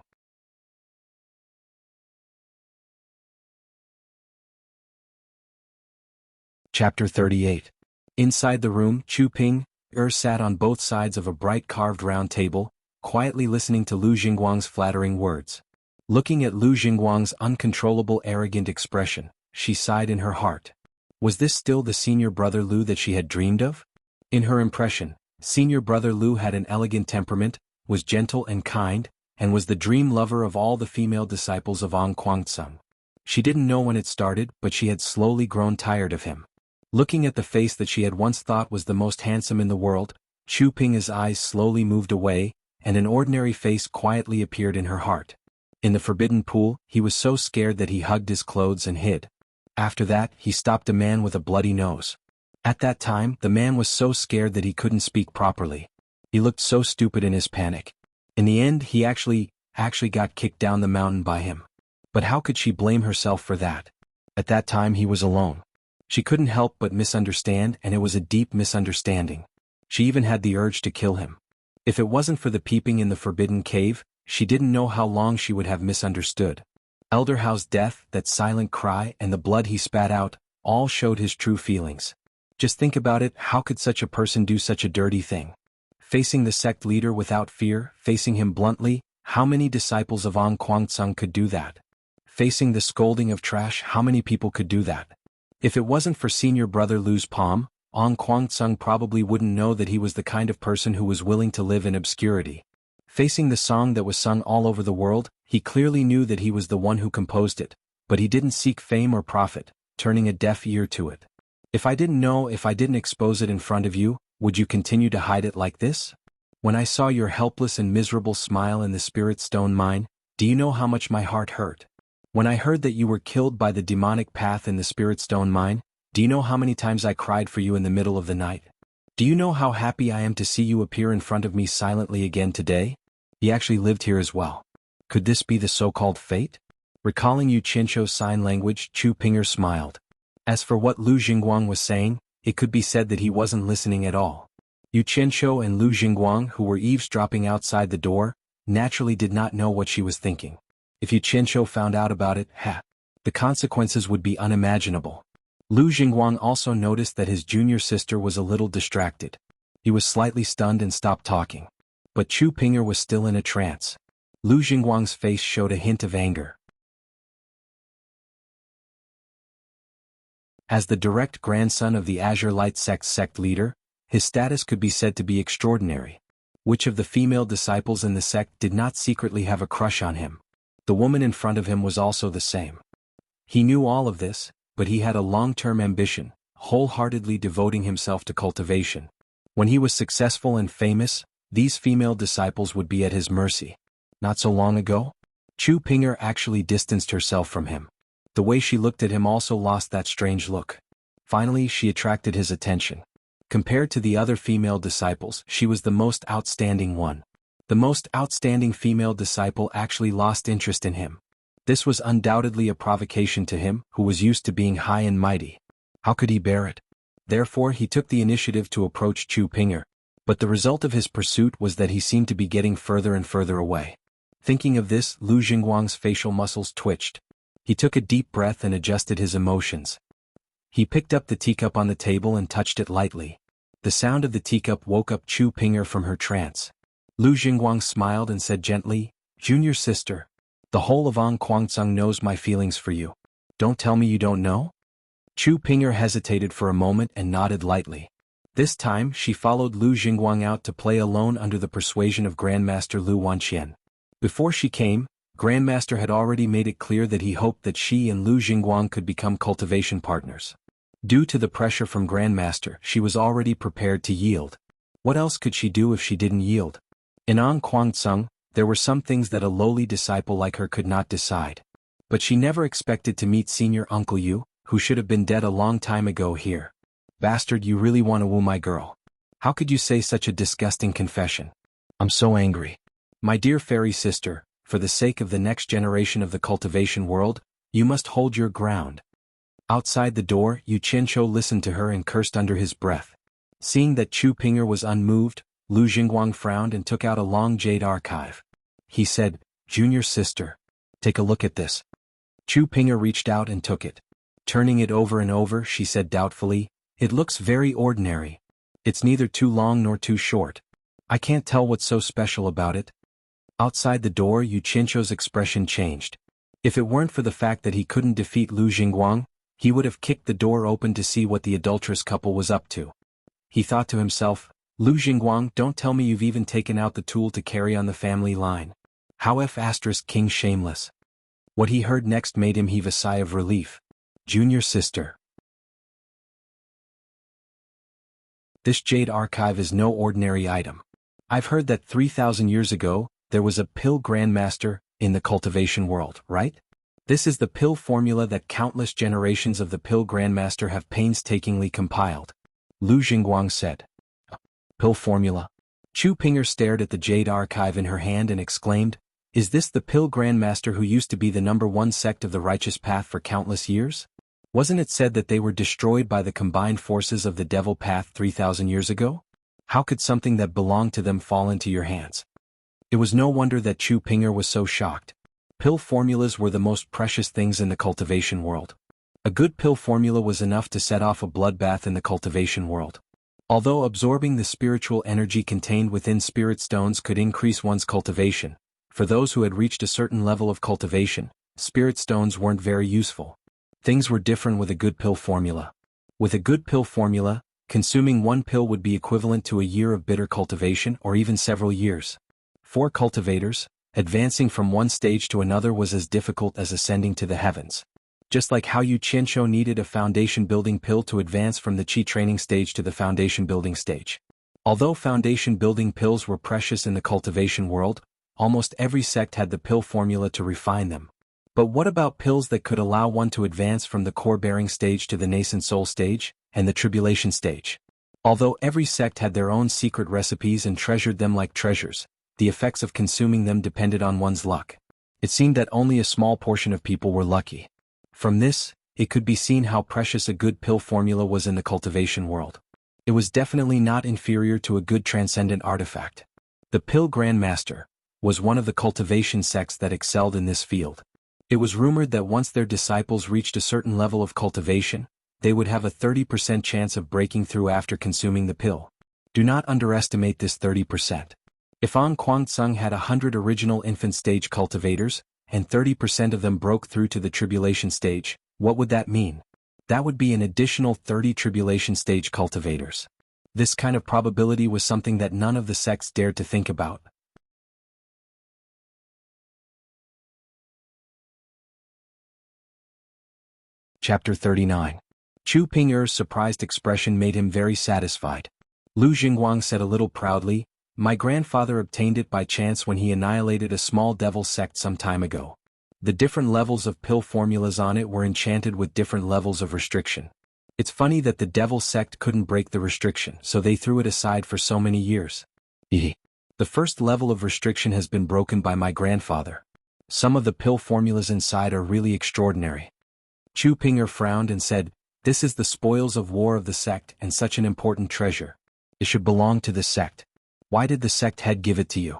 Chapter 38. Inside the room, Chu Ping'er sat on both sides of a bright carved round table, quietly listening to Lu Jingguang's flattering words. Looking at Lu Jingguang's uncontrollable arrogant expression, she sighed in her heart. Was this still the senior brother Lu that she had dreamed of? In her impression, senior brother Lu had an elegant temperament, was gentle and kind, and was the dream lover of all the female disciples of Ong Kwangtsung. She didn't know when it started, but she had slowly grown tired of him. Looking at the face that she had once thought was the most handsome in the world, Chu Ping's eyes slowly moved away, and an ordinary face quietly appeared in her heart. In the forbidden pool, he was so scared that he hugged his clothes and hid. After that, he stopped a man with a bloody nose. At that time, the man was so scared that he couldn't speak properly. He looked so stupid in his panic. In the end, he actually got kicked down the mountain by him. But how could she blame herself for that? At that time he was alone. She couldn't help but misunderstand, and it was a deep misunderstanding. She even had the urge to kill him. If it wasn't for the peeping in the forbidden cave, she didn't know how long she would have misunderstood. Elder Hao's death, that silent cry, and the blood he spat out, all showed his true feelings. Just think about it, how could such a person do such a dirty thing? Facing the sect leader without fear, facing him bluntly, how many disciples of Ong Kwangtsung could do that? Facing the scolding of trash, how many people could do that? If it wasn't for senior brother Lu's palm, Ong Kwangtsung probably wouldn't know that he was the kind of person who was willing to live in obscurity. Facing the song that was sung all over the world, he clearly knew that he was the one who composed it, but he didn't seek fame or profit, turning a deaf ear to it. If I didn't expose it in front of you, would you continue to hide it like this? When I saw your helpless and miserable smile in the spirit stone mine, do you know how much my heart hurt? When I heard that you were killed by the demonic path in the spirit stone mine, do you know how many times I cried for you in the middle of the night? Do you know how happy I am to see you appear in front of me silently again today? He actually lived here as well. Could this be the so-called fate? Recalling Yu Qianqiu's sign language, Chu Ping'er smiled. As for what Lu Jingguang was saying, it could be said that he wasn't listening at all. Yu Qianqiu and Lu Jingguang, who were eavesdropping outside the door, naturally did not know what she was thinking. If Yu Qianqiu found out about it, the consequences would be unimaginable. Lu Jingguang also noticed that his junior sister was a little distracted. He was slightly stunned and stopped talking. But Chu Ping'er was still in a trance. Lu Jingguang's face showed a hint of anger. As the direct grandson of the Azure Light sect's sect leader, his status could be said to be extraordinary. Which of the female disciples in the sect did not secretly have a crush on him? The woman in front of him was also the same. He knew all of this, but he had a long-term ambition, wholeheartedly devoting himself to cultivation. When he was successful and famous, these female disciples would be at his mercy. Not so long ago, Chu Ping'er actually distanced herself from him. The way she looked at him also lost that strange look. Finally, she attracted his attention. Compared to the other female disciples, she was the most outstanding one. The most outstanding female disciple actually lost interest in him. This was undoubtedly a provocation to him, who was used to being high and mighty. How could he bear it? Therefore he took the initiative to approach Chu Ping'er. But the result of his pursuit was that he seemed to be getting further and further away. Thinking of this, Lu Jingguang's facial muscles twitched. He took a deep breath and adjusted his emotions. He picked up the teacup on the table and touched it lightly. The sound of the teacup woke up Chu Ping'er from her trance. Lu Jingguang smiled and said gently, "Junior sister, the whole of An Kuangceng knows my feelings for you. Don't tell me you don't know?" Chu Ping'er hesitated for a moment and nodded lightly. This time she followed Lu Jingguang out to play alone under the persuasion of Grandmaster Lu Wanqian. Before she came, Grandmaster had already made it clear that he hoped that she and Lu Jingguang could become cultivation partners. Due to the pressure from Grandmaster, she was already prepared to yield. What else could she do if she didn't yield? In An Kuangceng, there were some things that a lowly disciple like her could not decide. But she never expected to meet Senior Uncle Yu, who should have been dead a long time ago here. "Bastard, you really want to woo my girl. How could you say such a disgusting confession? I'm so angry. My dear fairy sister, for the sake of the next generation of the cultivation world, you must hold your ground." Outside the door, Yu Qianqiu listened to her and cursed under his breath. Seeing that Chu Ping'er was unmoved, Lu Jingguang frowned and took out a long jade archive. He said, "Junior sister, take a look at this." Chu Ping'er reached out and took it. Turning it over and over, she said doubtfully, "It looks very ordinary. It's neither too long nor too short. I can't tell what's so special about it." Outside the door, Yu Qianqiu's expression changed. If it weren't for the fact that he couldn't defeat Lu Jingguang, he would have kicked the door open to see what the adulterous couple was up to. He thought to himself, "Lu Jingguang, don't tell me you've even taken out the tool to carry on the family line. How F*** King Shameless." What he heard next made him heave a sigh of relief. "Junior sister. This jade archive is no ordinary item. I've heard that 3,000 years ago, there was a pill grandmaster in the cultivation world, right? This is the pill formula that countless generations of the pill grandmaster have painstakingly compiled," Lu Jingguang said. "Pill formula?" Chu Ping'er stared at the jade archive in her hand and exclaimed, "Is this the pill grandmaster who used to be the #1 sect of the righteous path for countless years? Wasn't it said that they were destroyed by the combined forces of the devil path 3,000 years ago? How could something that belonged to them fall into your hands?" It was no wonder that Chu Ping'er was so shocked. Pill formulas were the most precious things in the cultivation world. A good pill formula was enough to set off a bloodbath in the cultivation world. Although absorbing the spiritual energy contained within spirit stones could increase one's cultivation, for those who had reached a certain level of cultivation, spirit stones weren't very useful. Things were different with a good pill formula. With a good pill formula, consuming one pill would be equivalent to a year of bitter cultivation or even several years. For cultivators, advancing from one stage to another was as difficult as ascending to the heavens. Just like how Yu Qianqiu needed a foundation-building pill to advance from the Qi training stage to the foundation-building stage. Although foundation-building pills were precious in the cultivation world, almost every sect had the pill formula to refine them. But what about pills that could allow one to advance from the core-bearing stage to the nascent soul stage, and the tribulation stage? Although every sect had their own secret recipes and treasured them like treasures, the effects of consuming them depended on one's luck. It seemed that only a small portion of people were lucky. From this, it could be seen how precious a good pill formula was in the cultivation world. It was definitely not inferior to a good transcendent artifact. The pill grandmaster was one of the cultivation sects that excelled in this field. It was rumored that once their disciples reached a certain level of cultivation, they would have a 30% chance of breaking through after consuming the pill. Do not underestimate this 30%. If An Kwang Tsung had 100 original infant stage cultivators, and 30% of them broke through to the tribulation stage, what would that mean? That would be an additional 30 tribulation stage cultivators. This kind of probability was something that none of the sects dared to think about. Chapter 39. Chu Ping'er's surprised expression made him very satisfied. Lu Jingguang said a little proudly, "My grandfather obtained it by chance when he annihilated a small devil sect some time ago. The different levels of pill formulas on it were enchanted with different levels of restriction. It's funny that the devil sect couldn't break the restriction, so they threw it aside for so many years. The first level of restriction has been broken by my grandfather. Some of the pill formulas inside are really extraordinary." Chu Ping'er frowned and said, "This is the spoils of war of the sect and such an important treasure. It should belong to the sect. Why did the sect head give it to you?"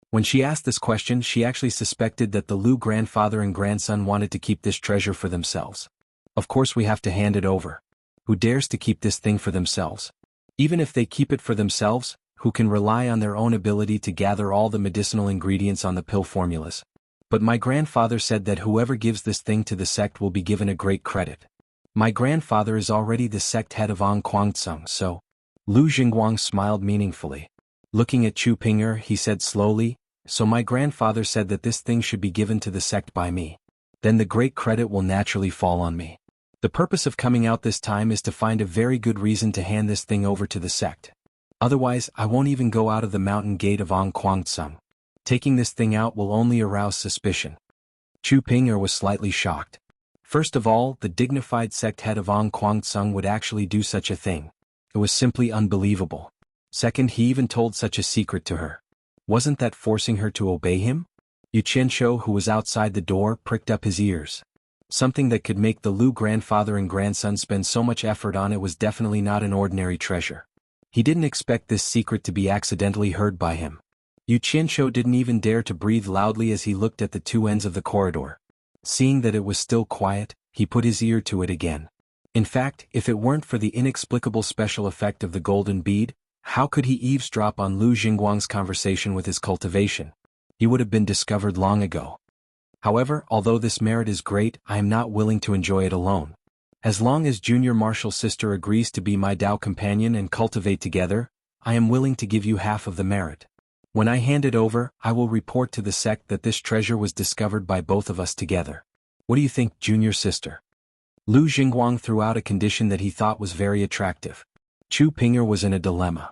When she asked this question, she actually suspected that the Lu grandfather and grandson wanted to keep this treasure for themselves. Of course we have to hand it over. Who dares to keep this thing for themselves? Even if they keep it for themselves, who can rely on their own ability to gather all the medicinal ingredients on the pill formulas? But my grandfather said that whoever gives this thing to the sect will be given a great credit. My grandfather is already the sect head of An Kwang Tsung, so. Lu Jingguang smiled meaningfully. Looking at Chu Ping'er, he said slowly, "So my grandfather said that this thing should be given to the sect by me. Then the great credit will naturally fall on me. The purpose of coming out this time is to find a very good reason to hand this thing over to the sect. Otherwise, I won't even go out of the mountain gate of An Kwang Tsung. Taking this thing out will only arouse suspicion." Chu Ping'er was slightly shocked. First of all, the dignified sect head of An Kwang Tsung would actually do such a thing. It was simply unbelievable. Second, he even told such a secret to her. Wasn't that forcing her to obey him? Yu Qianshou, who was outside the door, pricked up his ears. Something that could make the Lu grandfather and grandson spend so much effort on it was definitely not an ordinary treasure. He didn't expect this secret to be accidentally heard by him. Yu Qianshou didn't even dare to breathe loudly as he looked at the two ends of the corridor. Seeing that it was still quiet, he put his ear to it again. In fact, if it weren't for the inexplicable special effect of the golden bead, how could he eavesdrop on Lu Jingguang's conversation with his cultivation? He would have been discovered long ago. However, although this merit is great, I am not willing to enjoy it alone. As long as Junior Marshall's sister agrees to be my Tao companion and cultivate together, I am willing to give you half of the merit. When I hand it over, I will report to the sect that this treasure was discovered by both of us together. What do you think, junior sister?" Lu Jingguang threw out a condition that he thought was very attractive. Chu Ping'er was in a dilemma.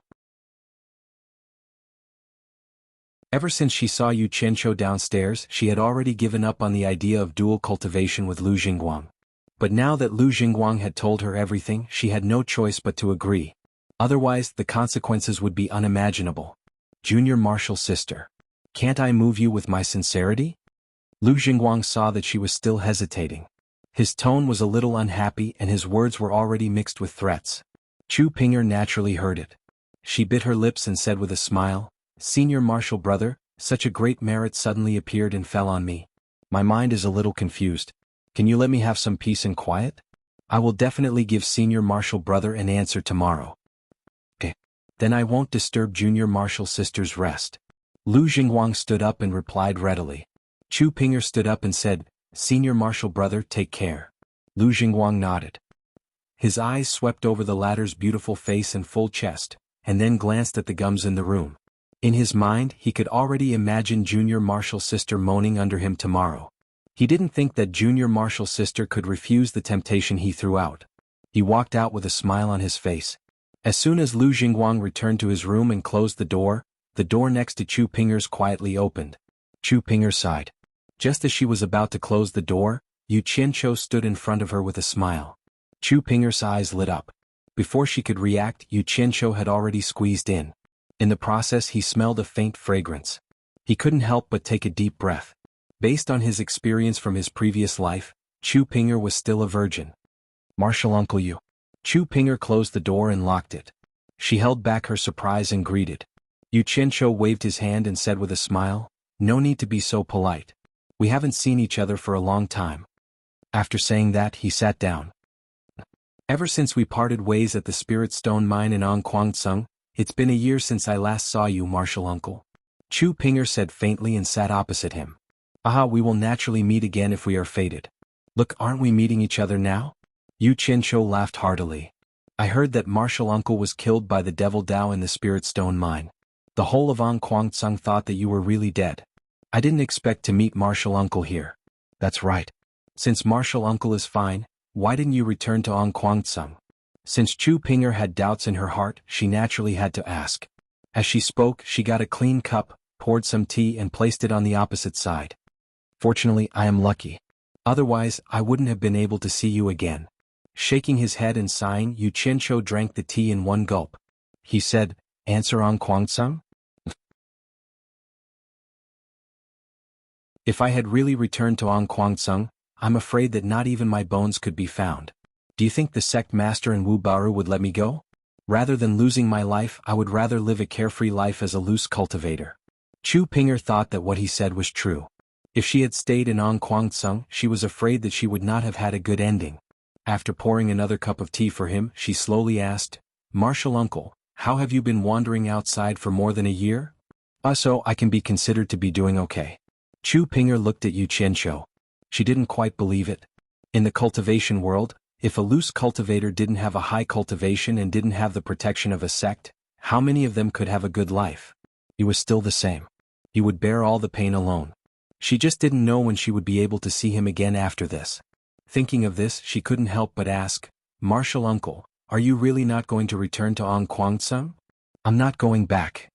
Ever since she saw Yu Qianshou downstairs, she had already given up on the idea of dual cultivation with Lu Jingguang. But now that Lu Jingguang had told her everything, she had no choice but to agree. Otherwise, the consequences would be unimaginable. "Junior Marshall's sister. Can't I move you with my sincerity?" Lu Jingguang saw that she was still hesitating. His tone was a little unhappy and his words were already mixed with threats. Chu Ping'er naturally heard it. She bit her lips and said with a smile, "Senior Marshall brother, such a great merit suddenly appeared and fell on me. My mind is a little confused. Can you let me have some peace and quiet? I will definitely give Senior Marshall brother an answer tomorrow." "Okay. Then I won't disturb Junior Marshall sister's rest." Lu Jingguang stood up and replied readily. Chu Ping'er stood up and said, "Senior Marshall brother, take care." Lu Jingguang nodded. His eyes swept over the latter's beautiful face and full chest, and then glanced at the gums in the room. In his mind, he could already imagine Junior Marshall's sister moaning under him tomorrow. He didn't think that Junior Marshall's sister could refuse the temptation he threw out. He walked out with a smile on his face. As soon as Lu Jingguang returned to his room and closed the door next to Chu Ping'er's quietly opened. Chu Ping'er sighed. Just as she was about to close the door, Yu Qianshou stood in front of her with a smile. Chu Ping'er's eyes lit up. Before she could react, Yu Qianshou had already squeezed in. In the process, he smelled a faint fragrance. He couldn't help but take a deep breath. Based on his experience from his previous life, Chu Ping'er was still a virgin. "Marshall Uncle Yu." Chu Ping'er closed the door and locked it. She held back her surprise and greeted. Yu Qianshou waved his hand and said with a smile, No need to be so polite. We haven't seen each other for a long time. After saying that, he sat down. Ever since we parted ways at the Spirit Stone Mine in Ongkwangtsung, it's been a year since I last saw you, Martial Uncle. Chu Pinger said faintly and sat opposite him. Aha, we will naturally meet again if we are fated. Look, aren't we meeting each other now? Yu Qianqiu laughed heartily. I heard that Martial Uncle was killed by the Devil Dao in the Spirit Stone Mine. The whole of Ongkwangtsung thought that you were really dead. I didn't expect to meet Martial Uncle here. That's right. Since Martial Uncle is fine, why didn't you return to Ongkwangtsung? Since Chu Pinger had doubts in her heart, she naturally had to ask. As she spoke, she got a clean cup, poured some tea and placed it on the opposite side. Fortunately, I am lucky. Otherwise, I wouldn't have been able to see you again. Shaking his head and sighing, Yu Qianqiu drank the tea in one gulp. He said, Answer Ongkwangtsung? If I had really returned to Ongkwangtsung, I'm afraid that not even my bones could be found. Do you think the sect master in Wu Baru would let me go? Rather than losing my life, I would rather live a carefree life as a loose cultivator. Chu Pinger thought that what he said was true. If she had stayed in Ongkwangtsung, she was afraid that she would not have had a good ending. After pouring another cup of tea for him, she slowly asked, Martial Uncle, how have you been wandering outside for more than a year? So I can be considered to be doing okay. Chu Pinger looked at Yu Qianqiu. She didn't quite believe it. In the cultivation world, if a loose cultivator didn't have a high cultivation and didn't have the protection of a sect, how many of them could have a good life? He was still the same. He would bear all the pain alone. She just didn't know when she would be able to see him again after this. Thinking of this, she couldn't help but ask, Martial Uncle, are you really not going to return to Ongkwangtsung? I'm not going back,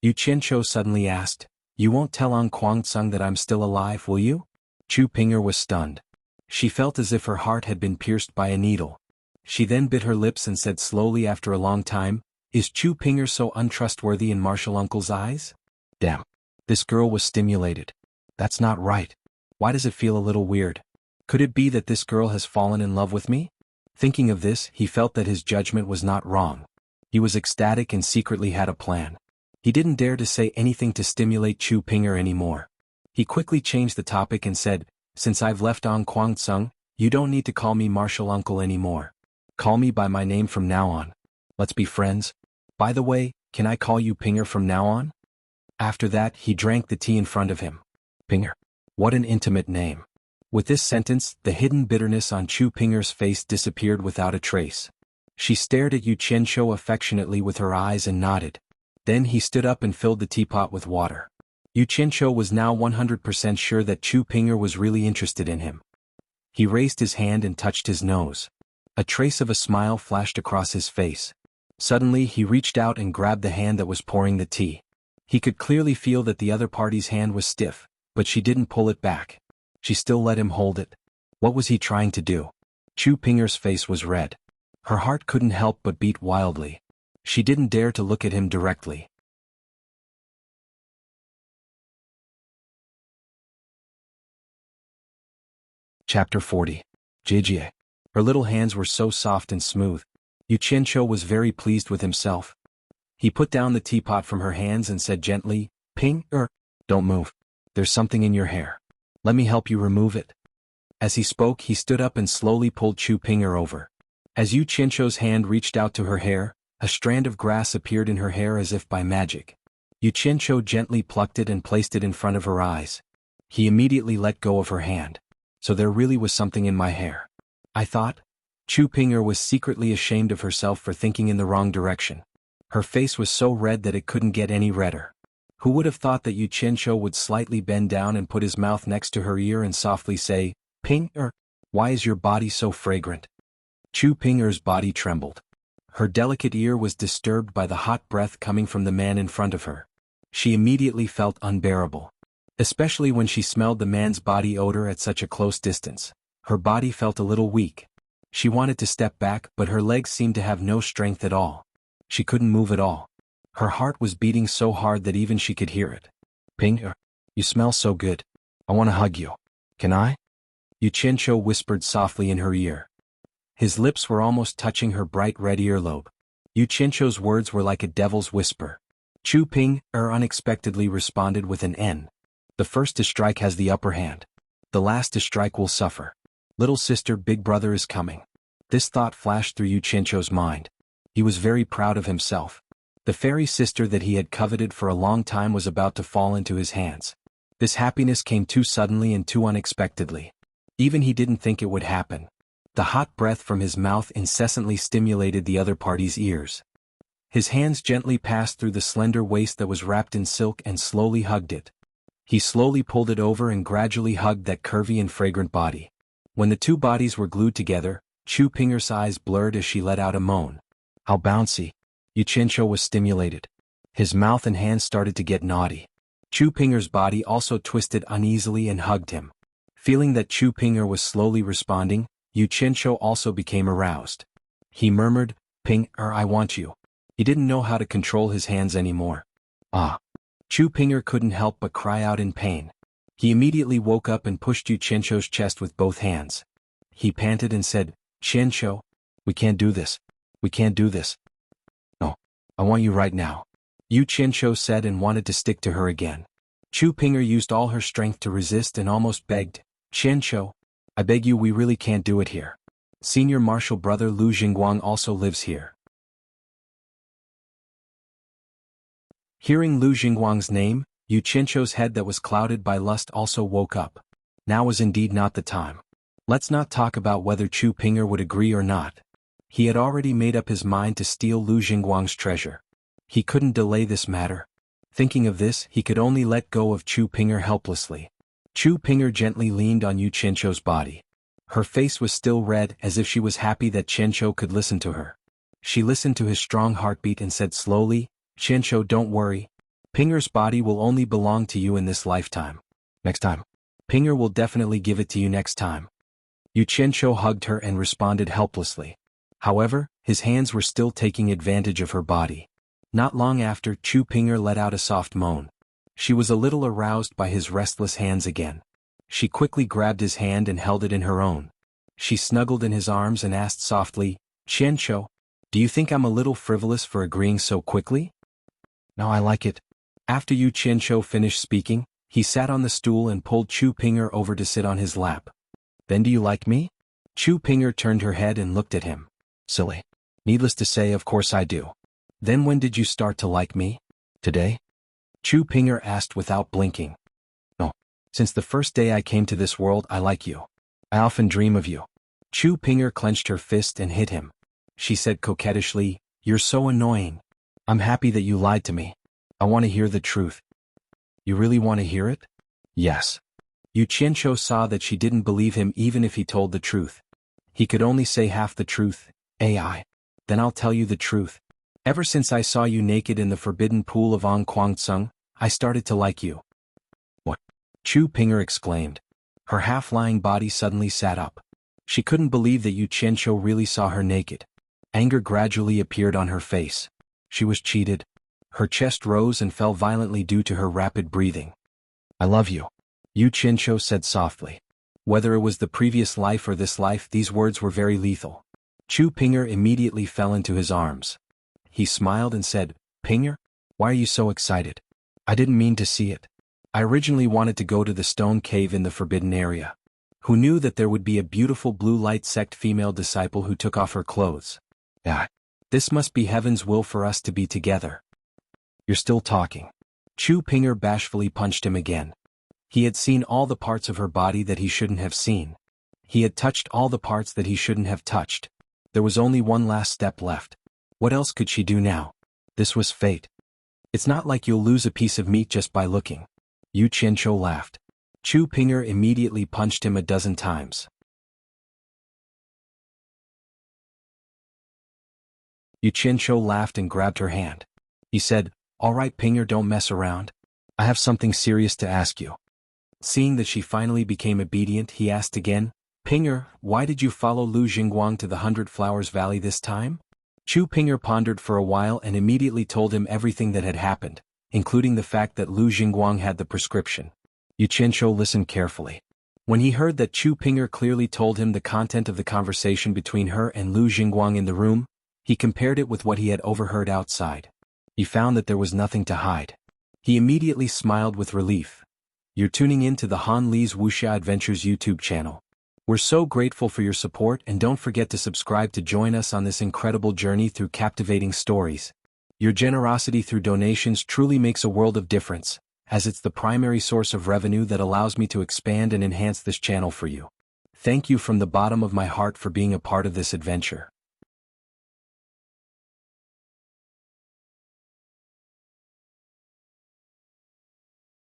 Yu Qianqiu suddenly asked, You won't tell Ongkwangtsung that I'm still alive, will you? Chu Pinger was stunned. She felt as if her heart had been pierced by a needle. She then bit her lips and said slowly after a long time, Is Chu Pinger so untrustworthy in Martial Uncle's eyes? Damn. This girl was stimulated. That's not right. Why does it feel a little weird? Could it be that this girl has fallen in love with me? Thinking of this, he felt that his judgment was not wrong. He was ecstatic and secretly had a plan. He didn't dare to say anything to stimulate Chu Pinger anymore. He quickly changed the topic and said, Since I've left Ongkwangtsung, you don't need to call me Martial Uncle anymore. Call me by my name from now on. Let's be friends. By the way, can I call you Pinger from now on? After that, he drank the tea in front of him. Pinger. What an intimate name. With this sentence, the hidden bitterness on Chu Pinger's face disappeared without a trace. She stared at Yu Qianqiu affectionately with her eyes and nodded. Then he stood up and filled the teapot with water. Yu Qianqiu was now 100% sure that Chu Pinger was really interested in him. He raised his hand and touched his nose. A trace of a smile flashed across his face. Suddenly he reached out and grabbed the hand that was pouring the tea. He could clearly feel that the other party's hand was stiff, but she didn't pull it back. She still let him hold it. What was he trying to do? Chu Pinger's face was red. Her heart couldn't help but beat wildly. She didn't dare to look at him directly. Chapter 40. Jijie. Her little hands were so soft and smooth. Yu Qianqiu was very pleased with himself. He put down the teapot from her hands and said gently, Pinger, don't move. There's something in your hair. Let me help you remove it. As he spoke, he stood up and slowly pulled Chu Pinger over. As Yu Qianqiu's hand reached out to her hair, a strand of grass appeared in her hair as if by magic. Yu Qianqiu gently plucked it and placed it in front of her eyes. He immediately let go of her hand. So there really was something in my hair. I thought. Chu Pinger was secretly ashamed of herself for thinking in the wrong direction. Her face was so red that it couldn't get any redder. Who would have thought that Yu Qianqiu would slightly bend down and put his mouth next to her ear and softly say, Pinger, why is your body so fragrant? Chu Pinger's body trembled. Her delicate ear was disturbed by the hot breath coming from the man in front of her. She immediately felt unbearable. Especially when she smelled the man's body odor at such a close distance. Her body felt a little weak. She wanted to step back, but her legs seemed to have no strength at all. She couldn't move at all. Her heart was beating so hard that even she could hear it. Pinger, you smell so good. I want to hug you. Can I? Yu Qianqiu whispered softly in her ear. His lips were almost touching her bright red earlobe. Yu Qianqiu's words were like a devil's whisper. Chu Ping unexpectedly responded with an N. The first to strike has the upper hand. The last to strike will suffer. Little sister, big brother is coming. This thought flashed through Yu Qianzhou's mind. He was very proud of himself. The fairy sister that he had coveted for a long time was about to fall into his hands. This happiness came too suddenly and too unexpectedly. Even he didn't think it would happen. The hot breath from his mouth incessantly stimulated the other party's ears. His hands gently passed through the slender waist that was wrapped in silk and slowly hugged it. He slowly pulled it over and gradually hugged that curvy and fragrant body. When the two bodies were glued together, Chu Pinger's eyes blurred as she let out a moan. How bouncy. Yu Qianzhou was stimulated. His mouth and hands started to get naughty. Chu Pinger's body also twisted uneasily and hugged him. Feeling that Chu Pinger was slowly responding, Yu Qianzhou also became aroused. He murmured, Pinger, I want you. He didn't know how to control his hands anymore. Ah. Chu Pinger couldn't help but cry out in pain. He immediately woke up and pushed Yu Qianzhou's chest with both hands. He panted and said, Qianzhou, we can't do this. We can't do this. No, I want you right now. Yu Qianzhou said and wanted to stick to her again. Chu Pinger used all her strength to resist and almost begged, Qianzhou, I beg you, we really can't do it here. Senior Marshal brother Lu Jingguang also lives here. Hearing Lu Jingguang's name, Yu Qianzhou's head that was clouded by lust also woke up. Now was indeed not the time. Let's not talk about whether Chu Pinger would agree or not. He had already made up his mind to steal Lu Jingguang's treasure. He couldn't delay this matter. Thinking of this, he could only let go of Chu Pinger helplessly. Chu Pinger gently leaned on Yu Qianzhou's body. Her face was still red, as if she was happy that Qianzhou could listen to her. She listened to his strong heartbeat and said slowly, Qianzhou, don't worry. Pinger's body will only belong to you in this lifetime. Next time. Pinger will definitely give it to you next time. Yu Qianzhou hugged her and responded helplessly. However, his hands were still taking advantage of her body. Not long after, Chu Pinger let out a soft moan. She was a little aroused by his restless hands again. She quickly grabbed his hand and held it in her own. She snuggled in his arms and asked softly, Qianzhou, do you think I'm a little frivolous for agreeing so quickly? No, I like it. After Yu Qianzhou finished speaking, he sat on the stool and pulled Chu Pinger over to sit on his lap. Then do you like me? Chu Pinger turned her head and looked at him. Silly. Needless to say, of course I do. Then when did you start to like me? Today? Chu Pinger asked without blinking. No. Since the first day I came to this world, I like you. I often dream of you. Chu Pinger clenched her fist and hit him. She said coquettishly, You're so annoying. I'm happy that you lied to me. I want to hear the truth. You really want to hear it? Yes. Yu Qianzhou saw that she didn't believe him even if he told the truth. He could only say half the truth. AI. Then I'll tell you the truth. Ever since I saw you naked in the forbidden pool of Ong Kwangtsung, I started to like you. What? Chu Pinger exclaimed. Her half-lying body suddenly sat up. She couldn't believe that Yu Qianzhou really saw her naked. Anger gradually appeared on her face. She was cheated. Her chest rose and fell violently due to her rapid breathing. I love you. Yu Qianzhou said softly. Whether it was the previous life or this life, these words were very lethal. Chu Pinger immediately fell into his arms. He smiled and said, Pinger, why are you so excited? I didn't mean to see it. I originally wanted to go to the stone cave in the forbidden area. Who knew that there would be a beautiful blue light sect female disciple who took off her clothes? Ah, this must be heaven's will for us to be together. You're still talking. Chu Pinger bashfully punched him again. He had seen all the parts of her body that he shouldn't have seen. He had touched all the parts that he shouldn't have touched. There was only one last step left. What else could she do now? This was fate. It's not like you'll lose a piece of meat just by looking. Yu Qianzhou laughed. Chu Pinger immediately punched him 12 times. Yu Qianzhou laughed and grabbed her hand. He said, All right, Pinger, don't mess around. I have something serious to ask you. Seeing that she finally became obedient, he asked again, Pinger, why did you follow Lu Jingguang to the 100 Flowers Valley this time? Chu Pinger pondered for a while and immediately told him everything that had happened, including the fact that Lu Jingguang had the prescription. Yu Qianzhou listened carefully. When he heard that Chu Pinger clearly told him the content of the conversation between her and Lu Jingguang in the room, he compared it with what he had overheard outside. he found that there was nothing to hide. He immediately smiled with relief. You're tuning in to the Han Lee's Wuxia Adventures YouTube channel. We're so grateful for your support, and don't forget to subscribe to join us on this incredible journey through captivating stories. Your generosity through donations truly makes a world of difference, as it's the primary source of revenue that allows me to expand and enhance this channel for you. Thank you from the bottom of my heart for being a part of this adventure.